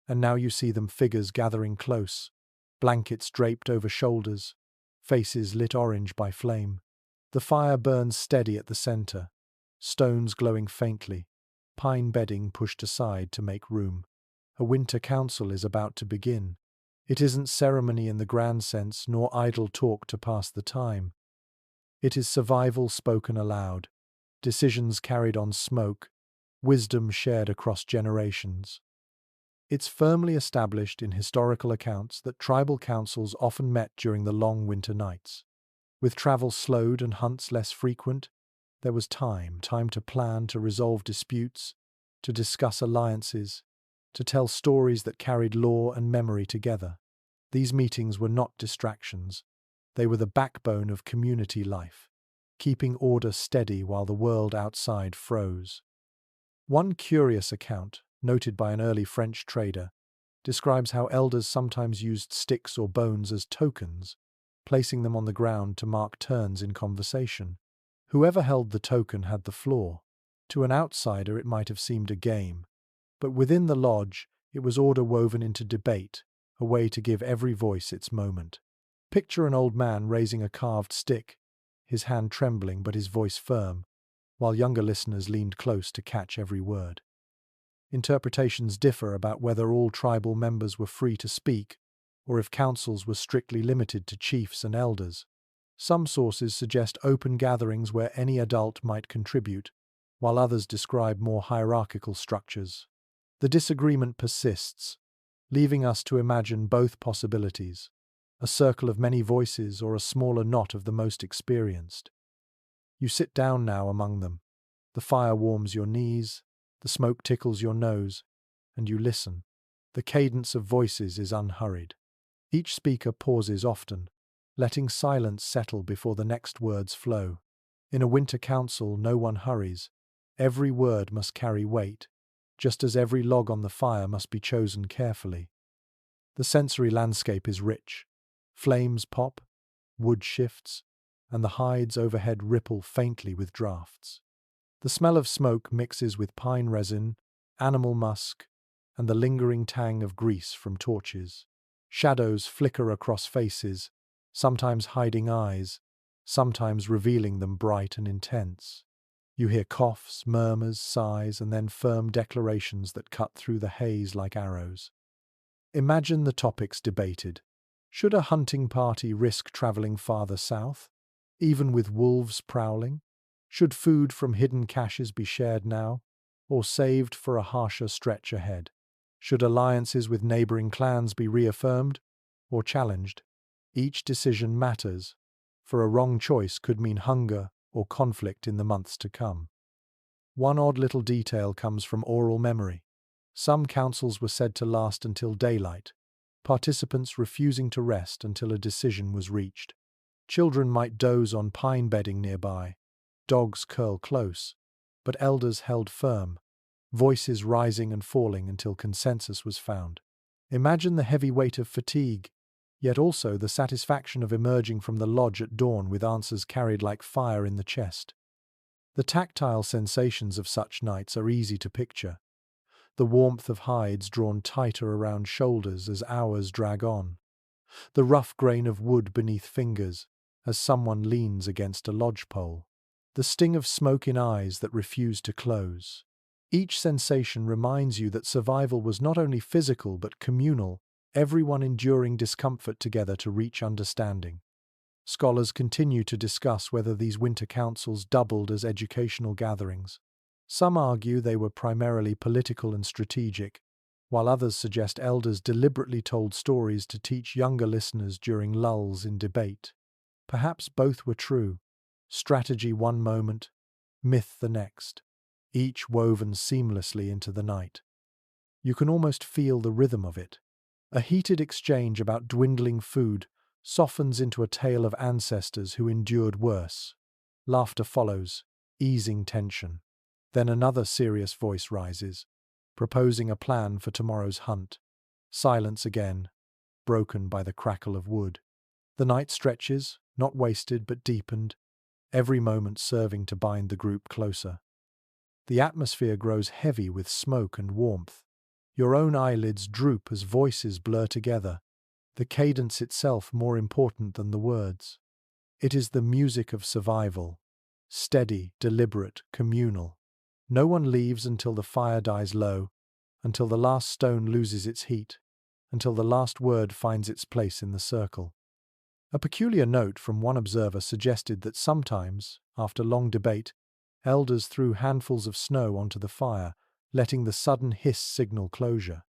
and now you see them, figures gathering close, blankets draped over shoulders, faces lit orange by flame. The fire burns steady at the center, stones glowing faintly, pine bedding pushed aside to make room. A winter council is about to begin. It isn't ceremony in the grand sense, nor idle talk to pass the time. It is survival spoken aloud, decisions carried on smoke, wisdom shared across generations. It's firmly established in historical accounts that tribal councils often met during the long winter nights. With travel slowed and hunts less frequent, there was time to plan, to resolve disputes, to discuss alliances, to tell stories that carried lore and memory together. These meetings were not distractions. They were the backbone of community life, keeping order steady while the world outside froze. One curious account, noted by an early French trader, describes how elders sometimes used sticks or bones as tokens, placing them on the ground to mark turns in conversation. Whoever held the token had the floor. To an outsider it might have seemed a game, but within the lodge it was order woven into debate, a way to give every voice its moment. Picture an old man raising a carved stick, his hand trembling but his voice firm, while younger listeners leaned close to catch every word. Interpretations differ about whether all tribal members were free to speak, or if councils were strictly limited to chiefs and elders. Some sources suggest open gatherings where any adult might contribute, while others describe more hierarchical structures. The disagreement persists, leaving us to imagine both possibilities: a circle of many voices or a smaller knot of the most experienced. You sit down now among them. The fire warms your knees, the smoke tickles your nose, and you listen. The cadence of voices is unhurried. Each speaker pauses often, letting silence settle before the next words flow. In a winter council, no one hurries. Every word must carry weight, just as every log on the fire must be chosen carefully. The sensory landscape is rich. Flames pop, wood shifts, and the hides overhead ripple faintly with drafts. The smell of smoke mixes with pine resin, animal musk, and the lingering tang of grease from torches. Shadows flicker across faces, sometimes hiding eyes, sometimes revealing them bright and intense. You hear coughs, murmurs, sighs, and then firm declarations that cut through the haze like arrows. Imagine the topics debated. Should a hunting party risk traveling farther south, even with wolves prowling? Should food from hidden caches be shared now, or saved for a harsher stretch ahead? Should alliances with neighboring clans be reaffirmed or challenged? Each decision matters, for a wrong choice could mean hunger or conflict in the months to come. One odd little detail comes from oral memory. Some councils were said to last until daylight, participants refusing to rest until a decision was reached. Children might doze on pine bedding nearby, dogs curl close, but elders held firm, voices rising and falling until consensus was found. Imagine the heavy weight of fatigue, yet also the satisfaction of emerging from the lodge at dawn with answers carried like fire in the chest. The tactile sensations of such nights are easy to picture. The warmth of hides drawn tighter around shoulders as hours drag on. The rough grain of wood beneath fingers as someone leans against a lodgepole. The sting of smoke in eyes that refuse to close. Each sensation reminds you that survival was not only physical but communal, everyone enduring discomfort together to reach understanding. Scholars continue to discuss whether these winter councils doubled as educational gatherings. Some argue they were primarily political and strategic, while others suggest elders deliberately told stories to teach younger listeners during lulls in debate. Perhaps both were true. Strategy one moment, myth the next, each woven seamlessly into the night. You can almost feel the rhythm of it. A heated exchange about dwindling food softens into a tale of ancestors who endured worse. Laughter follows, easing tension. Then another serious voice rises, proposing a plan for tomorrow's hunt. Silence again, broken by the crackle of wood. The night stretches, not wasted but deepened, every moment serving to bind the group closer. The atmosphere grows heavy with smoke and warmth. Your own eyelids droop as voices blur together, the cadence itself more important than the words. It is the music of survival, steady, deliberate, communal. No one leaves until the fire dies low, until the last stone loses its heat, until the last word finds its place in the circle. A peculiar note from one observer suggested that sometimes, after long debate, elders threw handfuls of snow onto the fire, letting the sudden hiss signal closure.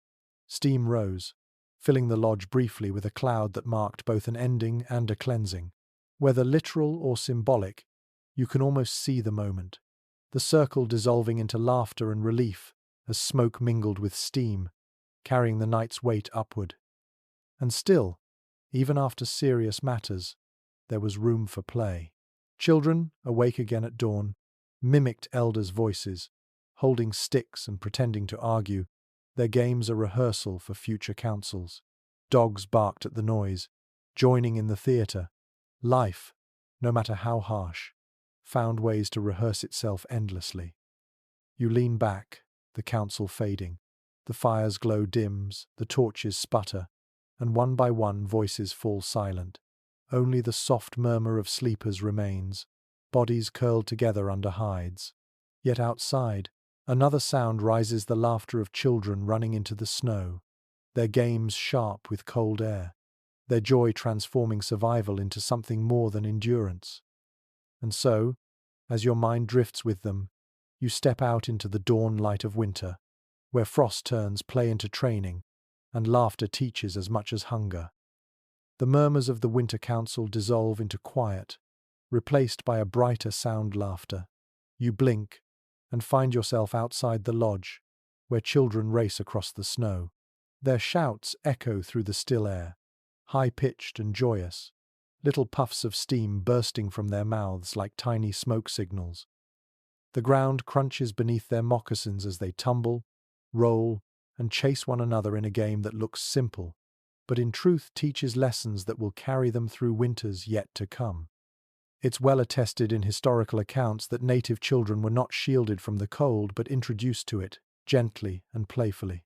Steam rose, filling the lodge briefly with a cloud that marked both an ending and a cleansing. Whether literal or symbolic, you can almost see the moment. The circle dissolving into laughter and relief as smoke mingled with steam, carrying the night's weight upward. And still, even after serious matters, there was room for play. Children, awake again at dawn, mimicked elders' voices, holding sticks and pretending to argue, their games a rehearsal for future councils. Dogs barked at the noise, joining in the theatre. Life, no matter how harsh, found ways to rehearse itself endlessly. You lean back, the council fading. The fire's glow dims, the torches sputter, and one by one voices fall silent. Only the soft murmur of sleepers remains, bodies curled together under hides. Yet outside, another sound rises, the laughter of children running into the snow, their games sharp with cold air, their joy transforming survival into something more than endurance. And so, as your mind drifts with them, you step out into the dawn light of winter, where frost turns play into training, and laughter teaches as much as hunger. The murmurs of the winter council dissolve into quiet, replaced by a brighter sound laughter. You blink, and find yourself outside the lodge, where children race across the snow. Their shouts echo through the still air, high-pitched and joyous, little puffs of steam bursting from their mouths like tiny smoke signals. The ground crunches beneath their moccasins as they tumble, roll, and chase one another in a game that looks simple, but in truth teaches lessons that will carry them through winters yet to come. It's well attested in historical accounts that native children were not shielded from the cold but introduced to it, gently and playfully.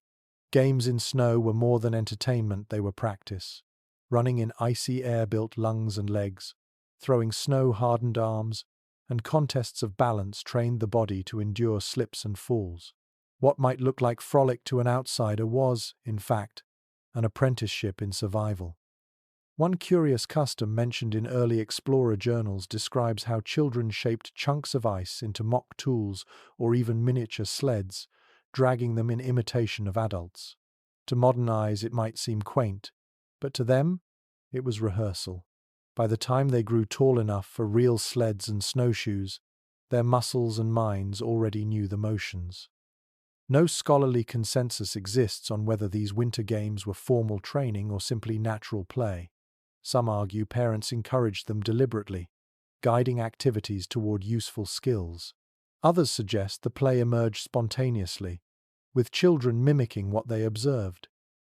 Games in snow were more than entertainment, they were practice. Running in icy air-built lungs and legs, throwing snow-hardened arms, and contests of balance trained the body to endure slips and falls. What might look like frolic to an outsider was, in fact, an apprenticeship in survival. One curious custom mentioned in early explorer journals describes how children shaped chunks of ice into mock tools or even miniature sleds, dragging them in imitation of adults. To modern eyes it might seem quaint, but to them, It was rehearsal. By the time they grew tall enough for real sleds and snowshoes, their muscles and minds already knew the motions. No scholarly consensus exists on whether these winter games were formal training or simply natural play. Some argue parents encouraged them deliberately, guiding activities toward useful skills. Others suggest the play emerged spontaneously, with children mimicking what they observed.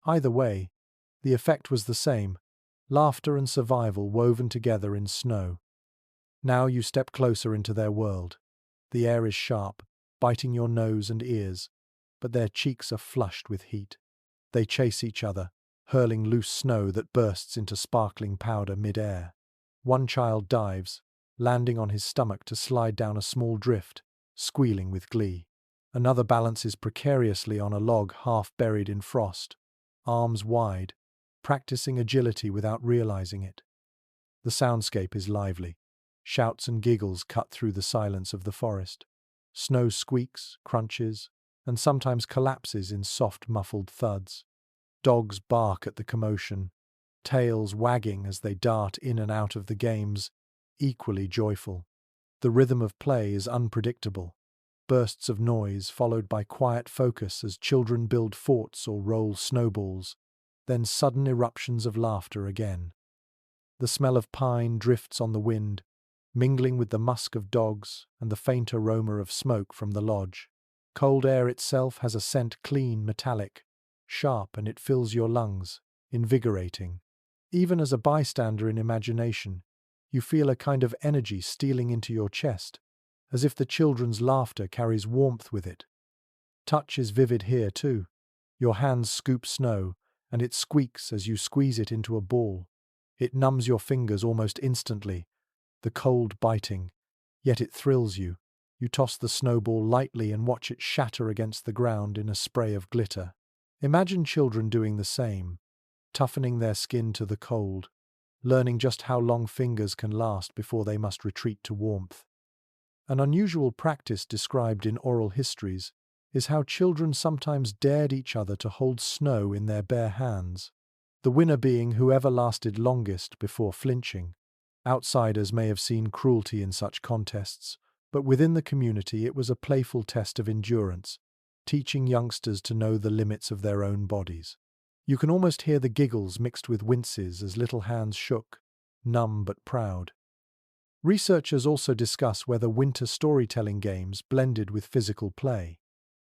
Either way, the effect was the same: laughter and survival woven together in snow. Now you step closer into their world. The air is sharp, biting your nose and ears, but their cheeks are flushed with heat. They chase each other, hurling loose snow that bursts into sparkling powder mid-air. One child dives, landing on his stomach to slide down a small drift, squealing with glee. Another balances precariously on a log half buried in frost, arms wide, practicing agility without realizing it. The soundscape is lively. Shouts and giggles cut through the silence of the forest. Snow squeaks, crunches, and sometimes collapses in soft, muffled thuds. Dogs bark at the commotion, tails wagging as they dart in and out of the games, equally joyful. The rhythm of play is unpredictable. Bursts of noise followed by quiet focus as children build forts or roll snowballs, then sudden eruptions of laughter again. The smell of pine drifts on the wind, mingling with the musk of dogs and the faint aroma of smoke from the lodge. Cold air itself has a scent clean, metallic, sharp, and it fills your lungs, invigorating. Even as a bystander in imagination, you feel a kind of energy stealing into your chest, as if the children's laughter carries warmth with it. Touch is vivid here too. Your hands scoop snow, and it squeaks as you squeeze it into a ball. It numbs your fingers almost instantly, the cold biting, yet it thrills you. You toss the snowball lightly and watch it shatter against the ground in a spray of glitter. Imagine children doing the same, toughening their skin to the cold, learning just how long fingers can last before they must retreat to warmth. An unusual practice described in oral histories is how children sometimes dared each other to hold snow in their bare hands, the winner being whoever lasted longest before flinching. Outsiders may have seen cruelty in such contests, but within the community it was a playful test of endurance, teaching youngsters to know the limits of their own bodies. You can almost hear the giggles mixed with winces as little hands shook, numb but proud. Researchers also discuss whether winter storytelling games blended with physical play.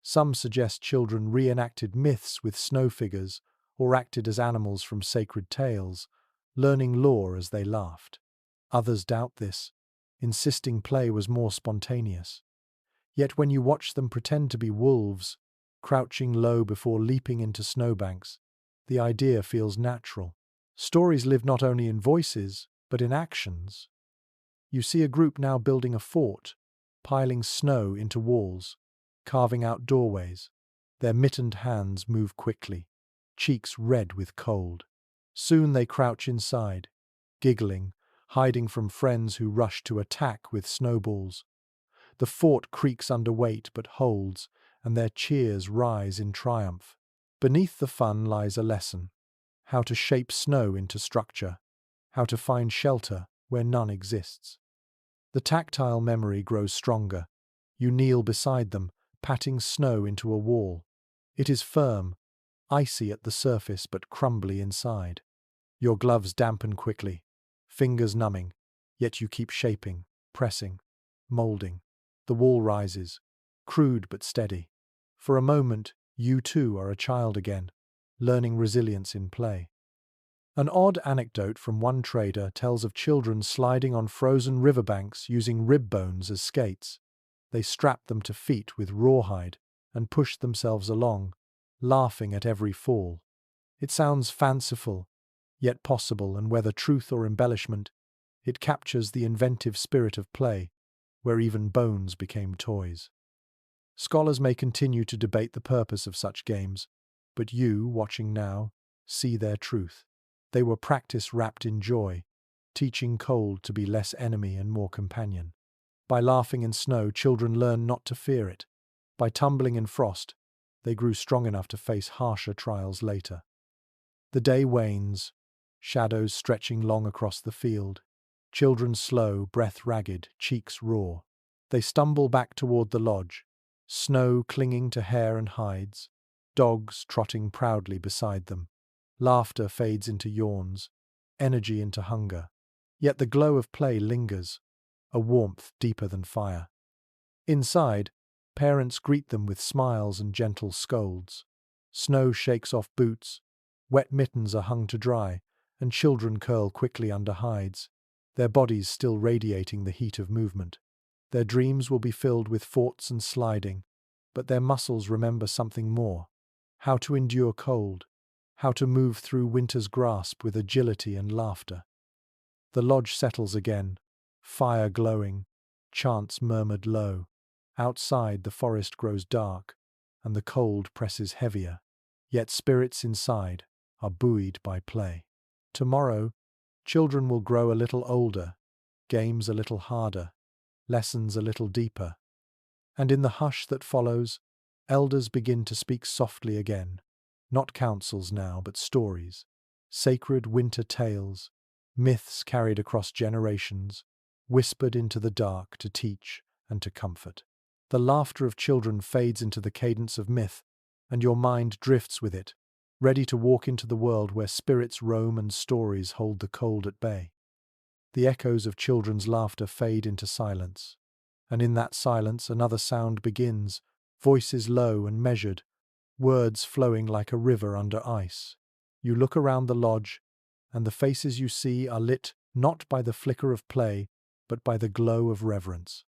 Some suggest children reenacted myths with snow figures or acted as animals from sacred tales, learning lore as they laughed. Others doubt this, insisting play was more spontaneous. Yet when you watch them pretend to be wolves, crouching low before leaping into snowbanks, the idea feels natural. Stories live not only in voices, but in actions. You see a group now building a fort, piling snow into walls, carving out doorways. Their mittened hands move quickly, cheeks red with cold. Soon they crouch inside, giggling, hiding from friends who rush to attack with snowballs. The fort creaks under weight but holds, and their cheers rise in triumph. Beneath the fun lies a lesson: how to shape snow into structure, how to find shelter where none exists. The tactile memory grows stronger. You kneel beside them, patting snow into a wall. It is firm, icy at the surface but crumbly inside. Your gloves dampen quickly, fingers numbing, yet you keep shaping, pressing, molding. The wall rises, crude but steady. For a moment, you too are a child again, learning resilience in play. An odd anecdote from one trader tells of children sliding on frozen riverbanks using rib bones as skates. They strapped them to feet with rawhide and pushed themselves along, laughing at every fall. It sounds fanciful, yet possible, and whether truth or embellishment, it captures the inventive spirit of play, where even bones became toys. Scholars may continue to debate the purpose of such games, but you, watching now, see their truth. They were practice wrapped in joy, teaching cold to be less enemy and more companion. By laughing in snow, children learned not to fear it. By tumbling in frost, they grew strong enough to face harsher trials later. The day wanes, shadows stretching long across the field. Children slow, breath ragged, cheeks raw. They stumble back toward the lodge, snow clinging to hair and hides, dogs trotting proudly beside them. Laughter fades into yawns, energy into hunger. Yet the glow of play lingers, a warmth deeper than fire. Inside, parents greet them with smiles and gentle scolds. Snow shakes off boots, wet mittens are hung to dry, and children curl quickly under hides, their bodies still radiating the heat of movement. Their dreams will be filled with forts and sliding, but their muscles remember something more: how to endure cold, how to move through winter's grasp with agility and laughter. The lodge settles again, fire glowing, chants murmured low. Outside the forest grows dark, and the cold presses heavier, yet spirits inside are buoyed by play. Tomorrow, children will grow a little older, games a little harder, lessons a little deeper. And in the hush that follows, elders begin to speak softly again, not counsels now, but stories, sacred winter tales, myths carried across generations, whispered into the dark to teach and to comfort. The laughter of children fades into the cadence of myth, and your mind drifts with it, ready to walk into the world where spirits roam and stories hold the cold at bay. The echoes of children's laughter fade into silence, and in that silence another sound begins, voices low and measured, words flowing like a river under ice. You look around the lodge, and the faces you see are lit not by the flicker of play, but by the glow of reverence.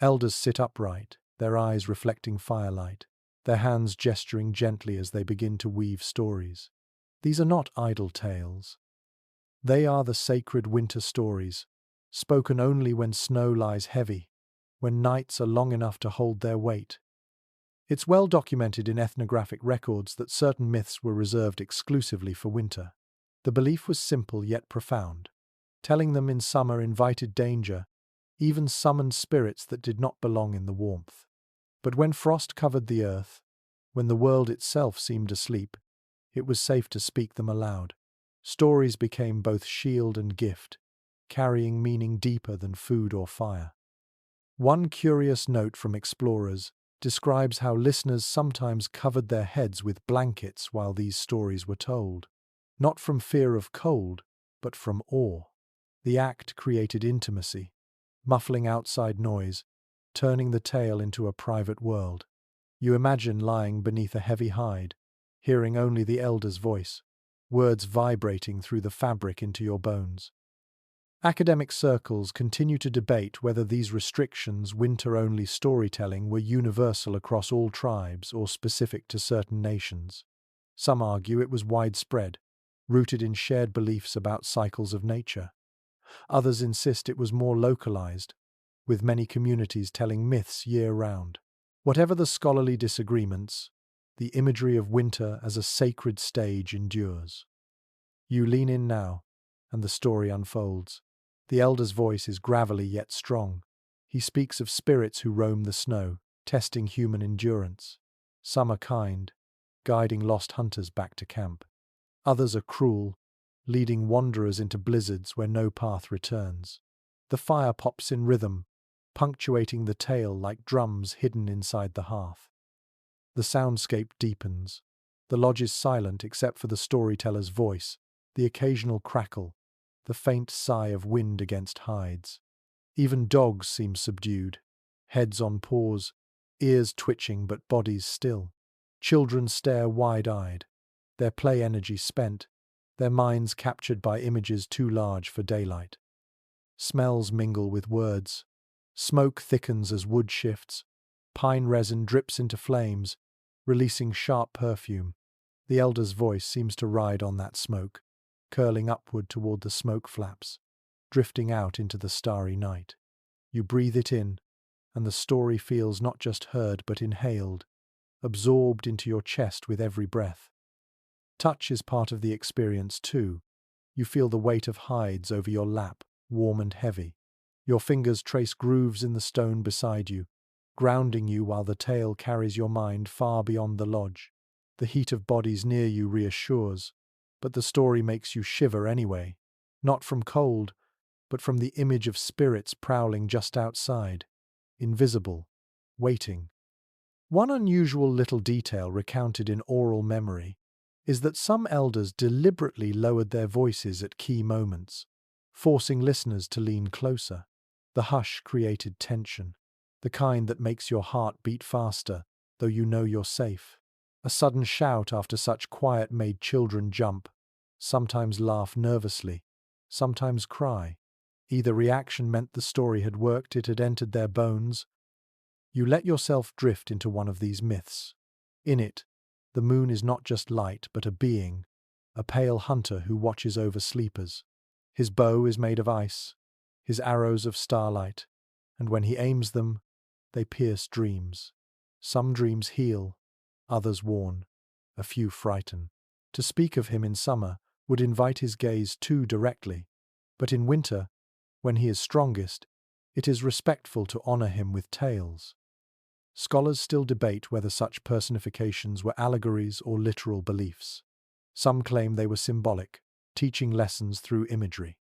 Elders sit upright, their eyes reflecting firelight, their hands gesturing gently as they begin to weave stories. These are not idle tales. They are the sacred winter stories, spoken only when snow lies heavy, when nights are long enough to hold their weight. It's well documented in ethnographic records that certain myths were reserved exclusively for winter. The belief was simple yet profound. Telling them in summer invited danger, even summoned spirits that did not belong in the warmth. But when frost covered the earth, when the world itself seemed asleep, it was safe to speak them aloud. Stories became both shield and gift, carrying meaning deeper than food or fire. One curious note from explorers describes how listeners sometimes covered their heads with blankets while these stories were told, not from fear of cold, but from awe. The act created intimacy, muffling outside noise, turning the tale into a private world. You imagine lying beneath a heavy hide, hearing only the elder's voice, words vibrating through the fabric into your bones. Academic circles continue to debate whether these restrictions, winter-only storytelling, were universal across all tribes or specific to certain nations. Some argue it was widespread, rooted in shared beliefs about cycles of nature. Others insist it was more localized, with many communities telling myths year-round. Whatever the scholarly disagreements, the imagery of winter as a sacred stage endures. You lean in now, and the story unfolds. The elder's voice is gravelly yet strong. He speaks of spirits who roam the snow, testing human endurance. Some are kind, guiding lost hunters back to camp. Others are cruel, leading wanderers into blizzards where no path returns. The fire pops in rhythm, punctuating the tale like drums hidden inside the hearth. The soundscape deepens. The lodge is silent except for the storyteller's voice, the occasional crackle, the faint sigh of wind against hides. Even dogs seem subdued, heads on paws, ears twitching but bodies still. Children stare wide-eyed, their play energy spent, their minds captured by images too large for daylight. Smells mingle with words. Smoke thickens as wood shifts. Pine resin drips into flames, releasing sharp perfume. The elder's voice seems to ride on that smoke, curling upward toward the smoke flaps, drifting out into the starry night. You breathe it in, and the story feels not just heard but inhaled, absorbed into your chest with every breath. Touch is part of the experience too. You feel the weight of hides over your lap, warm and heavy. Your fingers trace grooves in the stone beside you, grounding you while the tale carries your mind far beyond the lodge. The heat of bodies near you reassures, but the story makes you shiver anyway, not from cold, but from the image of spirits prowling just outside, invisible, waiting. One unusual little detail recounted in oral memory is that some elders deliberately lowered their voices at key moments, forcing listeners to lean closer. The hush created tension, the kind that makes your heart beat faster, though you know you're safe. A sudden shout after such quiet made children jump, sometimes laugh nervously, sometimes cry. Either reaction meant the story had worked, it had entered their bones. You let yourself drift into one of these myths. In it, the moon is not just light, but a being, a pale hunter who watches over sleepers. His bow is made of ice, his arrows of starlight, and when he aims them, they pierce dreams. Some dreams heal, others warn, a few frighten. To speak of him in summer would invite his gaze too directly, but in winter, when he is strongest, it is respectful to honor him with tales. Scholars still debate whether such personifications were allegories or literal beliefs. Some claim they were symbolic, teaching lessons through imagery.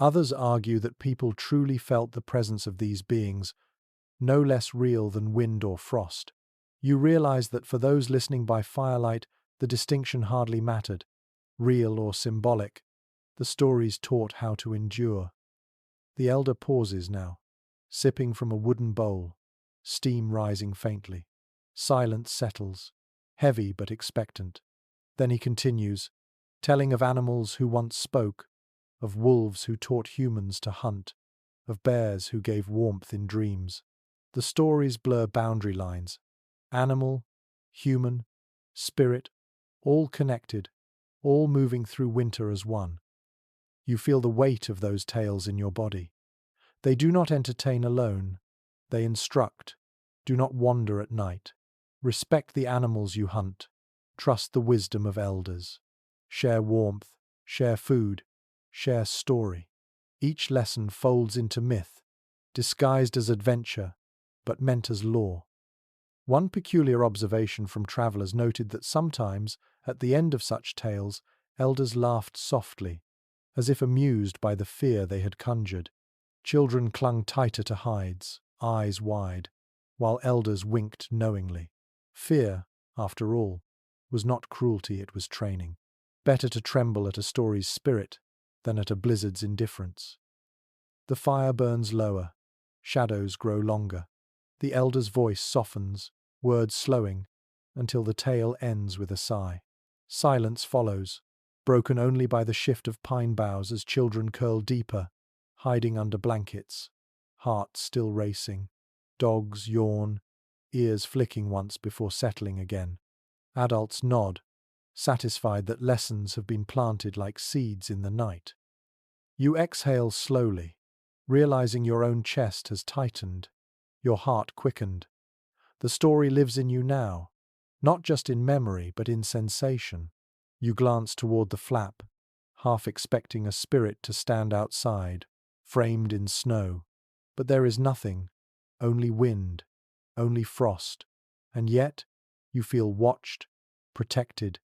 Others argue that people truly felt the presence of these beings, no less real than wind or frost. You realize that for those listening by firelight, the distinction hardly mattered. Real or symbolic, the stories taught how to endure. The elder pauses now, sipping from a wooden bowl, steam rising faintly. Silence settles, heavy but expectant. Then he continues, telling of animals who once spoke, of wolves who taught humans to hunt, of bears who gave warmth in dreams. The stories blur boundary lines. Animal, human, spirit, all connected, all moving through winter as one. You feel the weight of those tales in your body. They do not entertain alone, they instruct. Do not wander at night. Respect the animals you hunt. Trust the wisdom of elders. Share warmth, share food, share story. Each lesson folds into myth, disguised as adventure, but meant as lore. One peculiar observation from travelers noted that sometimes, at the end of such tales, elders laughed softly, as if amused by the fear they had conjured. Children clung tighter to hides, eyes wide, while elders winked knowingly. Fear, after all, was not cruelty, it was training. Better to tremble at a story's spirit than at a blizzard's indifference. The fire burns lower, shadows grow longer. The elder's voice softens, words slowing, until the tale ends with a sigh. Silence follows, broken only by the shift of pine boughs as children curl deeper, hiding under blankets, hearts still racing. Dogs yawn, ears flicking once before settling again. Adults nod, satisfied that lessons have been planted like seeds in the night. You exhale slowly, realizing your own chest has tightened, your heart quickened. The story lives in you now, not just in memory but in sensation. You glance toward the flap, half expecting a spirit to stand outside, framed in snow. But there is nothing, only wind, only frost, and yet you feel watched, protected,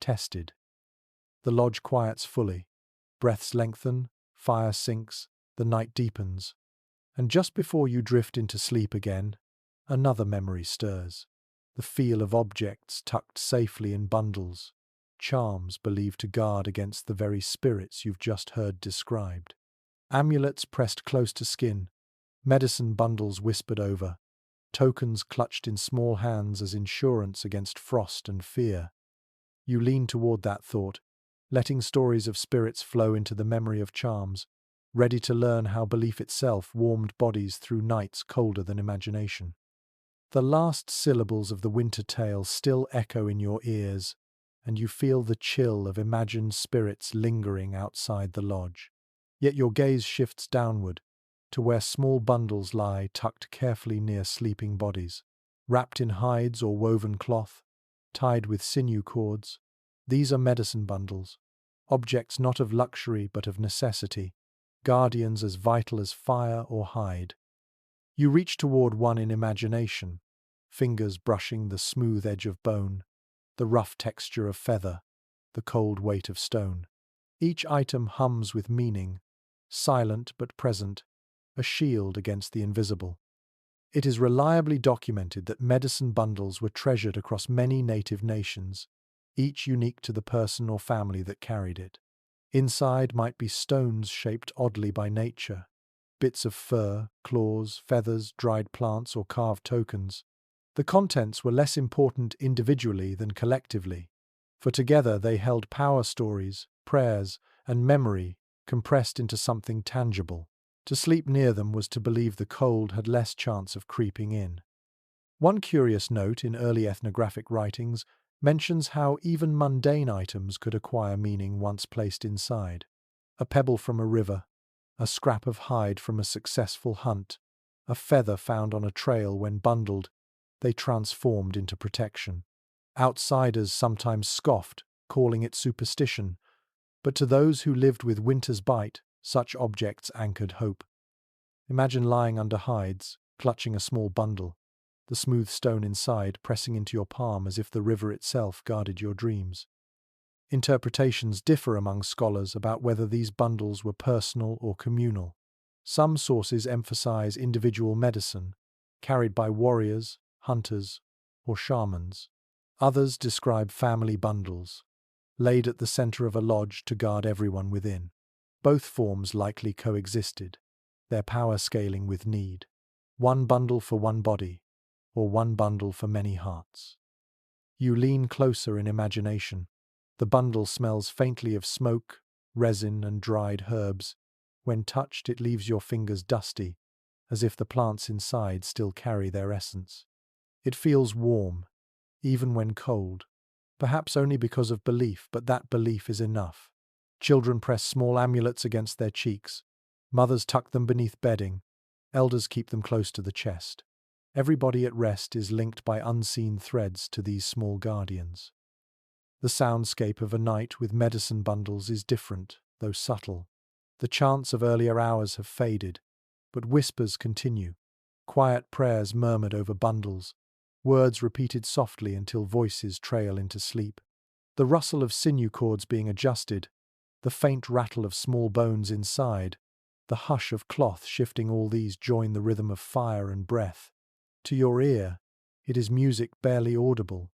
tested. The lodge quiets fully, breaths lengthen, fire sinks, the night deepens, and just before you drift into sleep again, another memory stirs. The feel of objects tucked safely in bundles, charms believed to guard against the very spirits you've just heard described. Amulets pressed close to skin, medicine bundles whispered over, tokens clutched in small hands as insurance against frost and fear. You lean toward that thought, letting stories of spirits flow into the memory of charms, ready to learn how belief itself warmed bodies through nights colder than imagination. The last syllables of the winter tale still echo in your ears, and you feel the chill of imagined spirits lingering outside the lodge. Yet your gaze shifts downward, to where small bundles lie tucked carefully near sleeping bodies. Wrapped in hides or woven cloth, tied with sinew cords, these are medicine bundles, objects not of luxury but of necessity, guardians as vital as fire or hide. You reach toward one in imagination, fingers brushing the smooth edge of bone, the rough texture of feather. the cold weight of stone. Each item hums with meaning, silent but present, a shield against the invisible. It is reliably documented that medicine bundles were treasured across many native nations, each unique to the person or family that carried it. Inside might be stones shaped oddly by nature, bits of fur, claws, feathers, dried plants, or carved tokens. The contents were less important individually than collectively, for together they held power stories, prayers, and memory compressed into something tangible. To sleep near them was to believe the cold had less chance of creeping in. One curious note in early ethnographic writings mentions how even mundane items could acquire meaning once placed inside. A pebble from a river, a scrap of hide from a successful hunt, a feather found on a trail when bundled, they transformed into protection. Outsiders sometimes scoffed, calling it superstition, but to those who lived with winter's bite, such objects anchored hope. Imagine lying under hides, clutching a small bundle, the smooth stone inside pressing into your palm as if the river itself guarded your dreams. Interpretations differ among scholars about whether these bundles were personal or communal. Some sources emphasize individual medicine, carried by warriors, hunters, or shamans. Others describe family bundles, laid at the center of a lodge to guard everyone within. Both forms likely coexisted, their power scaling with need. One bundle for one body, or one bundle for many hearts. You lean closer in imagination. The bundle smells faintly of smoke, resin, and dried herbs. When touched, it leaves your fingers dusty, as if the plants inside still carry their essence. It feels warm, even when cold, perhaps only because of belief, but that belief is enough. Children press small amulets against their cheeks. Mothers tuck them beneath bedding. Elders keep them close to the chest. Everybody at rest is linked by unseen threads to these small guardians. The soundscape of a night with medicine bundles is different, though subtle. The chants of earlier hours have faded, but whispers continue. Quiet prayers murmured over bundles, words repeated softly until voices trail into sleep. The rustle of sinew cords being adjusted, the faint rattle of small bones inside, the hush of cloth shifting, all these join the rhythm of fire and breath. To your ear, it is music barely audible,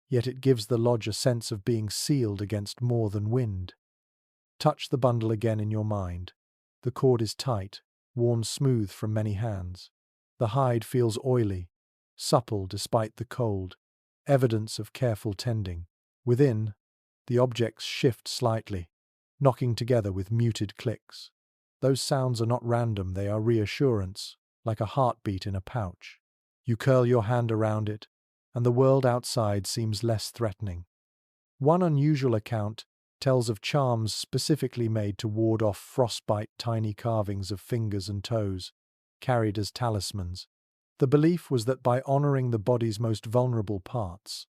yet it gives the lodge a sense of being sealed against more than wind. Touch the bundle again in your mind. The cord is tight, worn smooth from many hands. The hide feels oily, supple despite the cold, evidence of careful tending. Within, the objects shift slightly, knocking together with muted clicks. Those sounds are not random, they are reassurance, like a heartbeat in a pouch. You curl your hand around it, and the world outside seems less threatening. One unusual account tells of charms specifically made to ward off frostbite, tiny carvings of fingers and toes, carried as talismans. The belief was that by honoring the body's most vulnerable parts,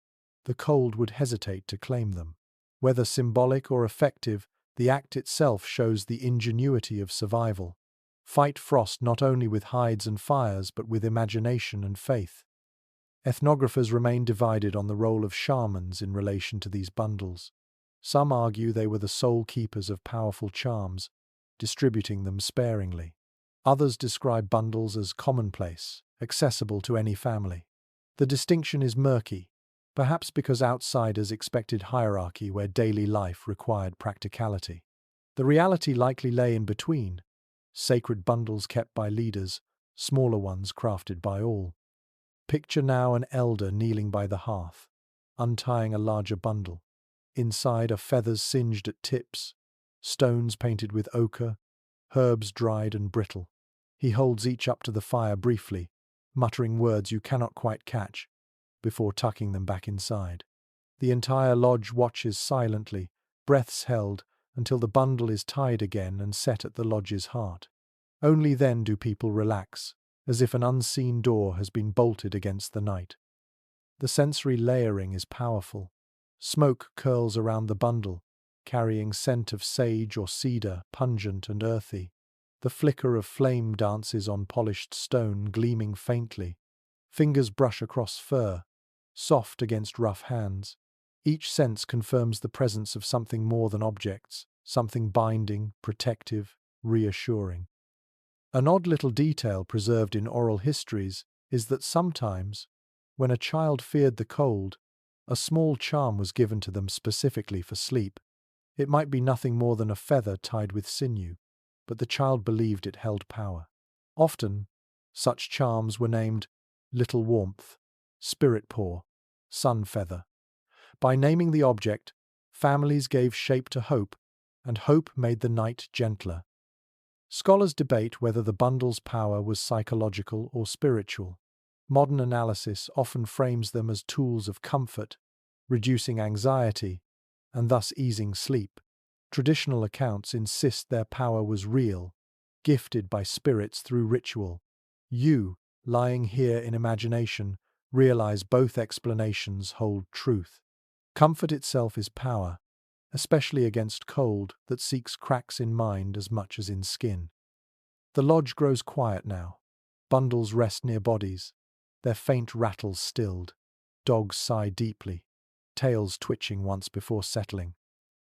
the cold would hesitate to claim them. Whether symbolic or effective, the act itself shows the ingenuity of survival. Fight frost not only with hides and fires, but with imagination and faith. Ethnographers remain divided on the role of shamans in relation to these bundles. Some argue they were the sole keepers of powerful charms, distributing them sparingly. Others describe bundles as commonplace, accessible to any family. The distinction is murky, perhaps because outsiders expected hierarchy where daily life required practicality. The reality likely lay in between, sacred bundles kept by leaders, smaller ones crafted by all. Picture now an elder kneeling by the hearth, untying a larger bundle. Inside are feathers singed at tips, stones painted with ochre, herbs dried and brittle. He holds each up to the fire briefly, muttering words you cannot quite catch, before tucking them back inside. The entire lodge watches silently, breaths held, until the bundle is tied again and set at the lodge's heart. Only then do people relax, as if an unseen door has been bolted against the night. The sensory layering is powerful. Smoke curls around the bundle, carrying scent of sage or cedar, pungent and earthy. The flicker of flame dances on polished stone, gleaming faintly. Fingers brush across fur, soft against rough hands. Each sense confirms the presence of something more than objects, something binding, protective, reassuring. An odd little detail preserved in oral histories is that sometimes, when a child feared the cold, a small charm was given to them specifically for sleep. It might be nothing more than a feather tied with sinew, but the child believed it held power. Often, such charms were named little warmth, spirit paw, sun feather. By naming the object, families gave shape to hope, and hope made the night gentler. Scholars debate whether the bundle's power was psychological or spiritual. Modern analysis often frames them as tools of comfort, reducing anxiety, and thus easing sleep. Traditional accounts insist their power was real, gifted by spirits through ritual. You, lying here in imagination, realize both explanations hold truth. Comfort itself is power, especially against cold that seeks cracks in mind as much as in skin. The lodge grows quiet now. Bundles rest near bodies, their faint rattles stilled. Dogs sigh deeply, tails twitching once before settling.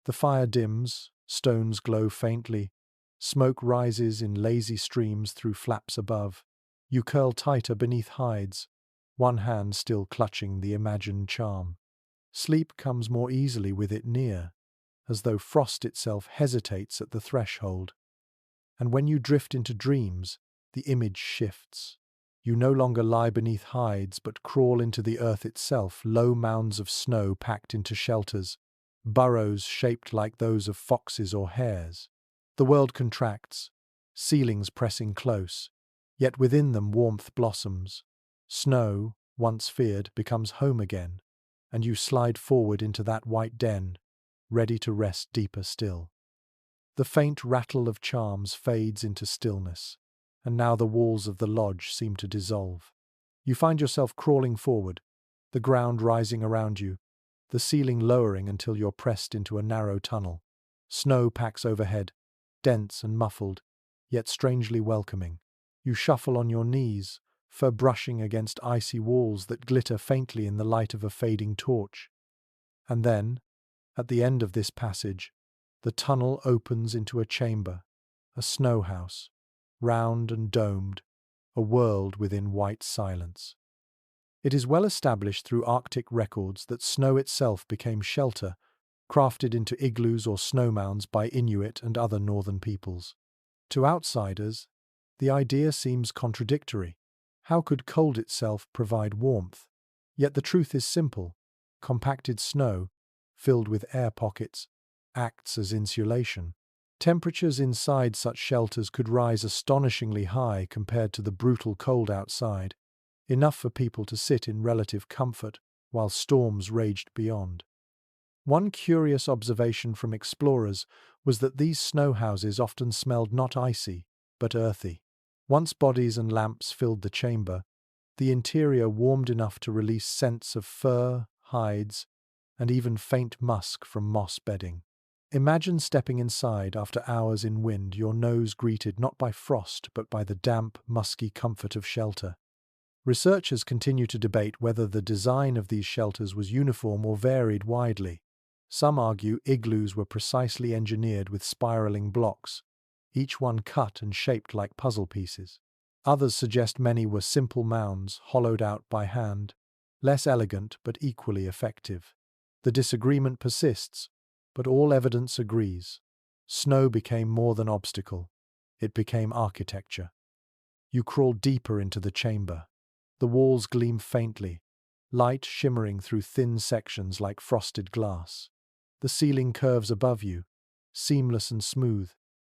The fire dims, stones glow faintly, smoke rises in lazy streams through flaps above. You curl tighter beneath hides, one hand still clutching the imagined charm. Sleep comes more easily with it near, as though frost itself hesitates at the threshold. And when you drift into dreams, the image shifts. You no longer lie beneath hides, but crawl into the earth itself, low mounds of snow packed into shelters, burrows shaped like those of foxes or hares. The world contracts, ceilings pressing close, yet within them warmth blossoms. Snow, once feared, becomes home again, and you slide forward into that white den, ready to rest deeper still. The faint rattle of charms fades into stillness, and now the walls of the lodge seem to dissolve. You find yourself crawling forward, the ground rising around you, the ceiling lowering until you're pressed into a narrow tunnel. Snow packs overhead, dense and muffled, yet strangely welcoming. You shuffle on your knees, fur brushing against icy walls that glitter faintly in the light of a fading torch. And then, at the end of this passage, the tunnel opens into a chamber, a snow house, round and domed, a world within white silence. It is well established through Arctic records that snow itself became shelter, crafted into igloos or snow mounds by Inuit and other northern peoples. To outsiders, the idea seems contradictory. How could cold itself provide warmth? Yet the truth is simple. Compacted snow, filled with air pockets, acts as insulation. Temperatures inside such shelters could rise astonishingly high compared to the brutal cold outside, enough for people to sit in relative comfort while storms raged beyond. One curious observation from explorers was that these snow houses often smelled not icy, but earthy. Once bodies and lamps filled the chamber, the interior warmed enough to release scents of fur, hides, and even faint musk from moss bedding. Imagine stepping inside after hours in wind, your nose greeted not by frost but by the damp, musky comfort of shelter. Researchers continue to debate whether the design of these shelters was uniform or varied widely. Some argue igloos were precisely engineered with spiraling blocks, each one cut and shaped like puzzle pieces. Others suggest many were simple mounds hollowed out by hand, less elegant but equally effective. The disagreement persists, but all evidence agrees. Snow became more than obstacle. It became architecture. You crawl deeper into the chamber. The walls gleam faintly, light shimmering through thin sections like frosted glass. The ceiling curves above you, seamless and smooth,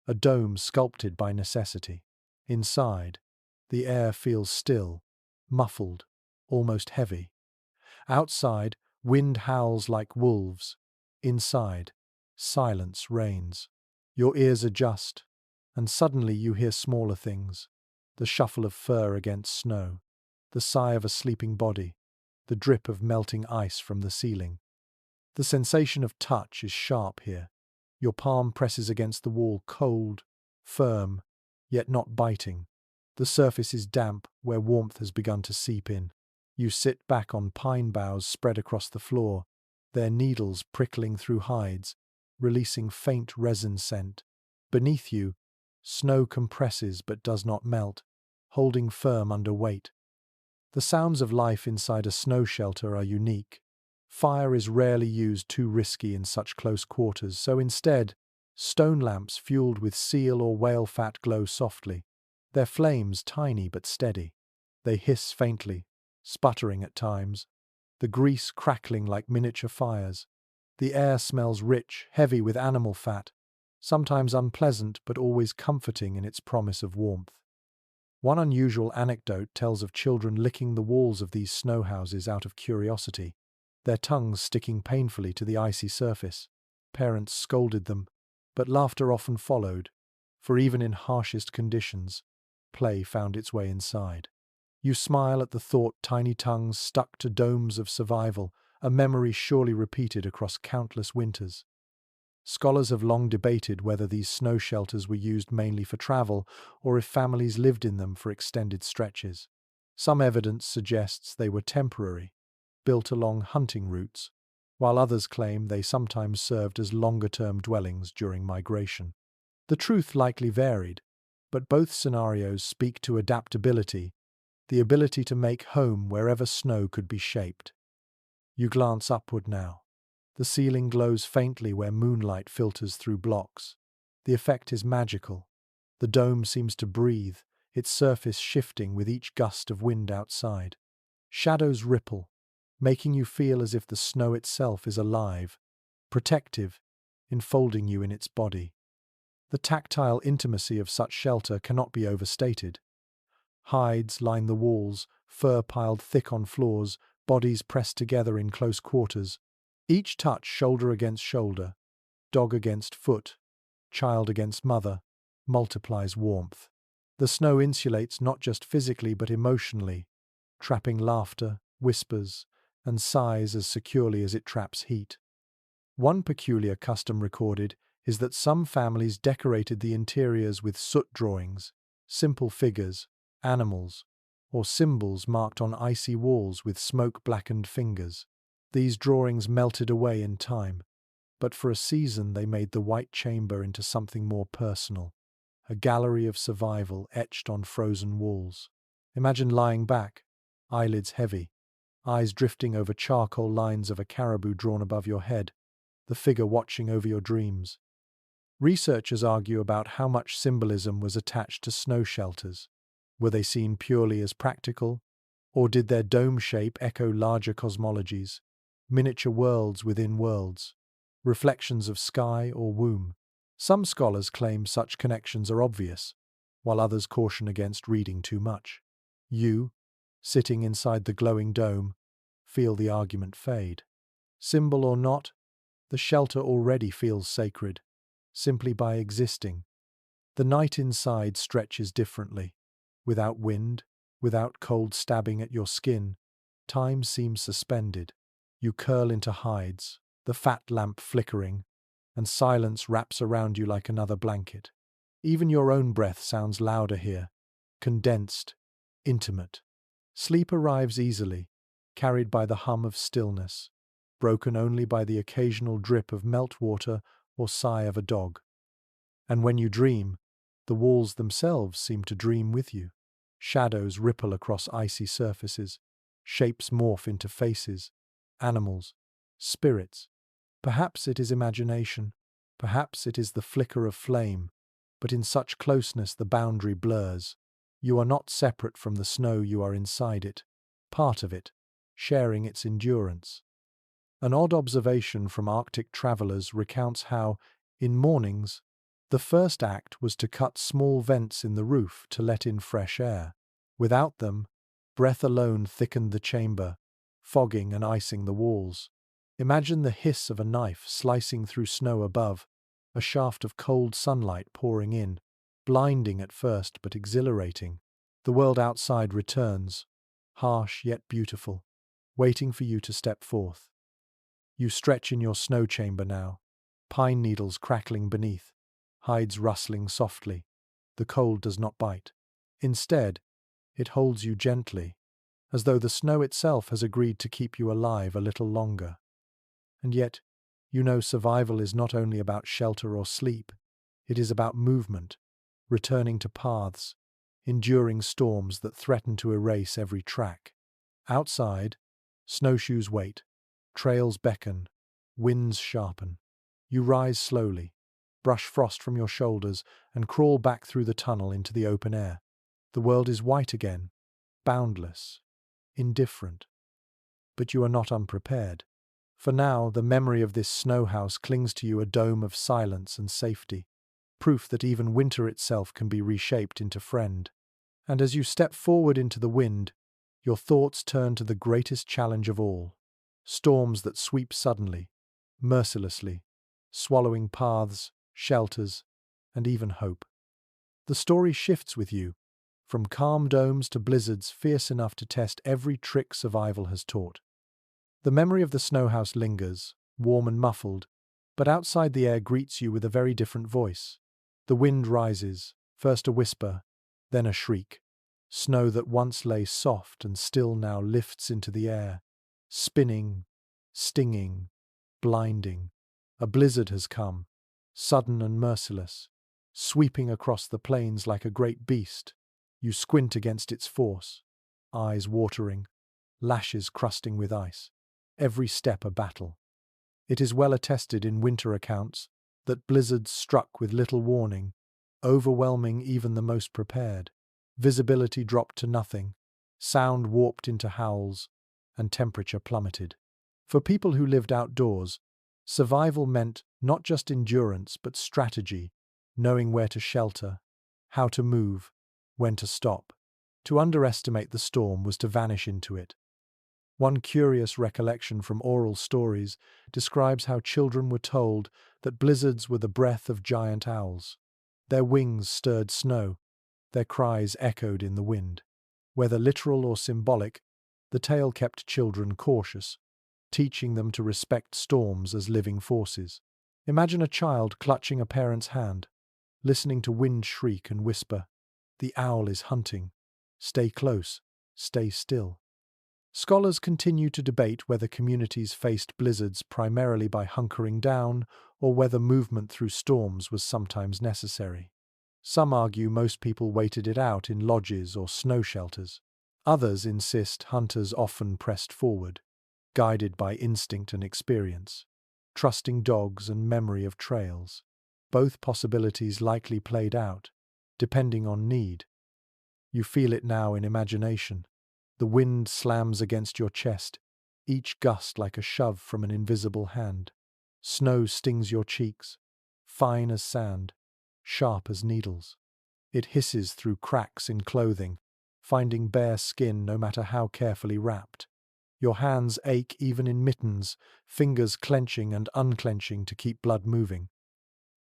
a dome sculpted by necessity. Inside, the air feels still, muffled, almost heavy. Outside, wind howls like wolves. Inside, silence reigns. Your ears adjust, and suddenly you hear smaller things: the shuffle of fur against snow, the sigh of a sleeping body, the drip of melting ice from the ceiling. The sensation of touch is sharp here. Your palm presses against the wall, cold, firm, yet not biting. The surface is damp where warmth has begun to seep in. You sit back on pine boughs spread across the floor, their needles prickling through hides, releasing faint resin scent. Beneath you, snow compresses but does not melt, holding firm under weight. The sounds of life inside a snow shelter are unique. Fire is rarely used, too risky in such close quarters, so instead, stone lamps fueled with seal or whale fat glow softly, their flames tiny but steady. They hiss faintly, sputtering at times, the grease crackling like miniature fires. The air smells rich, heavy with animal fat, sometimes unpleasant but always comforting in its promise of warmth. One unusual anecdote tells of children licking the walls of these snow houses out of curiosity, their tongues sticking painfully to the icy surface. Parents scolded them, but laughter often followed, for even in harshest conditions, play found its way inside. You smile at the thought, tiny tongues stuck to domes of survival, a memory surely repeated across countless winters. Scholars have long debated whether these snow shelters were used mainly for travel or if families lived in them for extended stretches. Some evidence suggests they were temporary, built along hunting routes, while others claim they sometimes served as longer-term dwellings during migration. The truth likely varied, but both scenarios speak to adaptability, the ability to make home wherever snow could be shaped. You glance upward now. The ceiling glows faintly where moonlight filters through blocks. The effect is magical. The dome seems to breathe, its surface shifting with each gust of wind outside. Shadows ripple, making you feel as if the snow itself is alive, protective, enfolding you in its body. The tactile intimacy of such shelter cannot be overstated. Hides line the walls, fur piled thick on floors, bodies pressed together in close quarters. Each touch shoulder against shoulder, dog against foot, child against mother, multiplies warmth. The snow insulates not just physically but emotionally, trapping laughter, whispers, and sighs as securely as it traps heat. One peculiar custom recorded is that some families decorated the interiors with soot drawings, simple figures, animals, or symbols marked on icy walls with smoke-blackened fingers. These drawings melted away in time, but for a season they made the white chamber into something more personal, a gallery of survival etched on frozen walls. Imagine lying back, eyelids heavy, eyes drifting over charcoal lines of a caribou drawn above your head, the figure watching over your dreams. Researchers argue about how much symbolism was attached to snow shelters. Were they seen purely as practical, or did their dome shape echo larger cosmologies? Miniature worlds within worlds, reflections of sky or womb. Some scholars claim such connections are obvious, while others caution against reading too much. You, sitting inside the glowing dome, feel the argument fade. Symbol or not, the shelter already feels sacred, simply by existing. The night inside stretches differently. Without wind, without cold stabbing at your skin, time seems suspended. You curl into hides, the fat lamp flickering, and silence wraps around you like another blanket. Even your own breath sounds louder here, condensed, intimate. Sleep arrives easily, carried by the hum of stillness, broken only by the occasional drip of meltwater or sigh of a dog. And when you dream, the walls themselves seem to dream with you. Shadows ripple across icy surfaces, shapes morph into faces, animals, spirits. Perhaps it is imagination, perhaps it is the flicker of flame, but in such closeness the boundary blurs. You are not separate from the snow, you are inside it, part of it, sharing its endurance. An odd observation from Arctic travelers recounts how, in mornings, the first act was to cut small vents in the roof to let in fresh air. Without them, breath alone thickened the chamber, fogging and icing the walls. Imagine the hiss of a knife slicing through snow above, a shaft of cold sunlight pouring in, blinding at first but exhilarating. The world outside returns, harsh yet beautiful, waiting for you to step forth. You stretch in your snow chamber now, pine needles crackling beneath, hides rustling softly. The cold does not bite. Instead, it holds you gently, as though the snow itself has agreed to keep you alive a little longer. And yet, you know survival is not only about shelter or sleep, it is about movement, returning to paths, enduring storms that threaten to erase every track. Outside, snowshoes wait, trails beckon, winds sharpen. You rise slowly, brush frost from your shoulders, and crawl back through the tunnel into the open air. The world is white again, boundless, indifferent. But you are not unprepared. For now, the memory of this snow house clings to you, a dome of silence and safety, proof that even winter itself can be reshaped into friend. And as you step forward into the wind, your thoughts turn to the greatest challenge of all: storms that sweep suddenly, mercilessly, swallowing paths, shelters, and even hope. The story shifts with you, from calm domes to blizzards fierce enough to test every trick survival has taught. The memory of the snow house lingers, warm and muffled, but outside the air greets you with a very different voice. The wind rises, first a whisper, then a shriek. Snow that once lay soft and still now lifts into the air, spinning, stinging, blinding. A blizzard has come, sudden and merciless, sweeping across the plains like a great beast. You squint against its force, eyes watering, lashes crusting with ice. Every step a battle. It is well attested in winter accounts that blizzards struck with little warning, overwhelming even the most prepared. Visibility dropped to nothing, sound warped into howls, and temperature plummeted. For people who lived outdoors, survival meant not just endurance but strategy, knowing where to shelter, how to move, when to stop. To underestimate the storm was to vanish into it. One curious recollection from oral stories describes how children were told that blizzards were the breath of giant owls. Their wings stirred snow, their cries echoed in the wind. Whether literal or symbolic, the tale kept children cautious, teaching them to respect storms as living forces. Imagine a child clutching a parent's hand, listening to wind shriek and whisper, "The owl is hunting. Stay close, stay still." Scholars continue to debate whether communities faced blizzards primarily by hunkering down or whether movement through storms was sometimes necessary. Some argue most people waited it out in lodges or snow shelters. Others insist hunters often pressed forward, guided by instinct and experience, trusting dogs and memory of trails. Both possibilities likely played out, depending on need. You feel it now in imagination. The wind slams against your chest, each gust like a shove from an invisible hand. Snow stings your cheeks, fine as sand, sharp as needles. It hisses through cracks in clothing, finding bare skin no matter how carefully wrapped. Your hands ache even in mittens, fingers clenching and unclenching to keep blood moving.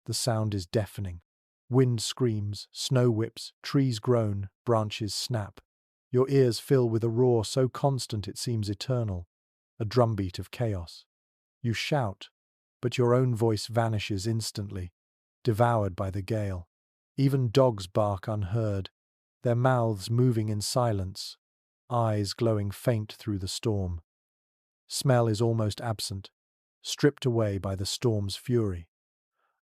The sound is deafening. Wind screams, snow whips, trees groan, branches snap. Your ears fill with a roar so constant it seems eternal, a drumbeat of chaos. You shout, but your own voice vanishes instantly, devoured by the gale. Even dogs bark unheard, their mouths moving in silence, eyes glowing faint through the storm. Smell is almost absent, stripped away by the storm's fury.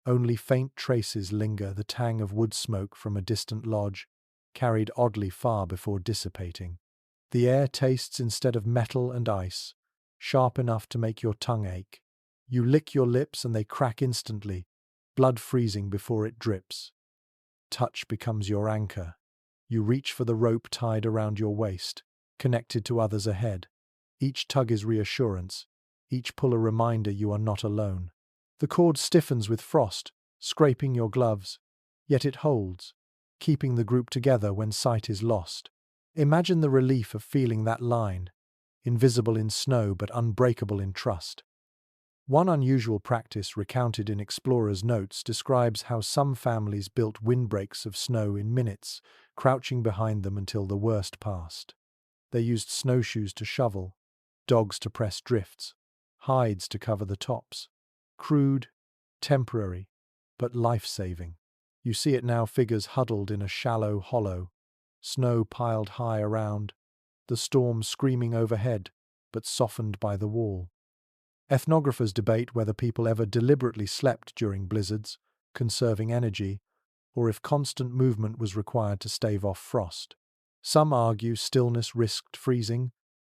Only faint traces linger, the tang of wood smoke from a distant lodge, carried oddly far before dissipating. The air tastes instead of metal and ice, sharp enough to make your tongue ache. You lick your lips and they crack instantly, blood freezing before it drips. Touch becomes your anchor. You reach for the rope tied around your waist, connected to others ahead. Each tug is reassurance, each pull a reminder you are not alone. The cord stiffens with frost, scraping your gloves, yet it holds, keeping the group together when sight is lost. Imagine the relief of feeling that line, invisible in snow but unbreakable in trust. One unusual practice recounted in explorers' notes describes how some families built windbreaks of snow in minutes, crouching behind them until the worst passed. They used snowshoes to shovel, dogs to press drifts, hides to cover the tops. Crude, temporary, but life-saving. You see it now, figures huddled in a shallow hollow, snow piled high around, the storm screaming overhead, but softened by the wall. Ethnographers debate whether people ever deliberately slept during blizzards, conserving energy, or if constant movement was required to stave off frost. Some argue stillness risked freezing,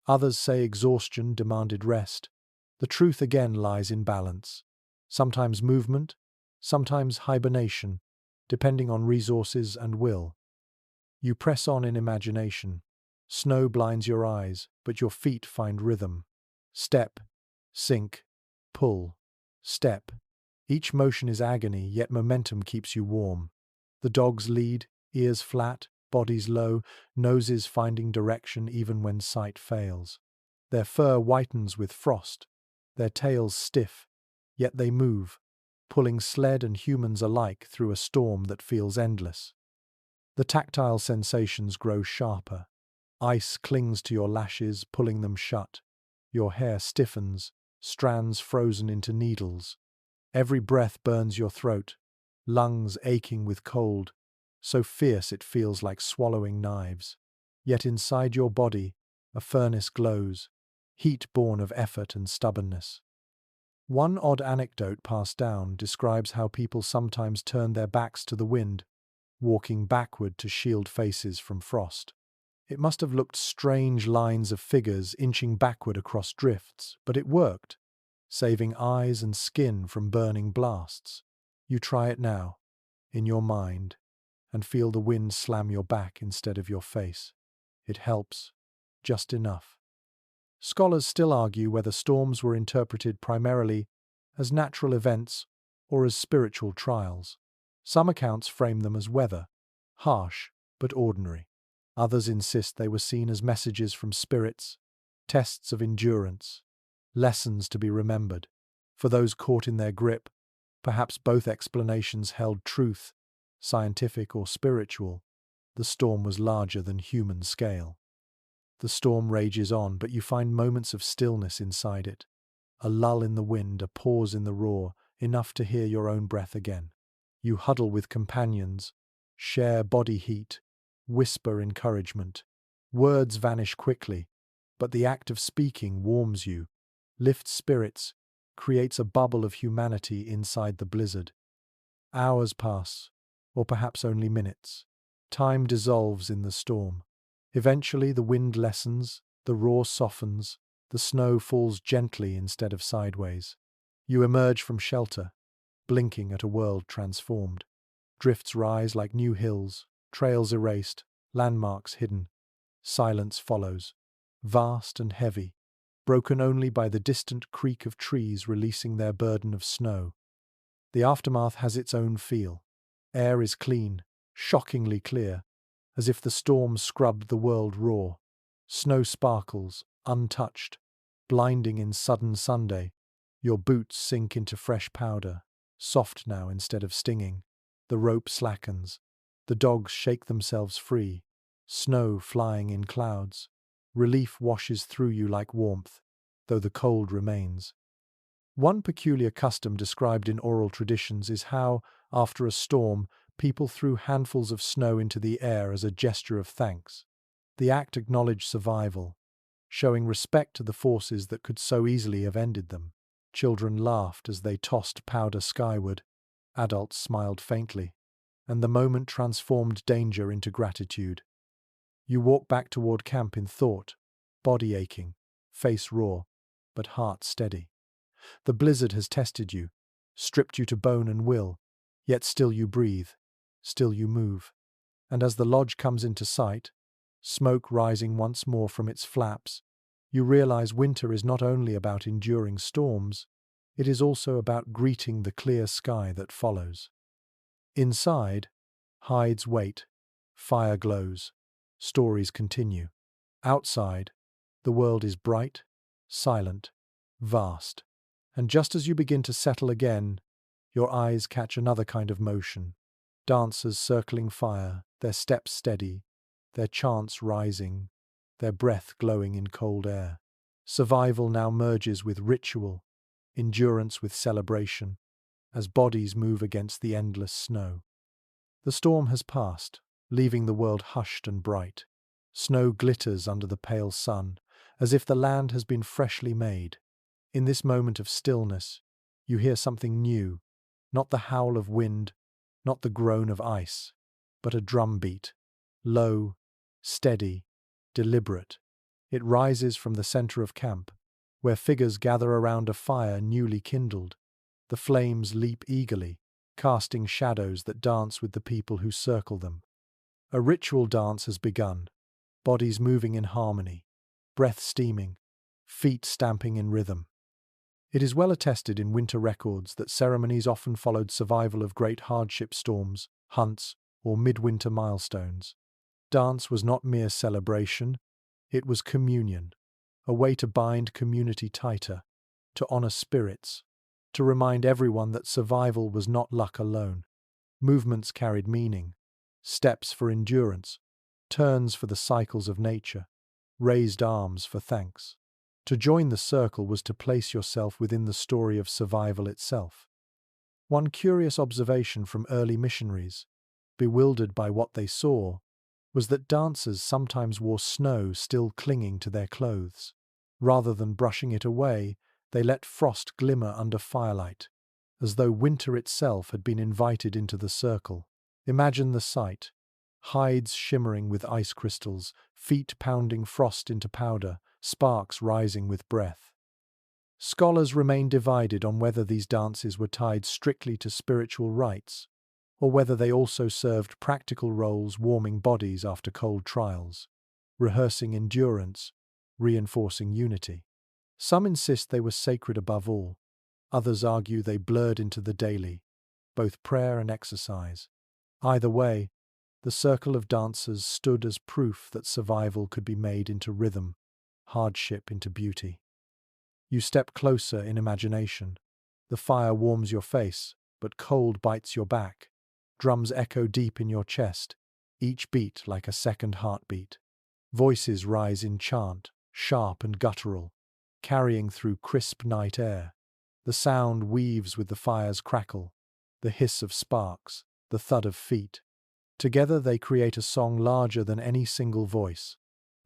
others say exhaustion demanded rest. The truth again lies in balance. Sometimes movement, sometimes hibernation, depending on resources and will. You press on in imagination. Snow blinds your eyes, but your feet find rhythm. Step, sink, pull, step. Each motion is agony, yet momentum keeps you warm. The dogs lead, ears flat, bodies low, noses finding direction even when sight fails. Their fur whitens with frost, their tails stiff, yet they move, pulling sled and humans alike through a storm that feels endless. The tactile sensations grow sharper. Ice clings to your lashes, pulling them shut. Your hair stiffens, strands frozen into needles. Every breath burns your throat, lungs aching with cold, so fierce it feels like swallowing knives. Yet inside your body, a furnace glows, heat born of effort and stubbornness. One odd anecdote passed down describes how people sometimes turn their backs to the wind, walking backward to shield faces from frost. It must have looked strange lines of figures inching backward across drifts, but it worked, saving eyes and skin from burning blasts. You try it now, in your mind, and feel the wind slam your back instead of your face. It helps, just enough. Scholars still argue whether storms were interpreted primarily as natural events or as spiritual trials. Some accounts frame them as weather, harsh but ordinary. Others insist they were seen as messages from spirits, tests of endurance, lessons to be remembered. For those caught in their grip, perhaps both explanations held truth, scientific or spiritual. The storm was larger than human scale. The storm rages on, but you find moments of stillness inside it. A lull in the wind, a pause in the roar, enough to hear your own breath again. You huddle with companions, share body heat, whisper encouragement. Words vanish quickly, but the act of speaking warms you, lifts spirits, creates a bubble of humanity inside the blizzard. Hours pass, or perhaps only minutes. Time dissolves in the storm. Eventually the wind lessens, the roar softens, the snow falls gently instead of sideways. You emerge from shelter, blinking at a world transformed. Drifts rise like new hills, trails erased, landmarks hidden. Silence follows, vast and heavy, broken only by the distant creak of trees releasing their burden of snow. The aftermath has its own feel. Air is clean, shockingly clear, as if the storm scrubbed the world raw. Snow sparkles, untouched, blinding in sudden Sunday. Your boots sink into fresh powder, soft now instead of stinging. The rope slackens. The dogs shake themselves free. Snow flying in clouds. Relief washes through you like warmth, though the cold remains. One peculiar custom described in oral traditions is how, after a storm, people threw handfuls of snow into the air as a gesture of thanks. The act acknowledged survival, showing respect to the forces that could so easily have ended them. Children laughed as they tossed powder skyward. Adults smiled faintly, and the moment transformed danger into gratitude. You walk back toward camp in thought, body aching, face raw, but heart steady. The blizzard has tested you, stripped you to bone and will, yet still you breathe, still you move. And as the lodge comes into sight, smoke rising once more from its flaps, you realize winter is not only about enduring storms, it is also about greeting the clear sky that follows. Inside, hides wait, fire glows, stories continue. Outside, the world is bright, silent, vast. And just as you begin to settle again, your eyes catch another kind of motion. Dancers circling fire, their steps steady, their chants rising, their breath glowing in cold air. Survival now merges with ritual, endurance with celebration, as bodies move against the endless snow. The storm has passed, leaving the world hushed and bright. Snow glitters under the pale sun, as if the land has been freshly made. In this moment of stillness, you hear something new, not the howl of wind, not the groan of ice, but a drum beat, low, steady, deliberate. It rises from the center of camp, where figures gather around a fire newly kindled. The flames leap eagerly, casting shadows that dance with the people who circle them. A ritual dance has begun, bodies moving in harmony, breath steaming, feet stamping in rhythm. It is well attested in winter records that ceremonies often followed survival of great hardship storms, hunts, or midwinter milestones. Dance was not mere celebration, it was communion, a way to bind community tighter, to honor spirits, to remind everyone that survival was not luck alone. Movements carried meaning, steps for endurance, turns for the cycles of nature, raised arms for thanks. To join the circle was to place yourself within the story of survival itself. One curious observation from early missionaries, bewildered by what they saw, was that dancers sometimes wore snow still clinging to their clothes. Rather than brushing it away, they let frost glimmer under firelight, as though winter itself had been invited into the circle. Imagine the sight: hides shimmering with ice crystals, feet pounding frost into powder, sparks rising with breath. Scholars remain divided on whether these dances were tied strictly to spiritual rites, or whether they also served practical roles warming bodies after cold trials, rehearsing endurance, reinforcing unity. Some insist they were sacred above all, others argue they blurred into the daily, both prayer and exercise. Either way, the circle of dancers stood as proof that survival could be made into rhythm, hardship into beauty. You step closer in imagination. The fire warms your face, but cold bites your back. Drums echo deep in your chest, each beat like a second heartbeat. Voices rise in chant, sharp and guttural, carrying through crisp night air. The sound weaves with the fire's crackle, the hiss of sparks, the thud of feet. Together they create a song larger than any single voice,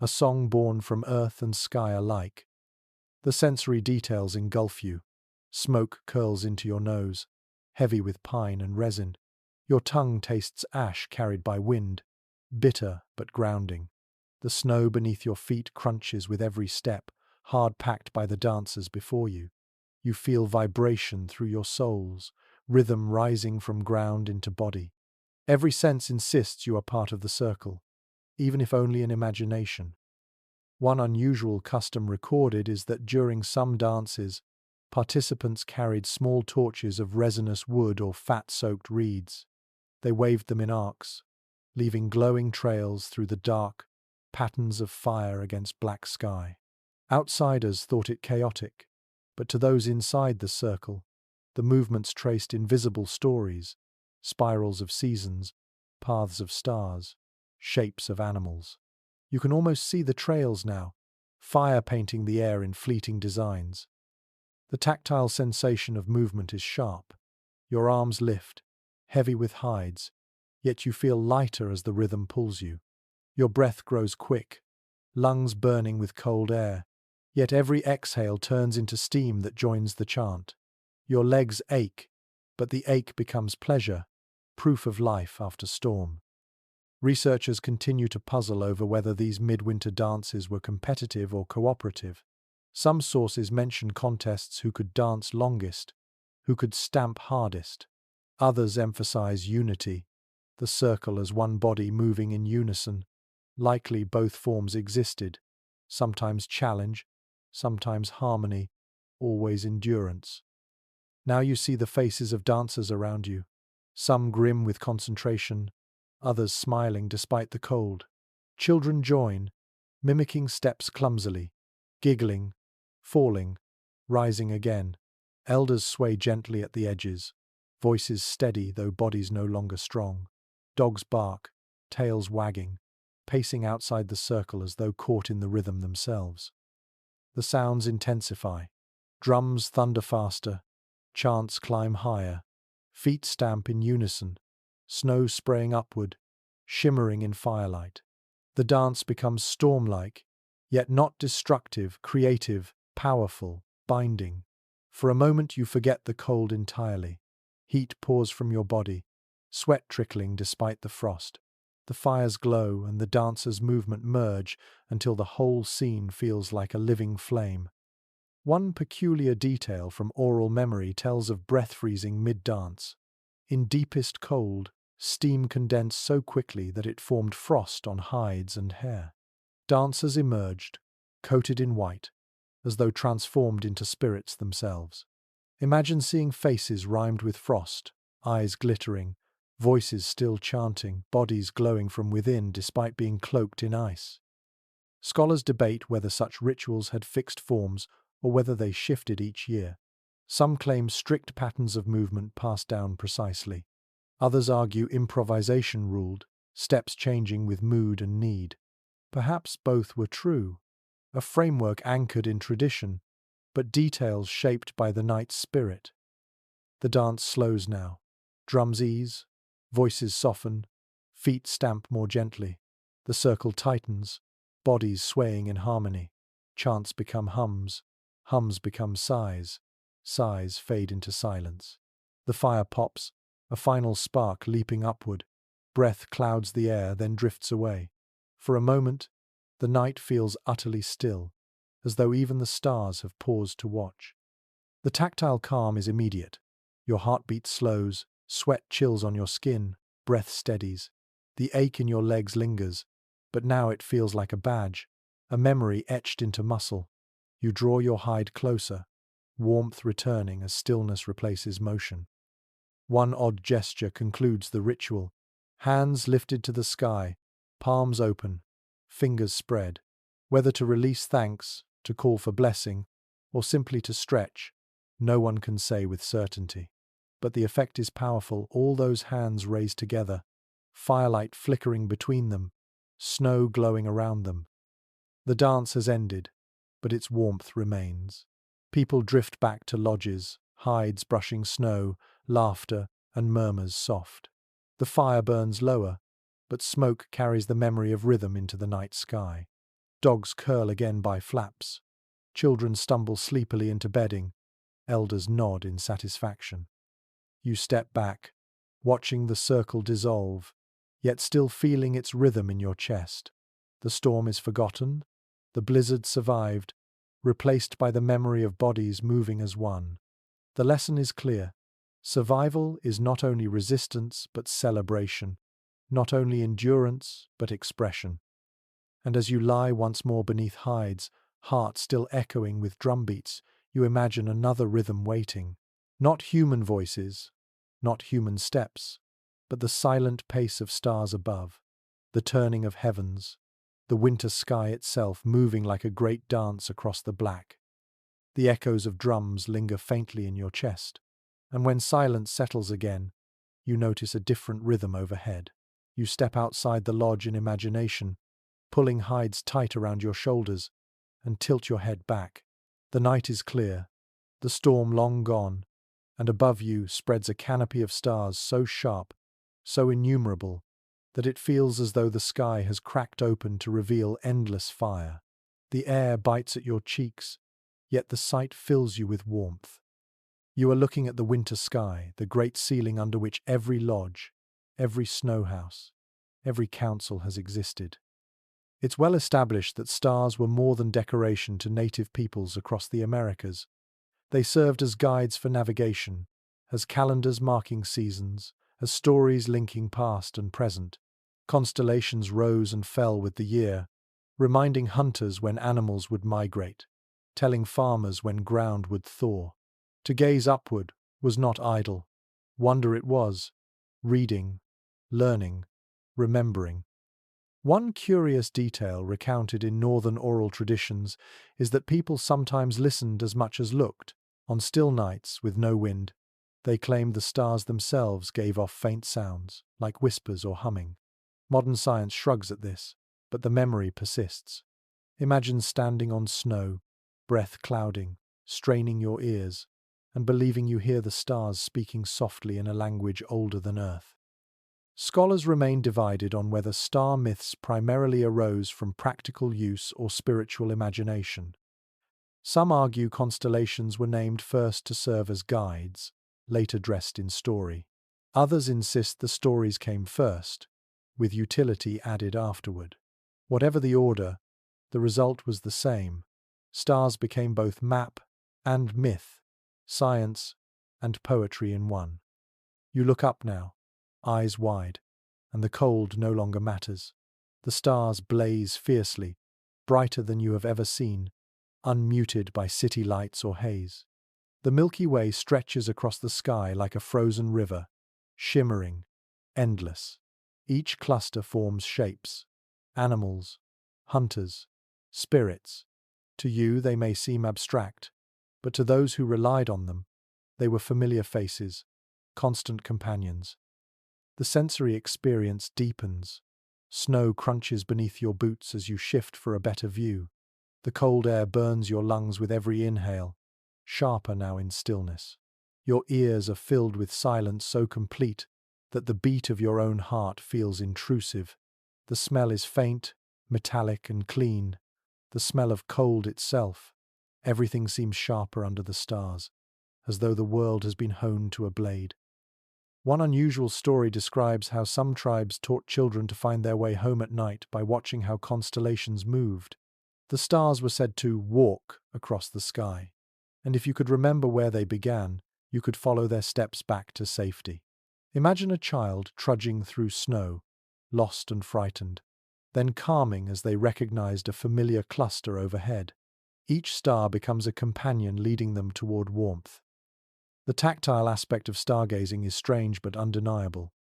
a song born from earth and sky alike. The sensory details engulf you. Smoke curls into your nose, heavy with pine and resin. Your tongue tastes ash carried by wind, bitter but grounding. The snow beneath your feet crunches with every step, hard packed by the dancers before you. You feel vibration through your soles, rhythm rising from ground into body. Every sense insists you are part of the circle, even if only in imagination. One unusual custom recorded is that during some dances, participants carried small torches of resinous wood or fat-soaked reeds. They waved them in arcs, leaving glowing trails through the dark, patterns of fire against black sky. Outsiders thought it chaotic, but to those inside the circle, the movements traced invisible stories, spirals of seasons, paths of stars, shapes of animals. You can almost see the trails now, fire painting the air in fleeting designs. The tactile sensation of movement is sharp. Your arms lift, heavy with hides, yet you feel lighter as the rhythm pulls you. Your breath grows quick, lungs burning with cold air, yet every exhale turns into steam that joins the chant. Your legs ache, but the ache becomes pleasure, proof of life after storm. Researchers continue to puzzle over whether these midwinter dances were competitive or cooperative. Some sources mention contests who could dance longest, who could stamp hardest. Others emphasize unity, the circle as one body moving in unison. Likely both forms existed, sometimes challenge, sometimes harmony, always endurance. Now you see the faces of dancers around you, some grim with concentration, others smiling despite the cold. Children join, mimicking steps clumsily, giggling, falling, rising again. Elders sway gently at the edges, voices steady though bodies no longer strong. Dogs bark, tails wagging, pacing outside the circle as though caught in the rhythm themselves. The sounds intensify. Drums thunder faster, chants climb higher, feet stamp in unison, snow spraying upward, shimmering in firelight. The dance becomes storm-like, yet not destructive, creative, powerful. binding. For a moment you forget the cold entirely. Heat pours from your body, sweat trickling despite the frost. The fire's glow and the dancers' movement merge until the whole scene feels like a living flame. One peculiar detail from oral memory tells of breath freezing mid-dance. In deepest cold, steam condensed so quickly that it formed frost on hides and hair. Dancers emerged, coated in white, as though transformed into spirits themselves. Imagine seeing faces rimed with frost, eyes glittering, voices still chanting, bodies glowing from within despite being cloaked in ice. Scholars debate whether such rituals had fixed forms or whether they shifted each year. Some claim strict patterns of movement passed down precisely. Others argue improvisation ruled, steps changing with mood and need. Perhaps both were true, a framework anchored in tradition, but details shaped by the night's spirit. The dance slows now. Drums ease, voices soften, feet stamp more gently. The circle tightens, bodies swaying in harmony. Chants become hums, hums become sighs, sighs fade into silence. The fire pops, a final spark leaping upward. Breath clouds the air, then drifts away. For a moment, the night feels utterly still, as though even the stars have paused to watch. The tactile calm is immediate. Your heartbeat slows, sweat chills on your skin, breath steadies. The ache in your legs lingers, but now it feels like a badge, a memory etched into muscle. You draw your hide closer, warmth returning as stillness replaces motion. One odd gesture concludes the ritual. Hands lifted to the sky, palms open, fingers spread. Whether to release thanks, to call for blessing, or simply to stretch, no one can say with certainty. But the effect is powerful, all those hands raised together, firelight flickering between them, snow glowing around them. The dance has ended, but its warmth remains. People drift back to lodges, hides brushing snow, laughter and murmurs soft. The fire burns lower, but smoke carries the memory of rhythm into the night sky. Dogs curl again by flaps. Children stumble sleepily into bedding. Elders nod in satisfaction. You step back, watching the circle dissolve, yet still feeling its rhythm in your chest. The storm is forgotten, the blizzard survived, replaced by the memory of bodies moving as one. The lesson is clear. Survival is not only resistance but celebration, not only endurance but expression. And as you lie once more beneath hides, heart still echoing with drumbeats, you imagine another rhythm waiting. Not human voices, not human steps, but the silent pace of stars above, the turning of heavens, the winter sky itself moving like a great dance across the black. The echoes of drums linger faintly in your chest, and when silence settles again, you notice a different rhythm overhead. You step outside the lodge in imagination, pulling hides tight around your shoulders, and tilt your head back. The night is clear, the storm long gone, and above you spreads a canopy of stars so sharp, so innumerable, that it feels as though the sky has cracked open to reveal endless fire. The air bites at your cheeks, yet the sight fills you with warmth. You are looking at the winter sky, the great ceiling under which every lodge, every snow house, every council has existed. It's well established that stars were more than decoration to native peoples across the Americas. They served as guides for navigation, as calendars marking seasons, as stories linking past and present. Constellations rose and fell with the year, reminding hunters when animals would migrate, telling farmers when ground would thaw. To gaze upward was not idle. Wonder it was, reading, learning, remembering. One curious detail recounted in northern oral traditions is that people sometimes listened as much as looked. On still nights with no wind, they claimed the stars themselves gave off faint sounds, like whispers or humming. Modern science shrugs at this, but the memory persists. Imagine standing on snow, breath clouding, straining your ears, and believing you hear the stars speaking softly in a language older than Earth. Scholars remain divided on whether star myths primarily arose from practical use or spiritual imagination. Some argue constellations were named first to serve as guides, later dressed in story. Others insist the stories came first, with utility added afterward. Whatever the order, the result was the same. Stars became both map and myth, science and poetry in one. You look up now, eyes wide, and the cold no longer matters. The stars blaze fiercely, brighter than you have ever seen, unmuted by city lights or haze. The Milky Way stretches across the sky like a frozen river, shimmering, endless. Each cluster forms shapes, animals, hunters, spirits. To you they may seem abstract, but to those who relied on them, they were familiar faces, constant companions. The sensory experience deepens. Snow crunches beneath your boots as you shift for a better view. The cold air burns your lungs with every inhale, sharper now in stillness. Your ears are filled with silence so complete that the beat of your own heart feels intrusive. The smell is faint, metallic and clean, the smell of cold itself. Everything seems sharper under the stars, as though the world has been honed to a blade. One unusual story describes how some tribes taught children to find their way home at night by watching how constellations moved. The stars were said to walk across the sky, and if you could remember where they began, you could follow their steps back to safety. Imagine a child trudging through snow, lost and frightened, then calming as they recognized a familiar cluster overhead. Each star becomes a companion leading them toward warmth. The tactile aspect of stargazing is strange but undeniable.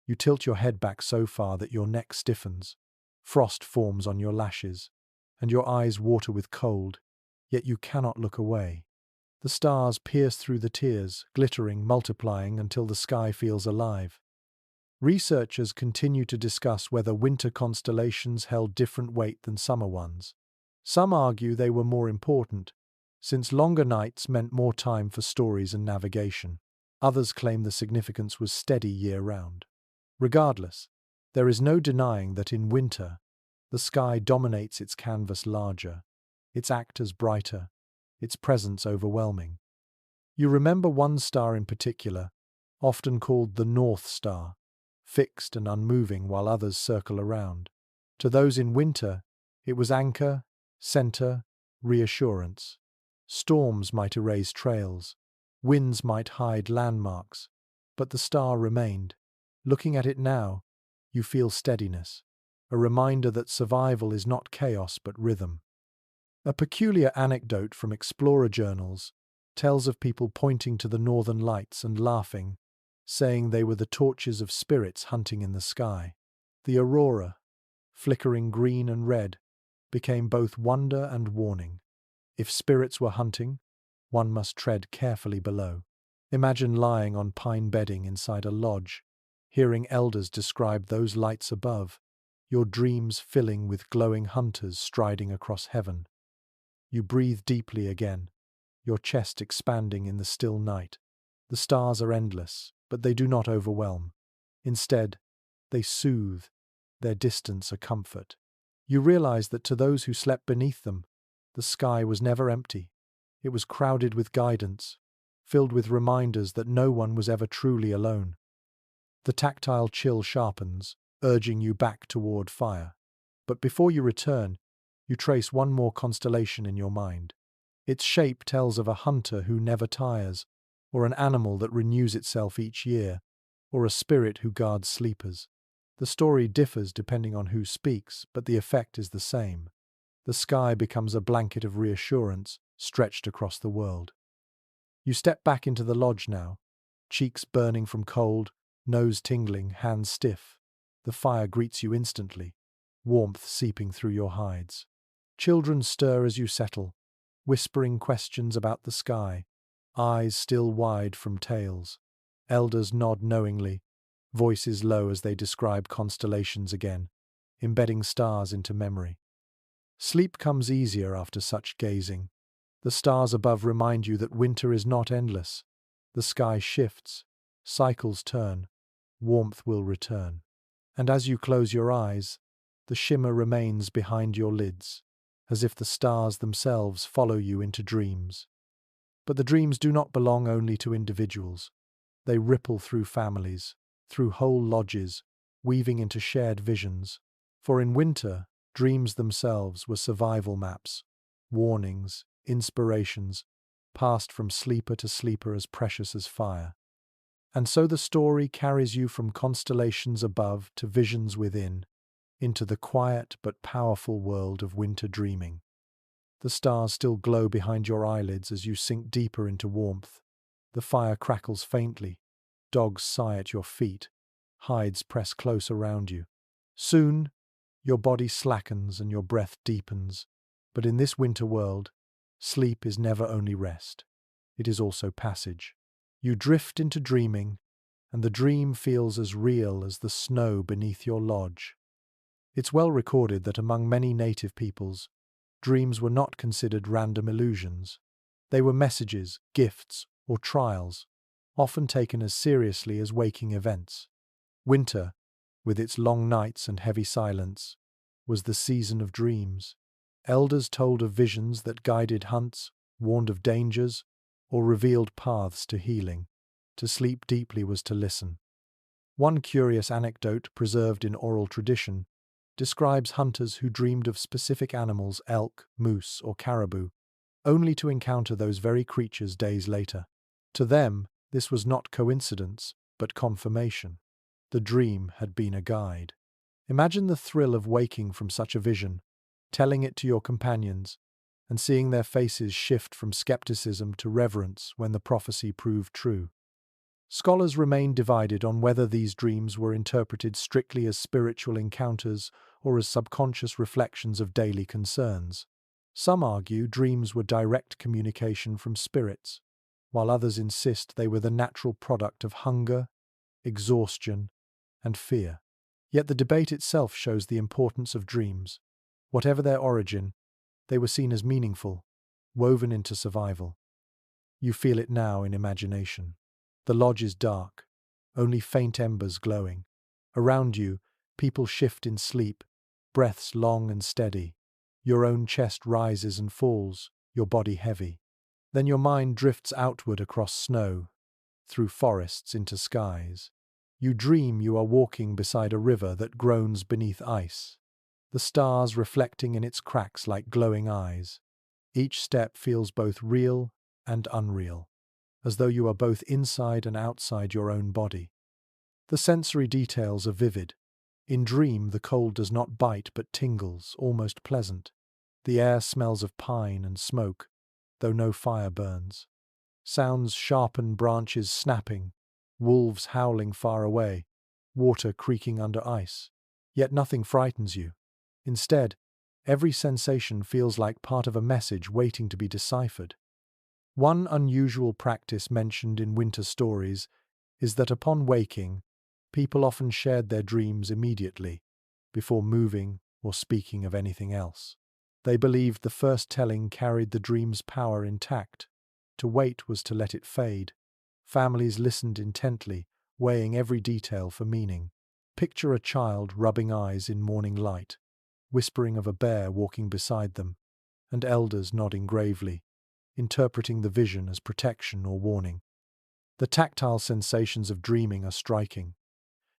You tilt your head back so far that your neck stiffens, frost forms on your lashes, and your eyes water with cold, yet you cannot look away. The stars pierce through the tears, glittering, multiplying until the sky feels alive. Researchers continue to discuss whether winter constellations held different weight than summer ones. Some argue they were more important, since longer nights meant more time for stories and navigation. Others claim the significance was steady year-round. Regardless, there is no denying that in winter, the sky dominates its canvas larger, its actors brighter, its presence overwhelming. You remember one star in particular, often called the North Star, fixed and unmoving while others circle around. To those in winter, it was anchor, center, reassurance. Storms might erase trails, winds might hide landmarks, but the star remained. Looking at it now, you feel steadiness, a reminder that survival is not chaos but rhythm. A peculiar anecdote from explorer journals tells of people pointing to the northern lights and laughing, saying they were the torches of spirits hunting in the sky. The aurora, flickering green and red, became both wonder and warning. If spirits were hunting, one must tread carefully below. Imagine lying on pine bedding inside a lodge, hearing elders describe those lights above, your dreams filling with glowing hunters striding across heaven. You breathe deeply again, your chest expanding in the still night. The stars are endless, but they do not overwhelm. Instead, they soothe, their distance a comfort. You realize that to those who slept beneath them, the sky was never empty. It was crowded with guidance, filled with reminders that no one was ever truly alone. The tactile chill sharpens, urging you back toward fire. But before you return, you trace one more constellation in your mind. Its shape tells of a hunter who never tires, or an animal that renews itself each year, or a spirit who guards sleepers. The story differs depending on who speaks, but the effect is the same. The sky becomes a blanket of reassurance stretched across the world. You step back into the lodge now, cheeks burning from cold, nose tingling, hands stiff. The fire greets you instantly, warmth seeping through your hides. Children stir as you settle, whispering questions about the sky, eyes still wide from tales. Elders nod knowingly, voices low as they describe constellations again, embedding stars into memory. Sleep comes easier after such gazing. The stars above remind you that winter is not endless. The sky shifts, cycles turn, warmth will return. And as you close your eyes, the shimmer remains behind your lids, as if the stars themselves follow you into dreams. But the dreams do not belong only to individuals. They ripple through families, through whole lodges, weaving into shared visions. For in winter, dreams themselves were survival maps, warnings, inspirations, passed from sleeper to sleeper as precious as fire. And so the story carries you from constellations above to visions within, into the quiet but powerful world of winter dreaming. The stars still glow behind your eyelids as you sink deeper into warmth. The fire crackles faintly. Dogs sigh at your feet. Hides press close around you. Soon, your body slackens and your breath deepens. But in this winter world, sleep is never only rest. It is also passage. You drift into dreaming, and the dream feels as real as the snow beneath your lodge. It's well recorded that among many native peoples, dreams were not considered random illusions. They were messages, gifts, or trials, often taken as seriously as waking events. Winter, with its long nights and heavy silence, was the season of dreams. Elders told of visions that guided hunts, warned of dangers, or revealed paths to healing. To sleep deeply was to listen. One curious anecdote preserved in oral tradition describes hunters who dreamed of specific animals, elk, moose, or caribou, only to encounter those very creatures days later. To them, this was not coincidence, but confirmation. The dream had been a guide. Imagine the thrill of waking from such a vision, telling it to your companions, and seeing their faces shift from skepticism to reverence when the prophecy proved true. Scholars remain divided on whether these dreams were interpreted strictly as spiritual encounters or as subconscious reflections of daily concerns. Some argue dreams were direct communication from spirits, while others insist they were the natural product of hunger, exhaustion, and fear. Yet the debate itself shows the importance of dreams. Whatever their origin, they were seen as meaningful, woven into survival. You feel it now in imagination. The lodge is dark, only faint embers glowing. Around you, people shift in sleep, breaths long and steady. Your own chest rises and falls, your body heavy. Then your mind drifts outward across snow, through forests into skies. You dream you are walking beside a river that groans beneath ice, the stars reflecting in its cracks like glowing eyes. Each step feels both real and unreal, as though you are both inside and outside your own body. The sensory details are vivid. In dream, the cold does not bite but tingles, almost pleasant. The air smells of pine and smoke, though no fire burns. Sounds sharpen branches snapping, wolves howling far away, water creaking under ice. Yet nothing frightens you. Instead, every sensation feels like part of a message waiting to be deciphered. One unusual practice mentioned in winter stories is that upon waking, people often shared their dreams immediately, before moving or speaking of anything else. They believed the first telling carried the dream's power intact. To wait was to let it fade. Families listened intently, weighing every detail for meaning. Picture a child rubbing eyes in morning light, whispering of a bear walking beside them, and elders nodding gravely, interpreting the vision as protection or warning. The tactile sensations of dreaming are striking.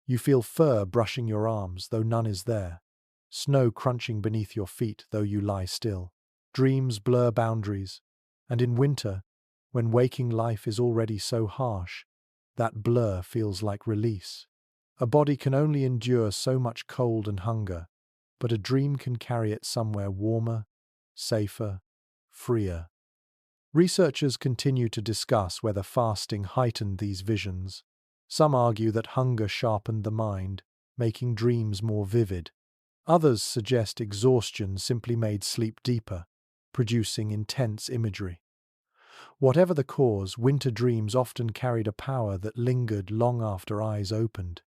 You feel fur brushing your arms, though none is there. Snow crunching beneath your feet, though you lie still. Dreams blur boundaries, and in winter, when waking life is already so harsh, that blur feels like release. A body can only endure so much cold and hunger, but a dream can carry it somewhere warmer, safer, freer. Researchers continue to discuss whether fasting heightened these visions. Some argue that hunger sharpened the mind, making dreams more vivid. Others suggest exhaustion simply made sleep deeper, producing intense imagery. Whatever the cause, winter dreams often carried a power that lingered long after eyes opened.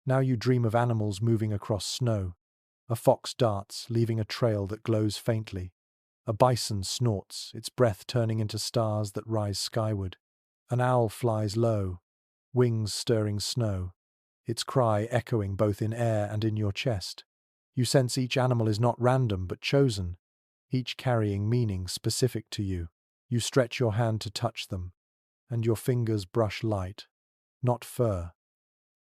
Now you dream of animals moving across snow. A fox darts, leaving a trail that glows faintly. A bison snorts, its breath turning into stars that rise skyward. An owl flies low, wings stirring snow, its cry echoing both in air and in your chest. You sense each animal is not random but chosen, each carrying meaning specific to you. You stretch your hand to touch them, and your fingers brush light, not fur.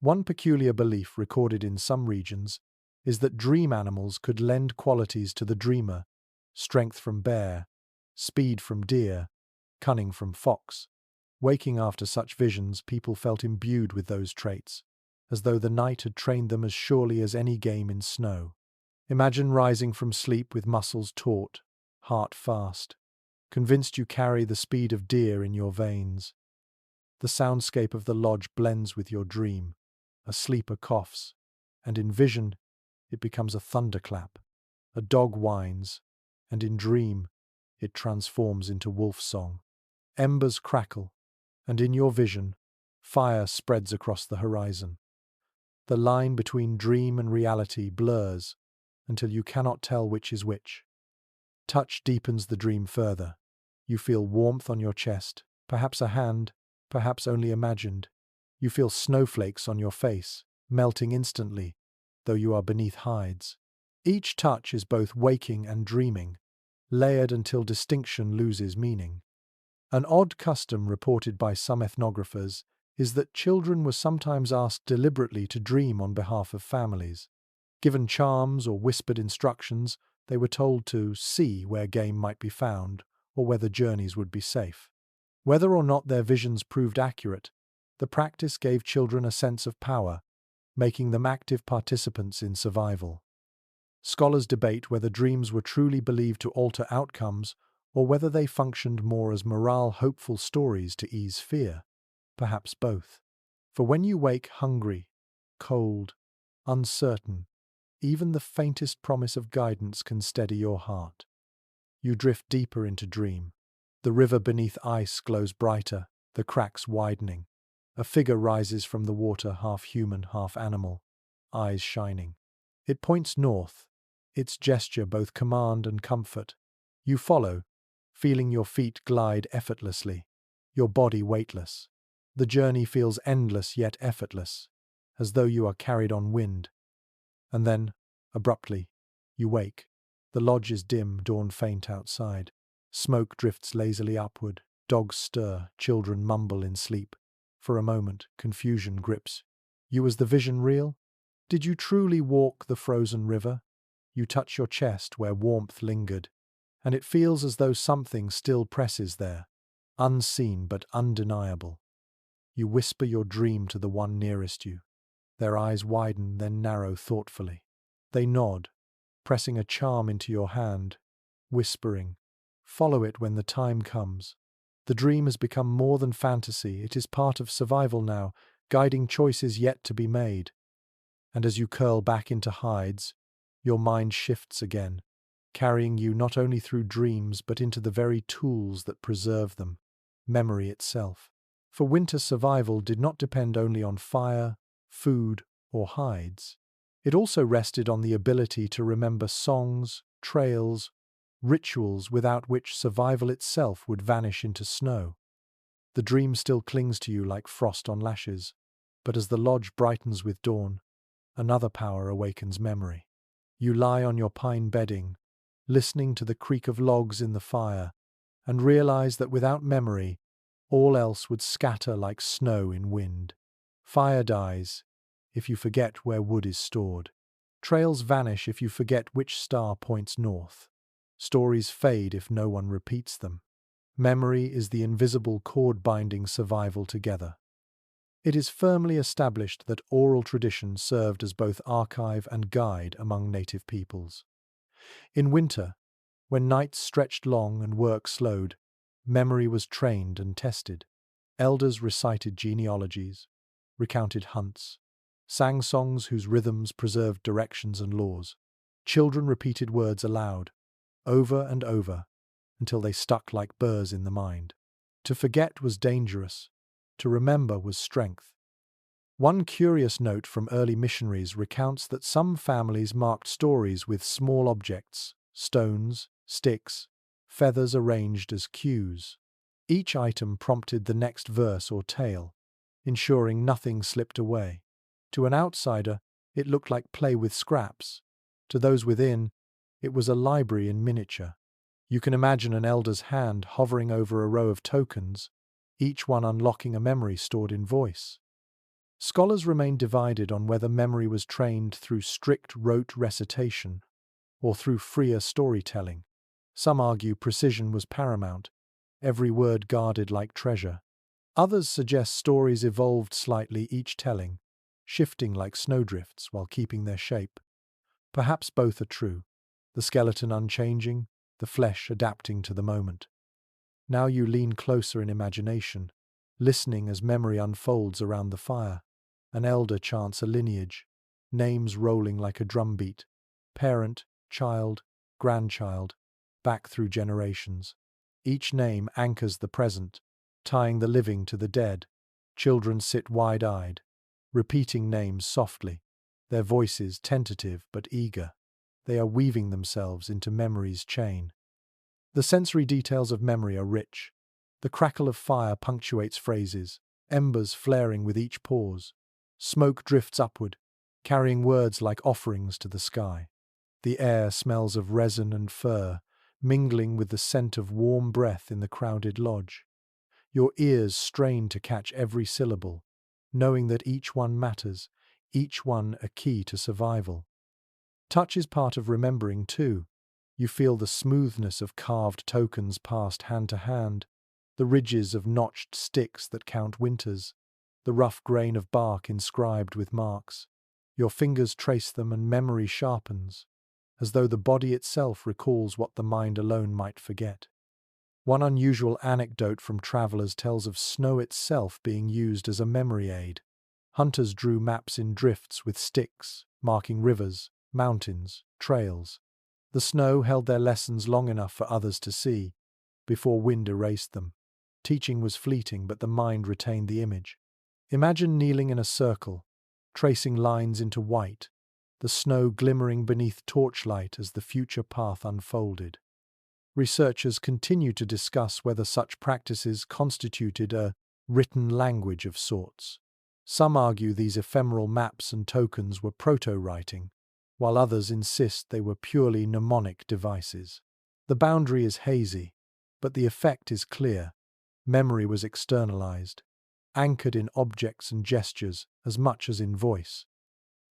One peculiar belief recorded in some regions is that dream animals could lend qualities to the dreamer: strength from bear, speed from deer, cunning from fox. Waking after such visions, people felt imbued with those traits, as though the night had trained them as surely as any game in snow. Imagine rising from sleep with muscles taut, heart fast, convinced you carry the speed of deer in your veins. The soundscape of the lodge blends with your dream. A sleeper coughs, and in vision it becomes a thunderclap. A dog whines, and in dream it transforms into wolf song. Embers crackle, and in your vision fire spreads across the horizon. The line between dream and reality blurs until you cannot tell which is which. Touch deepens the dream further. You feel warmth on your chest, perhaps a hand, perhaps only imagined. You feel snowflakes on your face, melting instantly, though you are beneath hides. Each touch is both waking and dreaming, layered until distinction loses meaning. An odd custom reported by some ethnographers is that children were sometimes asked deliberately to dream on behalf of families. Given charms or whispered instructions, they were told to see where game might be found or whether journeys would be safe. Whether or not their visions proved accurate, the practice gave children a sense of power, making them active participants in survival. Scholars debate whether dreams were truly believed to alter outcomes or whether they functioned more as morale-hopeful stories to ease fear. Perhaps both. For when you wake hungry, cold, uncertain, even the faintest promise of guidance can steady your heart. You drift deeper into dream. The river beneath ice glows brighter, the cracks widening. A figure rises from the water, half human, half animal, eyes shining. It points north, its gesture both command and comfort. You follow, feeling your feet glide effortlessly, your body weightless. The journey feels endless yet effortless, as though you are carried on wind. And then, abruptly, you wake. The lodge is dim, dawn faint outside. Smoke drifts lazily upward, dogs stir, children mumble in sleep. For a moment, confusion grips you. Was the vision real? Did you truly walk the frozen river? You touch your chest where warmth lingered, and it feels as though something still presses there, unseen but undeniable. You whisper your dream to the one nearest you. Their eyes widen, then narrow thoughtfully. They nod, pressing a charm into your hand, whispering, "Follow it when the time comes." The dream has become more than fantasy, it is part of survival now, guiding choices yet to be made. And as you curl back into hides, your mind shifts again, carrying you not only through dreams but into the very tools that preserve them, memory itself. For winter survival did not depend only on fire, food, or hides. It also rested on the ability to remember songs, trails, rituals without which survival itself would vanish into snow. The dream still clings to you like frost on lashes, but as the lodge brightens with dawn, another power awakens memory. You lie on your pine bedding, listening to the creak of logs in the fire, and realize that without memory, all else would scatter like snow in wind. Fire dies if you forget where wood is stored. Trails vanish if you forget which star points north. Stories fade if no one repeats them. Memory is the invisible cord binding survival together. It is firmly established that oral tradition served as both archive and guide among native peoples. In winter, when nights stretched long and work slowed, memory was trained and tested. Elders recited genealogies, recounted hunts, sang songs whose rhythms preserved directions and laws. Children repeated words aloud, over and over, until they stuck like burrs in the mind. To forget was dangerous, to remember was strength. One curious note from early missionaries recounts that some families marked stories with small objects, stones, sticks, feathers arranged as cues. Each item prompted the next verse or tale, ensuring nothing slipped away. To an outsider, it looked like play with scraps. To those within, it was a library in miniature. You can imagine an elder's hand hovering over a row of tokens, each one unlocking a memory stored in voice. Scholars remain divided on whether memory was trained through strict rote recitation or through freer storytelling. Some argue precision was paramount, every word guarded like treasure. Others suggest stories evolved slightly each telling, shifting like snowdrifts while keeping their shape. Perhaps both are true, the skeleton unchanging, the flesh adapting to the moment. Now you lean closer in imagination, listening as memory unfolds around the fire. An elder chants a lineage, names rolling like a drumbeat, parent, child, grandchild, back through generations. Each name anchors the present, tying the living to the dead. Children sit wide-eyed, repeating names softly, their voices tentative but eager. They are weaving themselves into memory's chain. The sensory details of memory are rich. The crackle of fire punctuates phrases, embers flaring with each pause. Smoke drifts upward, carrying words like offerings to the sky. The air smells of resin and fir, mingling with the scent of warm breath in the crowded lodge. Your ears strain to catch every syllable, knowing that each one matters, each one a key to survival. Touch is part of remembering too. You feel the smoothness of carved tokens passed hand to hand, the ridges of notched sticks that count winters, the rough grain of bark inscribed with marks. Your fingers trace them and memory sharpens, as though the body itself recalls what the mind alone might forget. One unusual anecdote from travelers tells of snow itself being used as a memory aid. Hunters drew maps in drifts with sticks, marking rivers, mountains, trails. The snow held their lessons long enough for others to see, before wind erased them. Teaching was fleeting, but the mind retained the image. Imagine kneeling in a circle, tracing lines into white, the snow glimmering beneath torchlight as the future path unfolded. Researchers continue to discuss whether such practices constituted a written language of sorts. Some argue these ephemeral maps and tokens were proto-writing, while others insist they were purely mnemonic devices. The boundary is hazy, but the effect is clear. Memory was externalized, anchored in objects and gestures as much as in voice.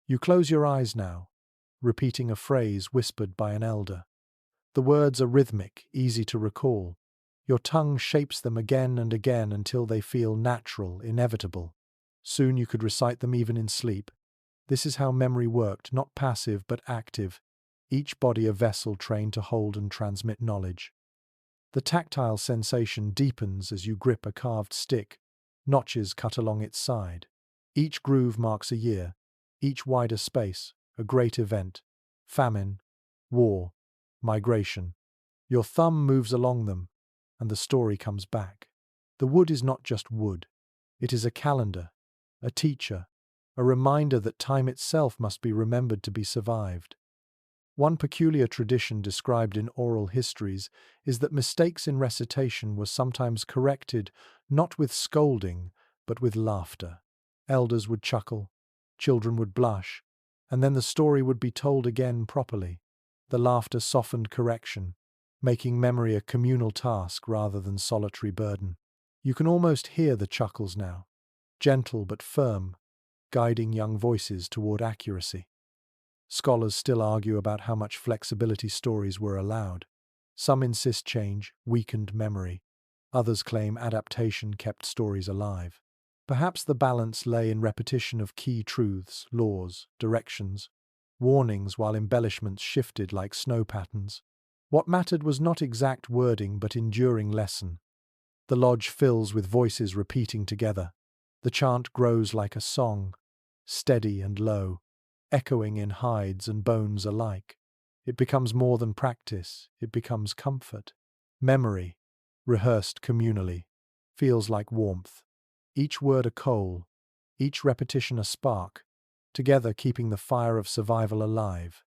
You close your eyes now, repeating a phrase whispered by an elder. The words are rhythmic, easy to recall. Your tongue shapes them again and again until they feel natural, inevitable. Soon you could recite them even in sleep. This is how memory worked, not passive but active, each body a vessel trained to hold and transmit knowledge. The tactile sensation deepens as you grip a carved stick, notches cut along its side. Each groove marks a year, each wider space, a great event, famine, war, migration. Your thumb moves along them, and the story comes back. The wood is not just wood. It is a calendar, a teacher, a reminder that time itself must be remembered to be survived. One peculiar tradition described in oral histories is that mistakes in recitation were sometimes corrected not with scolding, but with laughter. Elders would chuckle, children would blush, and then the story would be told again properly. The laughter softened correction, making memory a communal task rather than solitary burden. You can almost hear the chuckles now, gentle but firm, guiding young voices toward accuracy. Scholars still argue about how much flexibility stories were allowed. Some insist change weakened memory. Others claim adaptation kept stories alive. Perhaps the balance lay in repetition of key truths, laws, directions, warnings while embellishments shifted like snow patterns. What mattered was not exact wording but enduring lesson. The lodge fills with voices repeating together. The chant grows like a song, steady and low, echoing in hides and bones alike. It becomes more than practice, it becomes comfort. Memory, rehearsed communally, feels like warmth. Each word a coal, each repetition a spark, together keeping the fire of survival alive.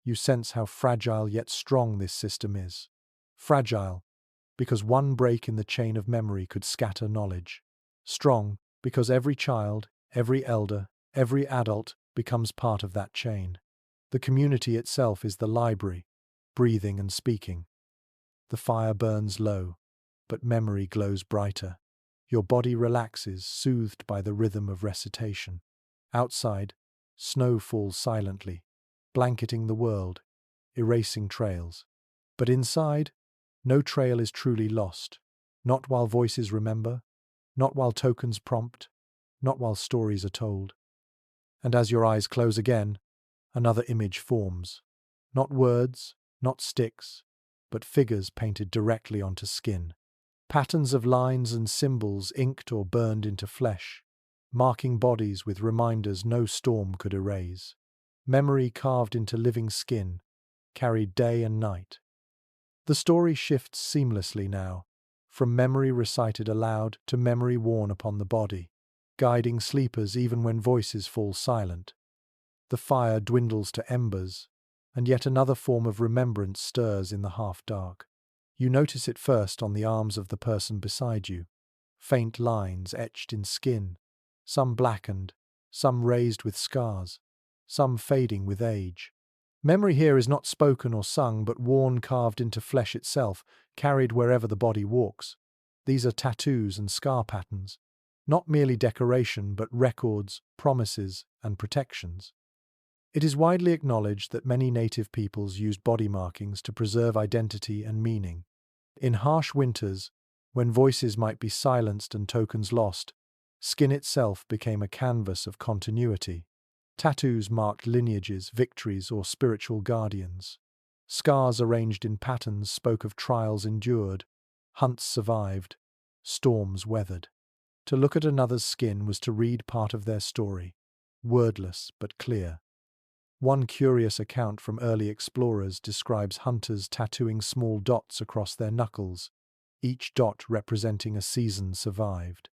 You sense how fragile yet strong this system is. Fragile, because one break in the chain of memory could scatter knowledge. Strong, because every child, every elder, every adult becomes part of that chain. The community itself is the library, breathing and speaking. The fire burns low, but memory glows brighter. Your body relaxes, soothed by the rhythm of recitation. Outside, snow falls silently, blanketing the world, erasing trails. But inside, no trail is truly lost. Not while voices remember, not while tokens prompt, not while stories are told. And as your eyes close again, another image forms. Not words, not sticks, but figures painted directly onto skin. Patterns of lines and symbols inked or burned into flesh, marking bodies with reminders no storm could erase. Memory carved into living skin, carried day and night. The story shifts seamlessly now, from memory recited aloud to memory worn upon the body, guiding sleepers even when voices fall silent. The fire dwindles to embers, and yet another form of remembrance stirs in the half-dark. You notice it first on the arms of the person beside you. Faint lines etched in skin, some blackened, some raised with scars, some fading with age. Memory here is not spoken or sung, but worn, carved into flesh itself, carried wherever the body walks. These are tattoos and scar patterns, not merely decoration, but records, promises, and protections. It is widely acknowledged that many native peoples used body markings to preserve identity and meaning. In harsh winters, when voices might be silenced and tokens lost, skin itself became a canvas of continuity. Tattoos marked lineages, victories, or spiritual guardians. Scars arranged in patterns spoke of trials endured, hunts survived, storms weathered. To look at another's skin was to read part of their story, wordless but clear. One curious account from early explorers describes hunters tattooing small dots across their knuckles, each dot representing a season survived.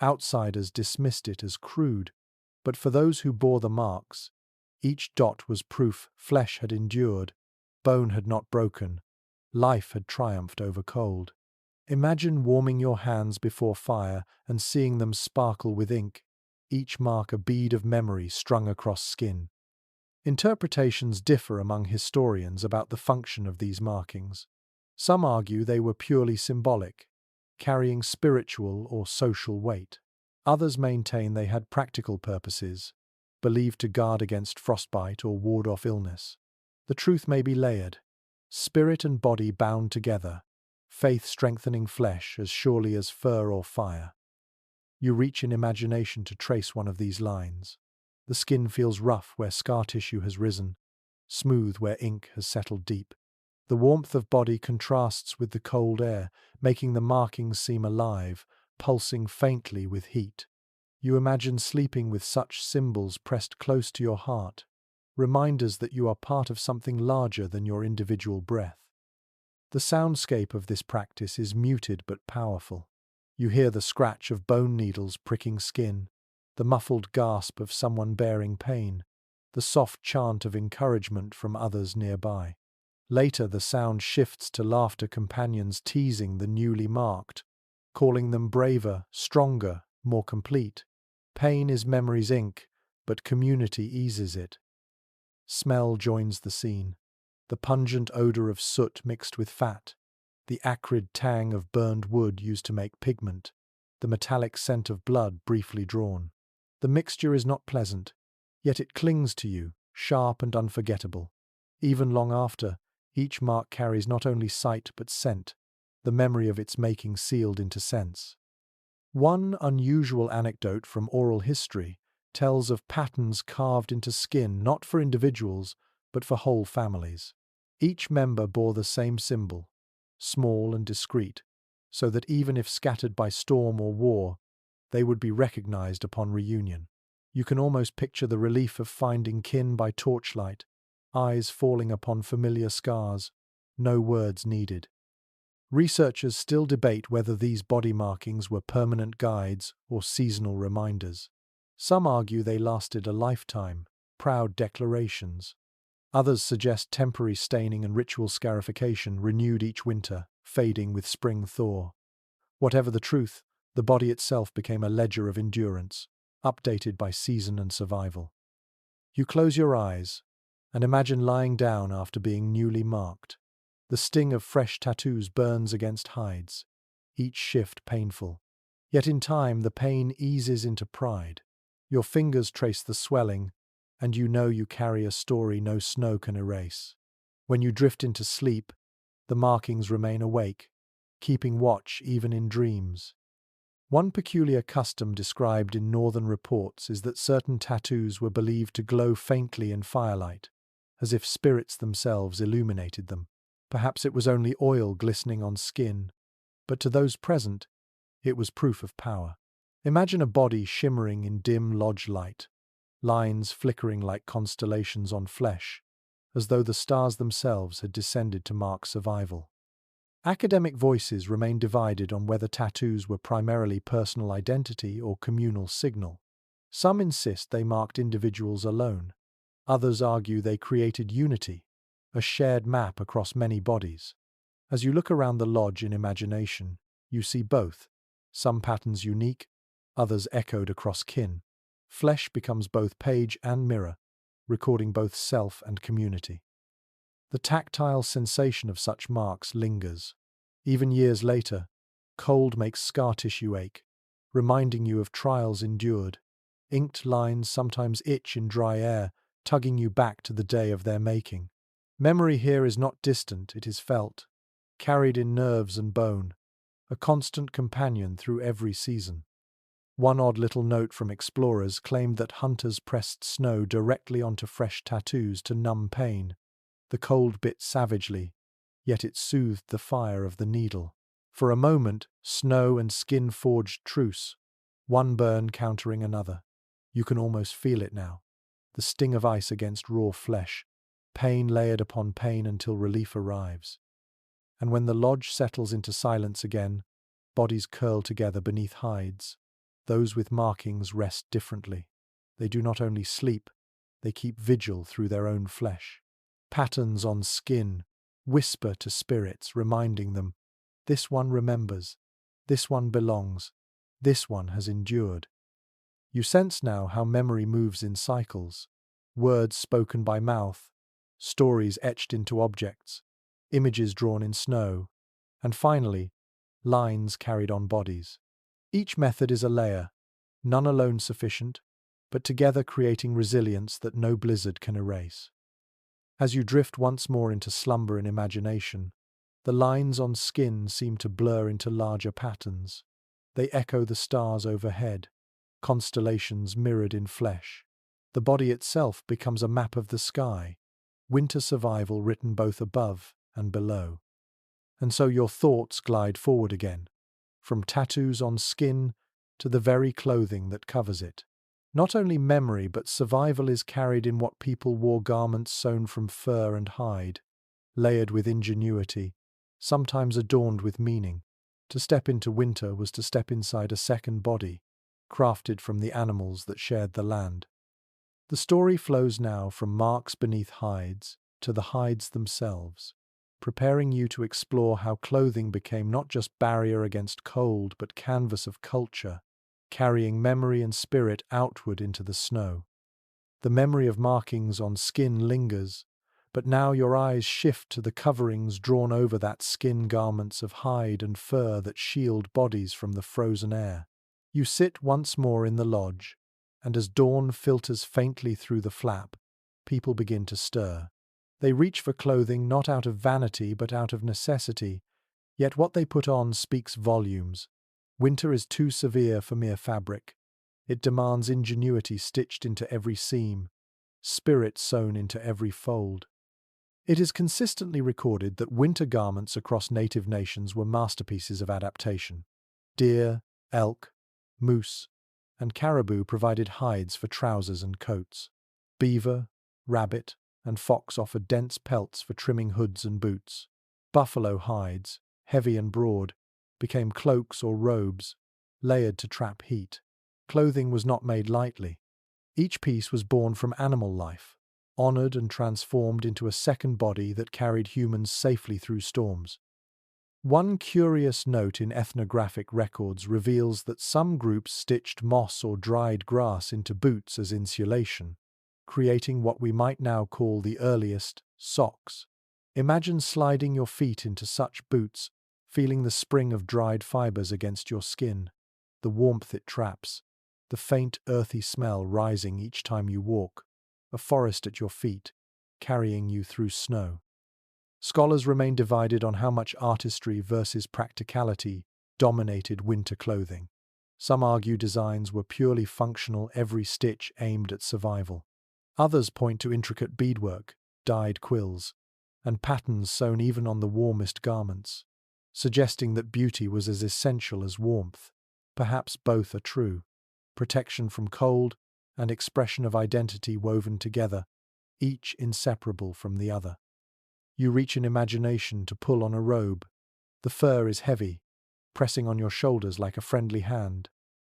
Outsiders dismissed it as crude, but for those who bore the marks, each dot was proof flesh had endured, bone had not broken, life had triumphed over cold. Imagine warming your hands before fire and seeing them sparkle with ink, each mark a bead of memory strung across skin. Interpretations differ among historians about the function of these markings. Some argue they were purely symbolic, carrying spiritual or social weight. Others maintain they had practical purposes, believed to guard against frostbite or ward off illness. The truth may be layered, spirit and body bound together, faith strengthening flesh as surely as fur or fire. You reach in imagination to trace one of these lines. The skin feels rough where scar tissue has risen, smooth where ink has settled deep. The warmth of body contrasts with the cold air, making the markings seem alive, pulsing faintly with heat. You imagine sleeping with such symbols pressed close to your heart, reminders that you are part of something larger than your individual breath. The soundscape of this practice is muted but powerful. You hear the scratch of bone needles pricking skin, the muffled gasp of someone bearing pain, the soft chant of encouragement from others nearby. Later, the sound shifts to laughter companions teasing the newly marked, calling them braver, stronger, more complete. Pain is memory's ink, but community eases it. Smell joins the scene. The pungent odor of soot mixed with fat, the acrid tang of burned wood used to make pigment, the metallic scent of blood briefly drawn. The mixture is not pleasant, yet it clings to you, sharp and unforgettable. Even long after, each mark carries not only sight but scent, the memory of its making sealed into sense. One unusual anecdote from oral history tells of patterns carved into skin not for individuals, but for whole families. Each member bore the same symbol, small and discreet, so that even if scattered by storm or war, they would be recognized upon reunion. You can almost picture the relief of finding kin by torchlight, eyes falling upon familiar scars, no words needed. Researchers still debate whether these body markings were permanent guides or seasonal reminders. Some argue they lasted a lifetime, proud declarations. Others suggest temporary staining and ritual scarification renewed each winter, fading with spring thaw. Whatever the truth, the body itself became a ledger of endurance, updated by season and survival. You close your eyes and imagine lying down after being newly marked. The sting of fresh tattoos burns against hides, each shift painful. Yet in time, the pain eases into pride. Your fingers trace the swelling, and you know you carry a story no snow can erase. When you drift into sleep, the markings remain awake, keeping watch even in dreams. One peculiar custom described in northern reports is that certain tattoos were believed to glow faintly in firelight, as if spirits themselves illuminated them. Perhaps it was only oil glistening on skin, but to those present, it was proof of power. Imagine a body shimmering in dim lodge light, lines flickering like constellations on flesh, as though the stars themselves had descended to mark survival. Academic voices remain divided on whether tattoos were primarily personal identity or communal signal. Some insist they marked individuals alone. Others argue they created unity, a shared map across many bodies. As you look around the lodge in imagination, you see both, some patterns unique, others echoed across kin. Flesh becomes both page and mirror, recording both self and community. The tactile sensation of such marks lingers. Even years later, cold makes scar tissue ache, reminding you of trials endured. Inked lines sometimes itch in dry air, tugging you back to the day of their making. Memory here is not distant, it is felt, carried in nerves and bone, a constant companion through every season. One odd little note from explorers claimed that hunters pressed snow directly onto fresh tattoos to numb pain. The cold bit savagely, yet it soothed the fire of the needle. For a moment, snow and skin forged truce, one burn countering another. You can almost feel it now, the sting of ice against raw flesh, pain layered upon pain until relief arrives. And when the lodge settles into silence again, bodies curl together beneath hides. Those with markings rest differently. They do not only sleep, they keep vigil through their own flesh. Patterns on skin whisper to spirits, reminding them, this one remembers, this one belongs, this one has endured. You sense now how memory moves in cycles, words spoken by mouth, stories etched into objects, images drawn in snow, and finally, lines carried on bodies. Each method is a layer, none alone sufficient, but together creating resilience that no blizzard can erase. As you drift once more into slumber in imagination, the lines on skin seem to blur into larger patterns. They echo the stars overhead, constellations mirrored in flesh. The body itself becomes a map of the sky, winter survival written both above and below. And so your thoughts glide forward again, from tattoos on skin to the very clothing that covers it. Not only memory but survival is carried in what people wore, garments sewn from fur and hide, layered with ingenuity, sometimes adorned with meaning. To step into winter was to step inside a second body, crafted from the animals that shared the land. The story flows now from marks beneath hides to the hides themselves, preparing you to explore how clothing became not just barrier against cold but canvas of culture, carrying memory and spirit outward into the snow. The memory of markings on skin lingers, but now your eyes shift to the coverings drawn over that skin, garments of hide and fur that shield bodies from the frozen air. You sit once more in the lodge, and as dawn filters faintly through the flap, people begin to stir. They reach for clothing not out of vanity but out of necessity, yet what they put on speaks volumes. Winter is too severe for mere fabric. It demands ingenuity stitched into every seam, spirit sewn into every fold. It is consistently recorded that winter garments across native nations were masterpieces of adaptation. Deer, elk, moose, and caribou provided hides for trousers and coats. Beaver, rabbit, and fox offered dense pelts for trimming hoods and boots. Buffalo hides, heavy and broad, became cloaks or robes, layered to trap heat. Clothing was not made lightly. Each piece was born from animal life, honored and transformed into a second body that carried humans safely through storms. One curious note in ethnographic records reveals that some groups stitched moss or dried grass into boots as insulation, creating what we might now call the earliest socks. Imagine sliding your feet into such boots, feeling the spring of dried fibers against your skin, the warmth it traps, the faint earthy smell rising each time you walk, a forest at your feet, carrying you through snow. Scholars remain divided on how much artistry versus practicality dominated winter clothing. Some argue designs were purely functional, every stitch aimed at survival. Others point to intricate beadwork, dyed quills, and patterns sewn even on the warmest garments, suggesting that beauty was as essential as warmth. Perhaps both are true. Protection from cold and expression of identity woven together, each inseparable from the other. You reach in imagination to pull on a robe. The fur is heavy, pressing on your shoulders like a friendly hand.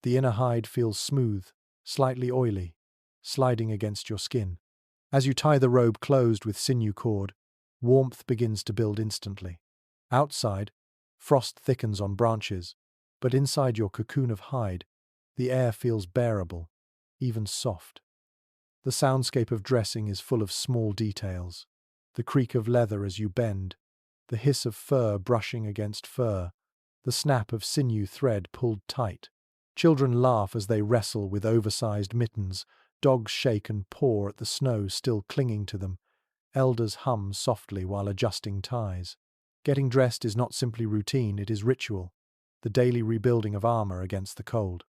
The inner hide feels smooth, slightly oily, sliding against your skin. As you tie the robe closed with sinew cord, warmth begins to build instantly. Outside, frost thickens on branches, but inside your cocoon of hide, the air feels bearable, even soft. The soundscape of dressing is full of small details. The creak of leather as you bend, the hiss of fur brushing against fur, the snap of sinew thread pulled tight. Children laugh as they wrestle with oversized mittens, dogs shake and paw at the snow still clinging to them, elders hum softly while adjusting ties. Getting dressed is not simply routine, it is ritual, the daily rebuilding of armor against the cold.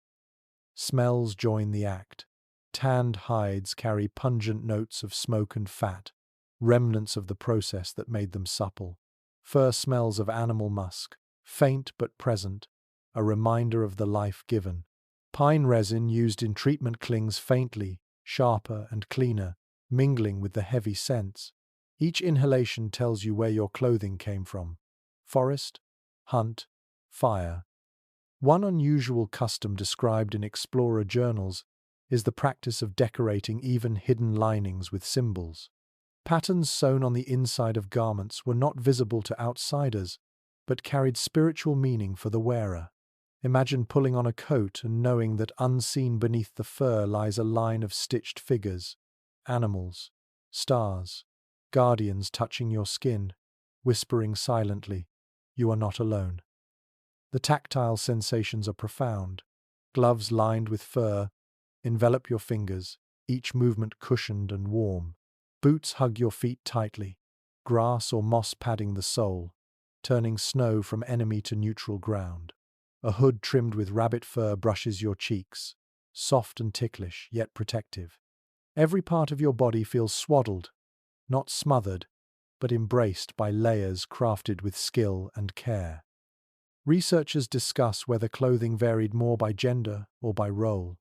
Smells join the act. Tanned hides carry pungent notes of smoke and fat, remnants of the process that made them supple. Fur smells of animal musk, faint but present, a reminder of the life given. Pine resin used in treatment clings faintly, sharper and cleaner, mingling with the heavy scents. Each inhalation tells you where your clothing came from. Forest, hunt, fire. One unusual custom described in explorer journals is the practice of decorating even hidden linings with symbols. Patterns sewn on the inside of garments were not visible to outsiders, but carried spiritual meaning for the wearer. Imagine pulling on a coat and knowing that unseen beneath the fur lies a line of stitched figures, animals, stars, guardians touching your skin, whispering silently, "You are not alone." The tactile sensations are profound. Gloves lined with fur envelop your fingers, each movement cushioned and warm. Boots hug your feet tightly, grass or moss padding the sole, turning snow from enemy to neutral ground. A hood trimmed with rabbit fur brushes your cheeks, soft and ticklish, yet protective. Every part of your body feels swaddled, not smothered, but embraced by layers crafted with skill and care. Researchers discuss whether clothing varied more by gender or by role.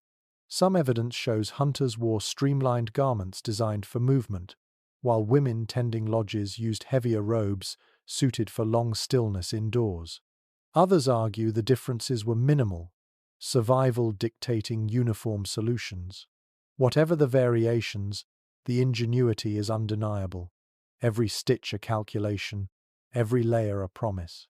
Some evidence shows hunters wore streamlined garments designed for movement, while women tending lodges used heavier robes suited for long stillness indoors. Others argue the differences were minimal, survival dictating uniform solutions. Whatever the variations, the ingenuity is undeniable. Every stitch a calculation, every layer a promise.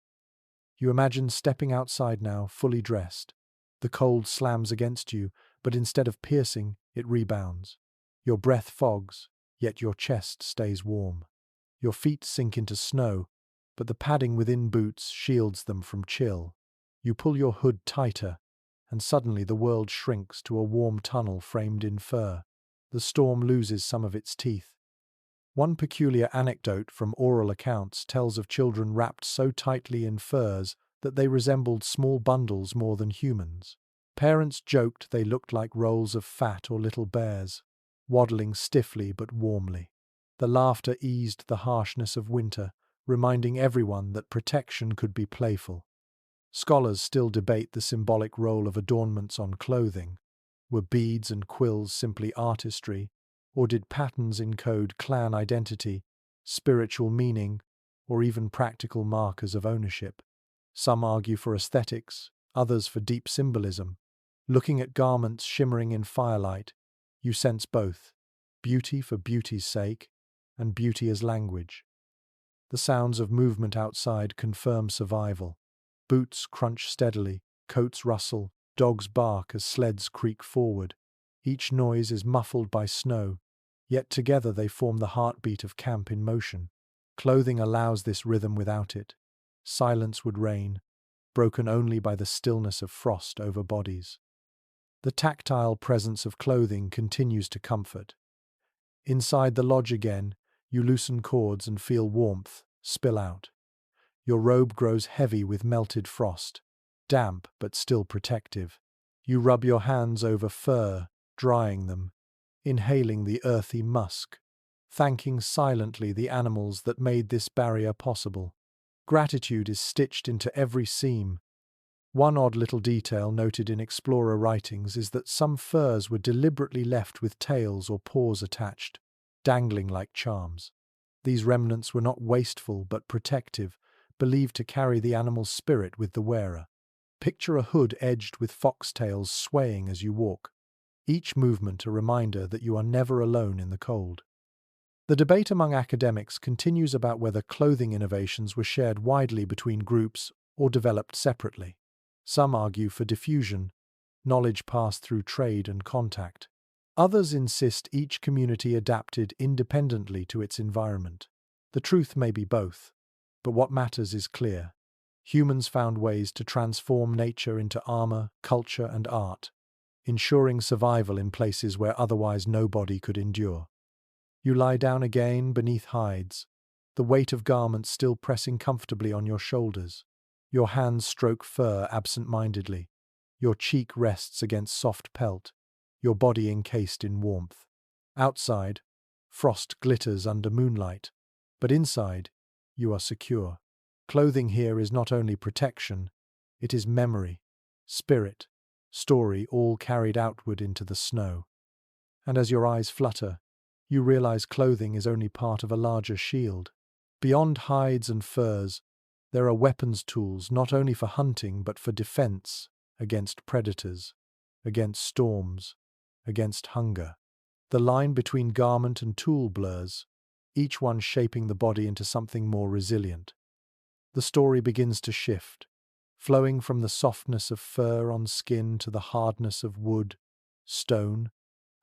You imagine stepping outside now, fully dressed. The cold slams against you, but instead of piercing, it rebounds. Your breath fogs, yet your chest stays warm. Your feet sink into snow, but the padding within boots shields them from chill. You pull your hood tighter, and suddenly the world shrinks to a warm tunnel framed in fur. The storm loses some of its teeth. One peculiar anecdote from oral accounts tells of children wrapped so tightly in furs that they resembled small bundles more than humans. Parents joked they looked like rolls of fat or little bears, waddling stiffly but warmly. The laughter eased the harshness of winter, reminding everyone that protection could be playful. Scholars still debate the symbolic role of adornments on clothing. Were beads and quills simply artistry, or did patterns encode clan identity, spiritual meaning, or even practical markers of ownership? Some argue for aesthetics, others for deep symbolism. Looking at garments shimmering in firelight, you sense both, beauty for beauty's sake, and beauty as language. The sounds of movement outside confirm survival. Boots crunch steadily, coats rustle, dogs bark as sleds creak forward. Each noise is muffled by snow, yet together they form the heartbeat of camp in motion. Clothing allows this rhythm. Without it, silence would reign, broken only by the stillness of frost over bodies. The tactile presence of clothing continues to comfort. Inside the lodge again, you loosen cords and feel warmth spill out. Your robe grows heavy with melted frost, damp but still protective. You rub your hands over fur, drying them, inhaling the earthy musk, thanking silently the animals that made this barrier possible. Gratitude is stitched into every seam. One odd little detail noted in explorer writings is that some furs were deliberately left with tails or paws attached, dangling like charms. These remnants were not wasteful but protective, believed to carry the animal's spirit with the wearer. Picture a hood edged with foxtails swaying as you walk, each movement a reminder that you are never alone in the cold. The debate among academics continues about whether clothing innovations were shared widely between groups or developed separately. Some argue for diffusion, knowledge passed through trade and contact. Others insist each community adapted independently to its environment. The truth may be both, but what matters is clear. Humans found ways to transform nature into armor, culture, and art, ensuring survival in places where otherwise nobody could endure. You lie down again beneath hides, the weight of garments still pressing comfortably on your shoulders. Your hands stroke fur absent-mindedly. Your cheek rests against soft pelt, your body encased in warmth. Outside, frost glitters under moonlight, but inside, you are secure. Clothing here is not only protection, it is memory, spirit, story all carried outward into the snow. And as your eyes flutter, you realize clothing is only part of a larger shield. Beyond hides and furs, there are weapons tools not only for hunting but for defense against predators, against storms, against hunger. The line between garment and tool blurs, each one shaping the body into something more resilient. The story begins to shift, flowing from the softness of fur on skin to the hardness of wood, stone,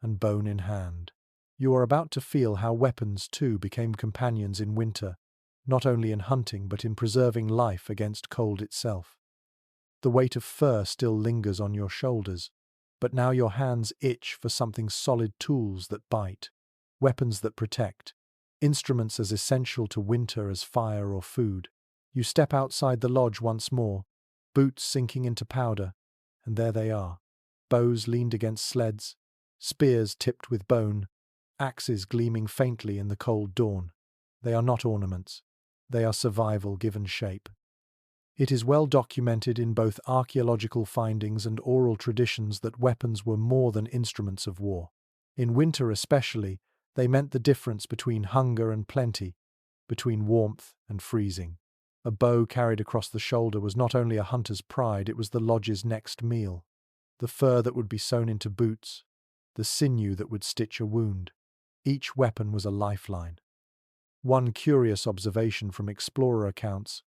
and bone in hand. You are about to feel how weapons, too, became companions in winter, not only in hunting but in preserving life against cold itself. The weight of fur still lingers on your shoulders, but now your hands itch for something solid, tools that bite, weapons that protect, instruments as essential to winter as fire or food. You step outside the lodge once more, boots sinking into powder, and there they are. Bows leaned against sleds, spears tipped with bone, axes gleaming faintly in the cold dawn. They are not ornaments. They are survival given shape. It is well documented in both archaeological findings and oral traditions that weapons were more than instruments of war. In winter especially, they meant the difference between hunger and plenty, between warmth and freezing. A bow carried across the shoulder was not only a hunter's pride, it was the lodge's next meal. The fur that would be sewn into boots, the sinew that would stitch a wound. Each weapon was a lifeline. One curious observation from explorer accounts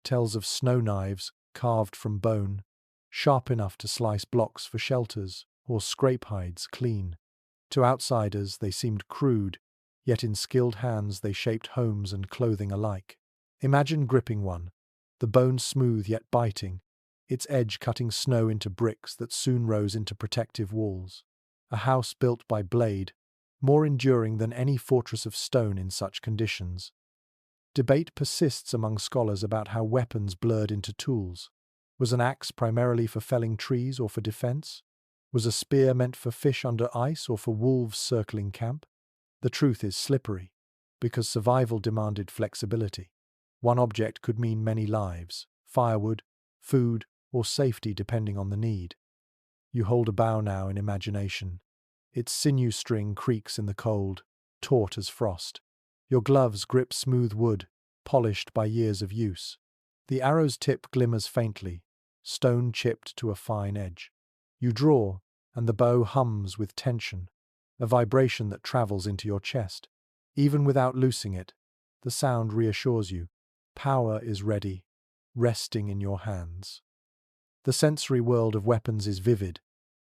tells of snow knives carved from bone, sharp enough to slice blocks for shelters or scrape hides clean. To outsiders they seemed crude, yet in skilled hands they shaped homes and clothing alike. Imagine gripping one, the bone smooth yet biting, its edge cutting snow into bricks that soon rose into protective walls. A house built by blade, more enduring than any fortress of stone in such conditions. Debate persists among scholars about how weapons blurred into tools. Was an axe primarily for felling trees or for defense? Was a spear meant for fish under ice or for wolves circling camp? The truth is slippery, because survival demanded flexibility. One object could mean many lives, firewood, food, or safety depending on the need. You hold a bow now in imagination. Its sinew string creaks in the cold, taut as frost. Your gloves grip smooth wood, polished by years of use. The arrow's tip glimmers faintly, stone chipped to a fine edge. You draw, and the bow hums with tension, a vibration that travels into your chest. Even without loosing it, the sound reassures you. Power is ready, resting in your hands. The sensory world of weapons is vivid.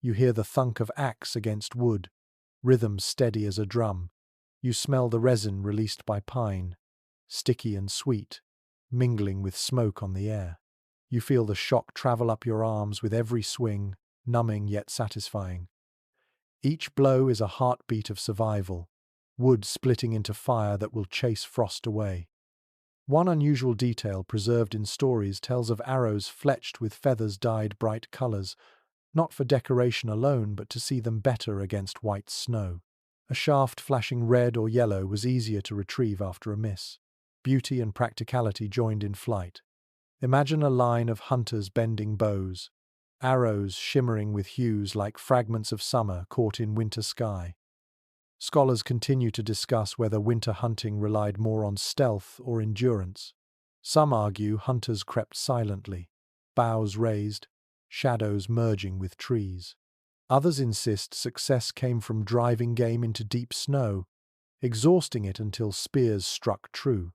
You hear the thunk of axe against wood, rhythm steady as a drum. You smell the resin released by pine, sticky and sweet, mingling with smoke on the air. You feel the shock travel up your arms with every swing, numbing yet satisfying. Each blow is a heartbeat of survival, wood splitting into fire that will chase frost away. One unusual detail preserved in stories tells of arrows fletched with feathers dyed bright colors, not for decoration alone but to see them better against white snow. A shaft flashing red or yellow was easier to retrieve after a miss. Beauty and practicality joined in flight. Imagine a line of hunters bending bows, arrows shimmering with hues like fragments of summer caught in winter sky. Scholars continue to discuss whether winter hunting relied more on stealth or endurance. Some argue hunters crept silently, boughs raised, shadows merging with trees. Others insist success came from driving game into deep snow, exhausting it until spears struck true.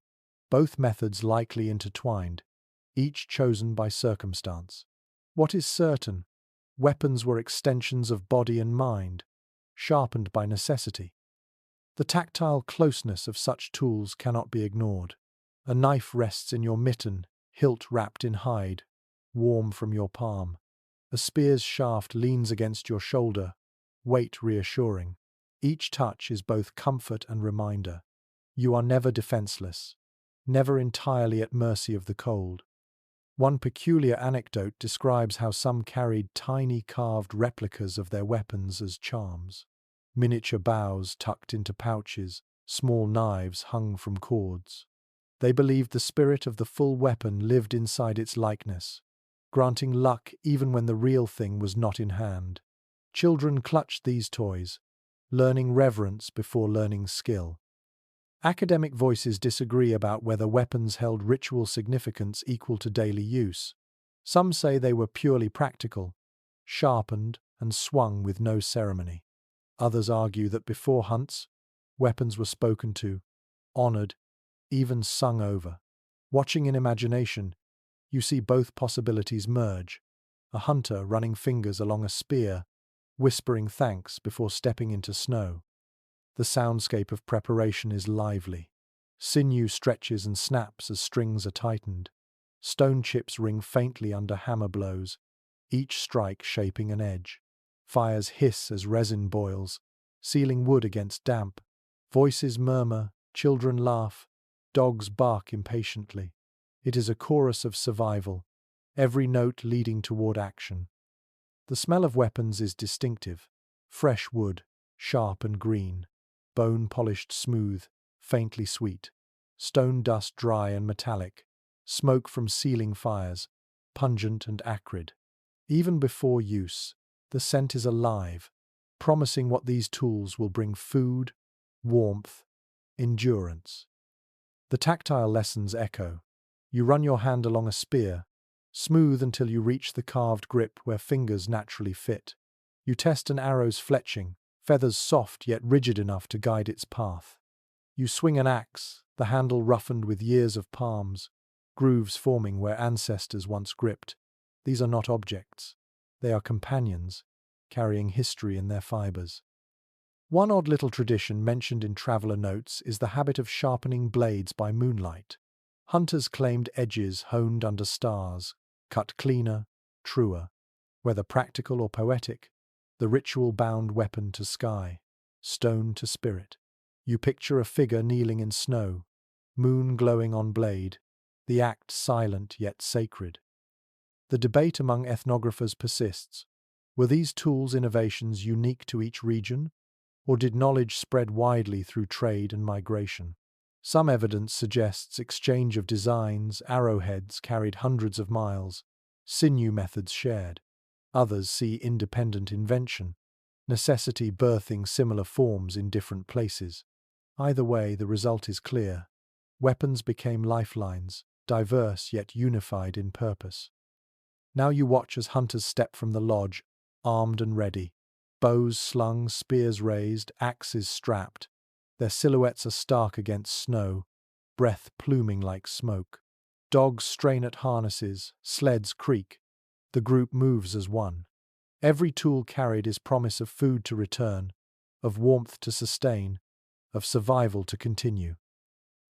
Both methods likely intertwined, each chosen by circumstance. What is certain? Weapons were extensions of body and mind, sharpened by necessity. The tactile closeness of such tools cannot be ignored. A knife rests in your mitten, hilt wrapped in hide, warm from your palm. A spear's shaft leans against your shoulder, weight reassuring. Each touch is both comfort and reminder. You are never defenseless, never entirely at mercy of the cold. One peculiar anecdote describes how some carried tiny carved replicas of their weapons as charms. Miniature bows tucked into pouches, small knives hung from cords. They believed the spirit of the full weapon lived inside its likeness, granting luck even when the real thing was not in hand. Children clutched these toys, learning reverence before learning skill. Academic voices disagree about whether weapons held ritual significance equal to daily use. Some say they were purely practical, sharpened and swung with no ceremony. Others argue that before hunts, weapons were spoken to, honored, even sung over. Watching in imagination, you see both possibilities merge. A hunter running fingers along a spear, whispering thanks before stepping into snow. The soundscape of preparation is lively. Sinew stretches and snaps as strings are tightened. Stone chips ring faintly under hammer blows, each strike shaping an edge. Fires hiss as resin boils, sealing wood against damp. Voices murmur, children laugh, dogs bark impatiently. It is a chorus of survival, every note leading toward action. The smell of weapons is distinctive. Fresh wood, sharp and green. Bone polished smooth, faintly sweet. Stone dust dry and metallic. Smoke from sealing fires, pungent and acrid. Even before use, the scent is alive, promising what these tools will bring: food, warmth, endurance. The tactile lessons echo. You run your hand along a spear, smooth until you reach the carved grip where fingers naturally fit. You test an arrow's fletching, feathers soft yet rigid enough to guide its path. You swing an axe, the handle roughened with years of palms, grooves forming where ancestors once gripped. These are not objects. They are companions, carrying history in their fibers. One odd little tradition mentioned in traveler notes is the habit of sharpening blades by moonlight. Hunters claimed edges honed under stars, cut cleaner, truer. Whether practical or poetic, the ritual bound weapon to sky, stone to spirit. You picture a figure kneeling in snow, moon glowing on blade, the act silent yet sacred. The debate among ethnographers persists. Were these tools innovations unique to each region, or did knowledge spread widely through trade and migration? Some evidence suggests exchange of designs, arrowheads carried hundreds of miles, sinew methods shared. Others see independent invention, necessity birthing similar forms in different places. Either way, the result is clear. Weapons became lifelines, diverse yet unified in purpose. Now you watch as hunters step from the lodge, armed and ready. Bows slung, spears raised, axes strapped. Their silhouettes are stark against snow, breath pluming like smoke. Dogs strain at harnesses, sleds creak. The group moves as one. Every tool carried is promise of food to return, of warmth to sustain, of survival to continue.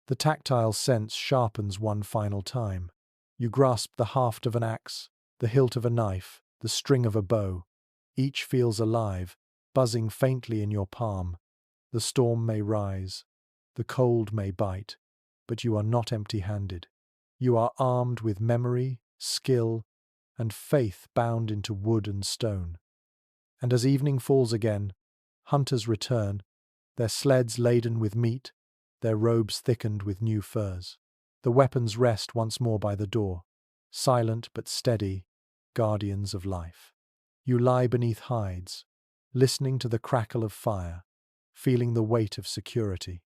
The tactile sense sharpens one final time. You grasp the haft of an axe, the hilt of a knife, the string of a bow. Each feels alive, buzzing faintly in your palm. The storm may rise, the cold may bite, but you are not empty-handed. You are armed with memory, skill, and faith bound into wood and stone. And as evening falls again, hunters return, their sleds laden with meat, their robes thickened with new furs. The weapons rest once more by the door, silent but steady, guardians of life. You lie beneath hides, listening to the crackle of fire, feeling the weight of security.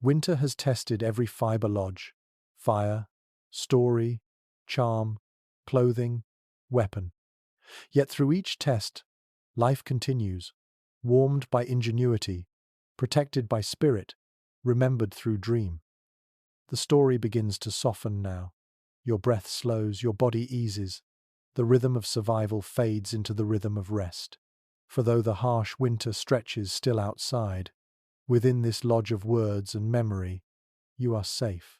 Winter has tested every fiber lodge: fire, story, charm, clothing, weapon. Yet through each test, life continues, warmed by ingenuity, protected by spirit, remembered through dream. The story begins to soften now. Your breath slows, your body eases. The rhythm of survival fades into the rhythm of rest. For though the harsh winter stretches still outside, within this lodge of words and memory, you are safe.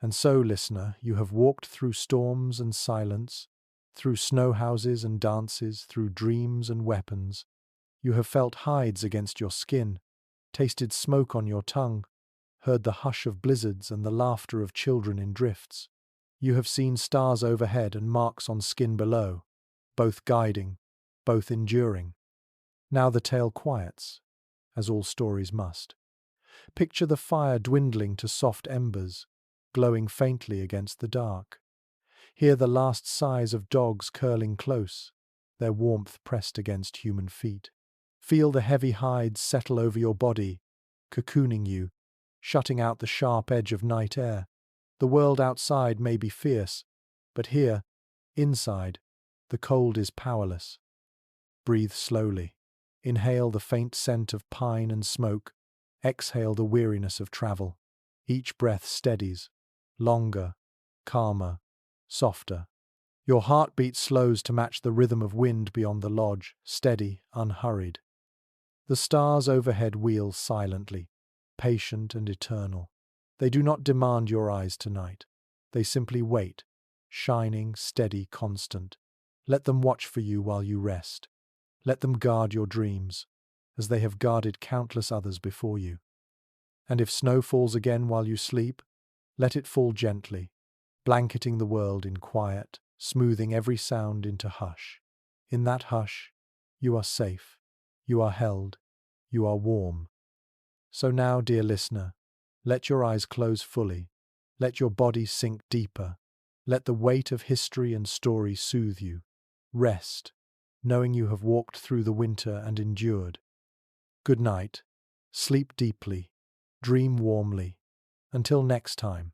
And so, listener, you have walked through storms and silence, through snow houses and dances, through dreams and weapons. You have felt hides against your skin, tasted smoke on your tongue, heard the hush of blizzards and the laughter of children in drifts. You have seen stars overhead and marks on skin below, both guiding, both enduring. Now the tale quiets, as all stories must. Picture the fire dwindling to soft embers, glowing faintly against the dark. Hear the last sighs of dogs curling close, their warmth pressed against human feet. Feel the heavy hides settle over your body, cocooning you, shutting out the sharp edge of night air. The world outside may be fierce, but here, inside, the cold is powerless. Breathe slowly. Inhale the faint scent of pine and smoke. Exhale the weariness of travel. Each breath steadies, longer, calmer, softer. Your heartbeat slows to match the rhythm of wind beyond the lodge, steady, unhurried. The stars overhead wheel silently, patient and eternal. They do not demand your eyes tonight. They simply wait, shining, steady, constant. Let them watch for you while you rest. Let them guard your dreams, as they have guarded countless others before you. And if snow falls again while you sleep, let it fall gently, blanketing the world in quiet, smoothing every sound into hush. In that hush, you are safe, you are held, you are warm. So now, dear listener, let your eyes close fully, let your body sink deeper, let the weight of history and story soothe you. Rest, knowing you have walked through the winter and endured. Good night, sleep deeply, dream warmly. Until next time.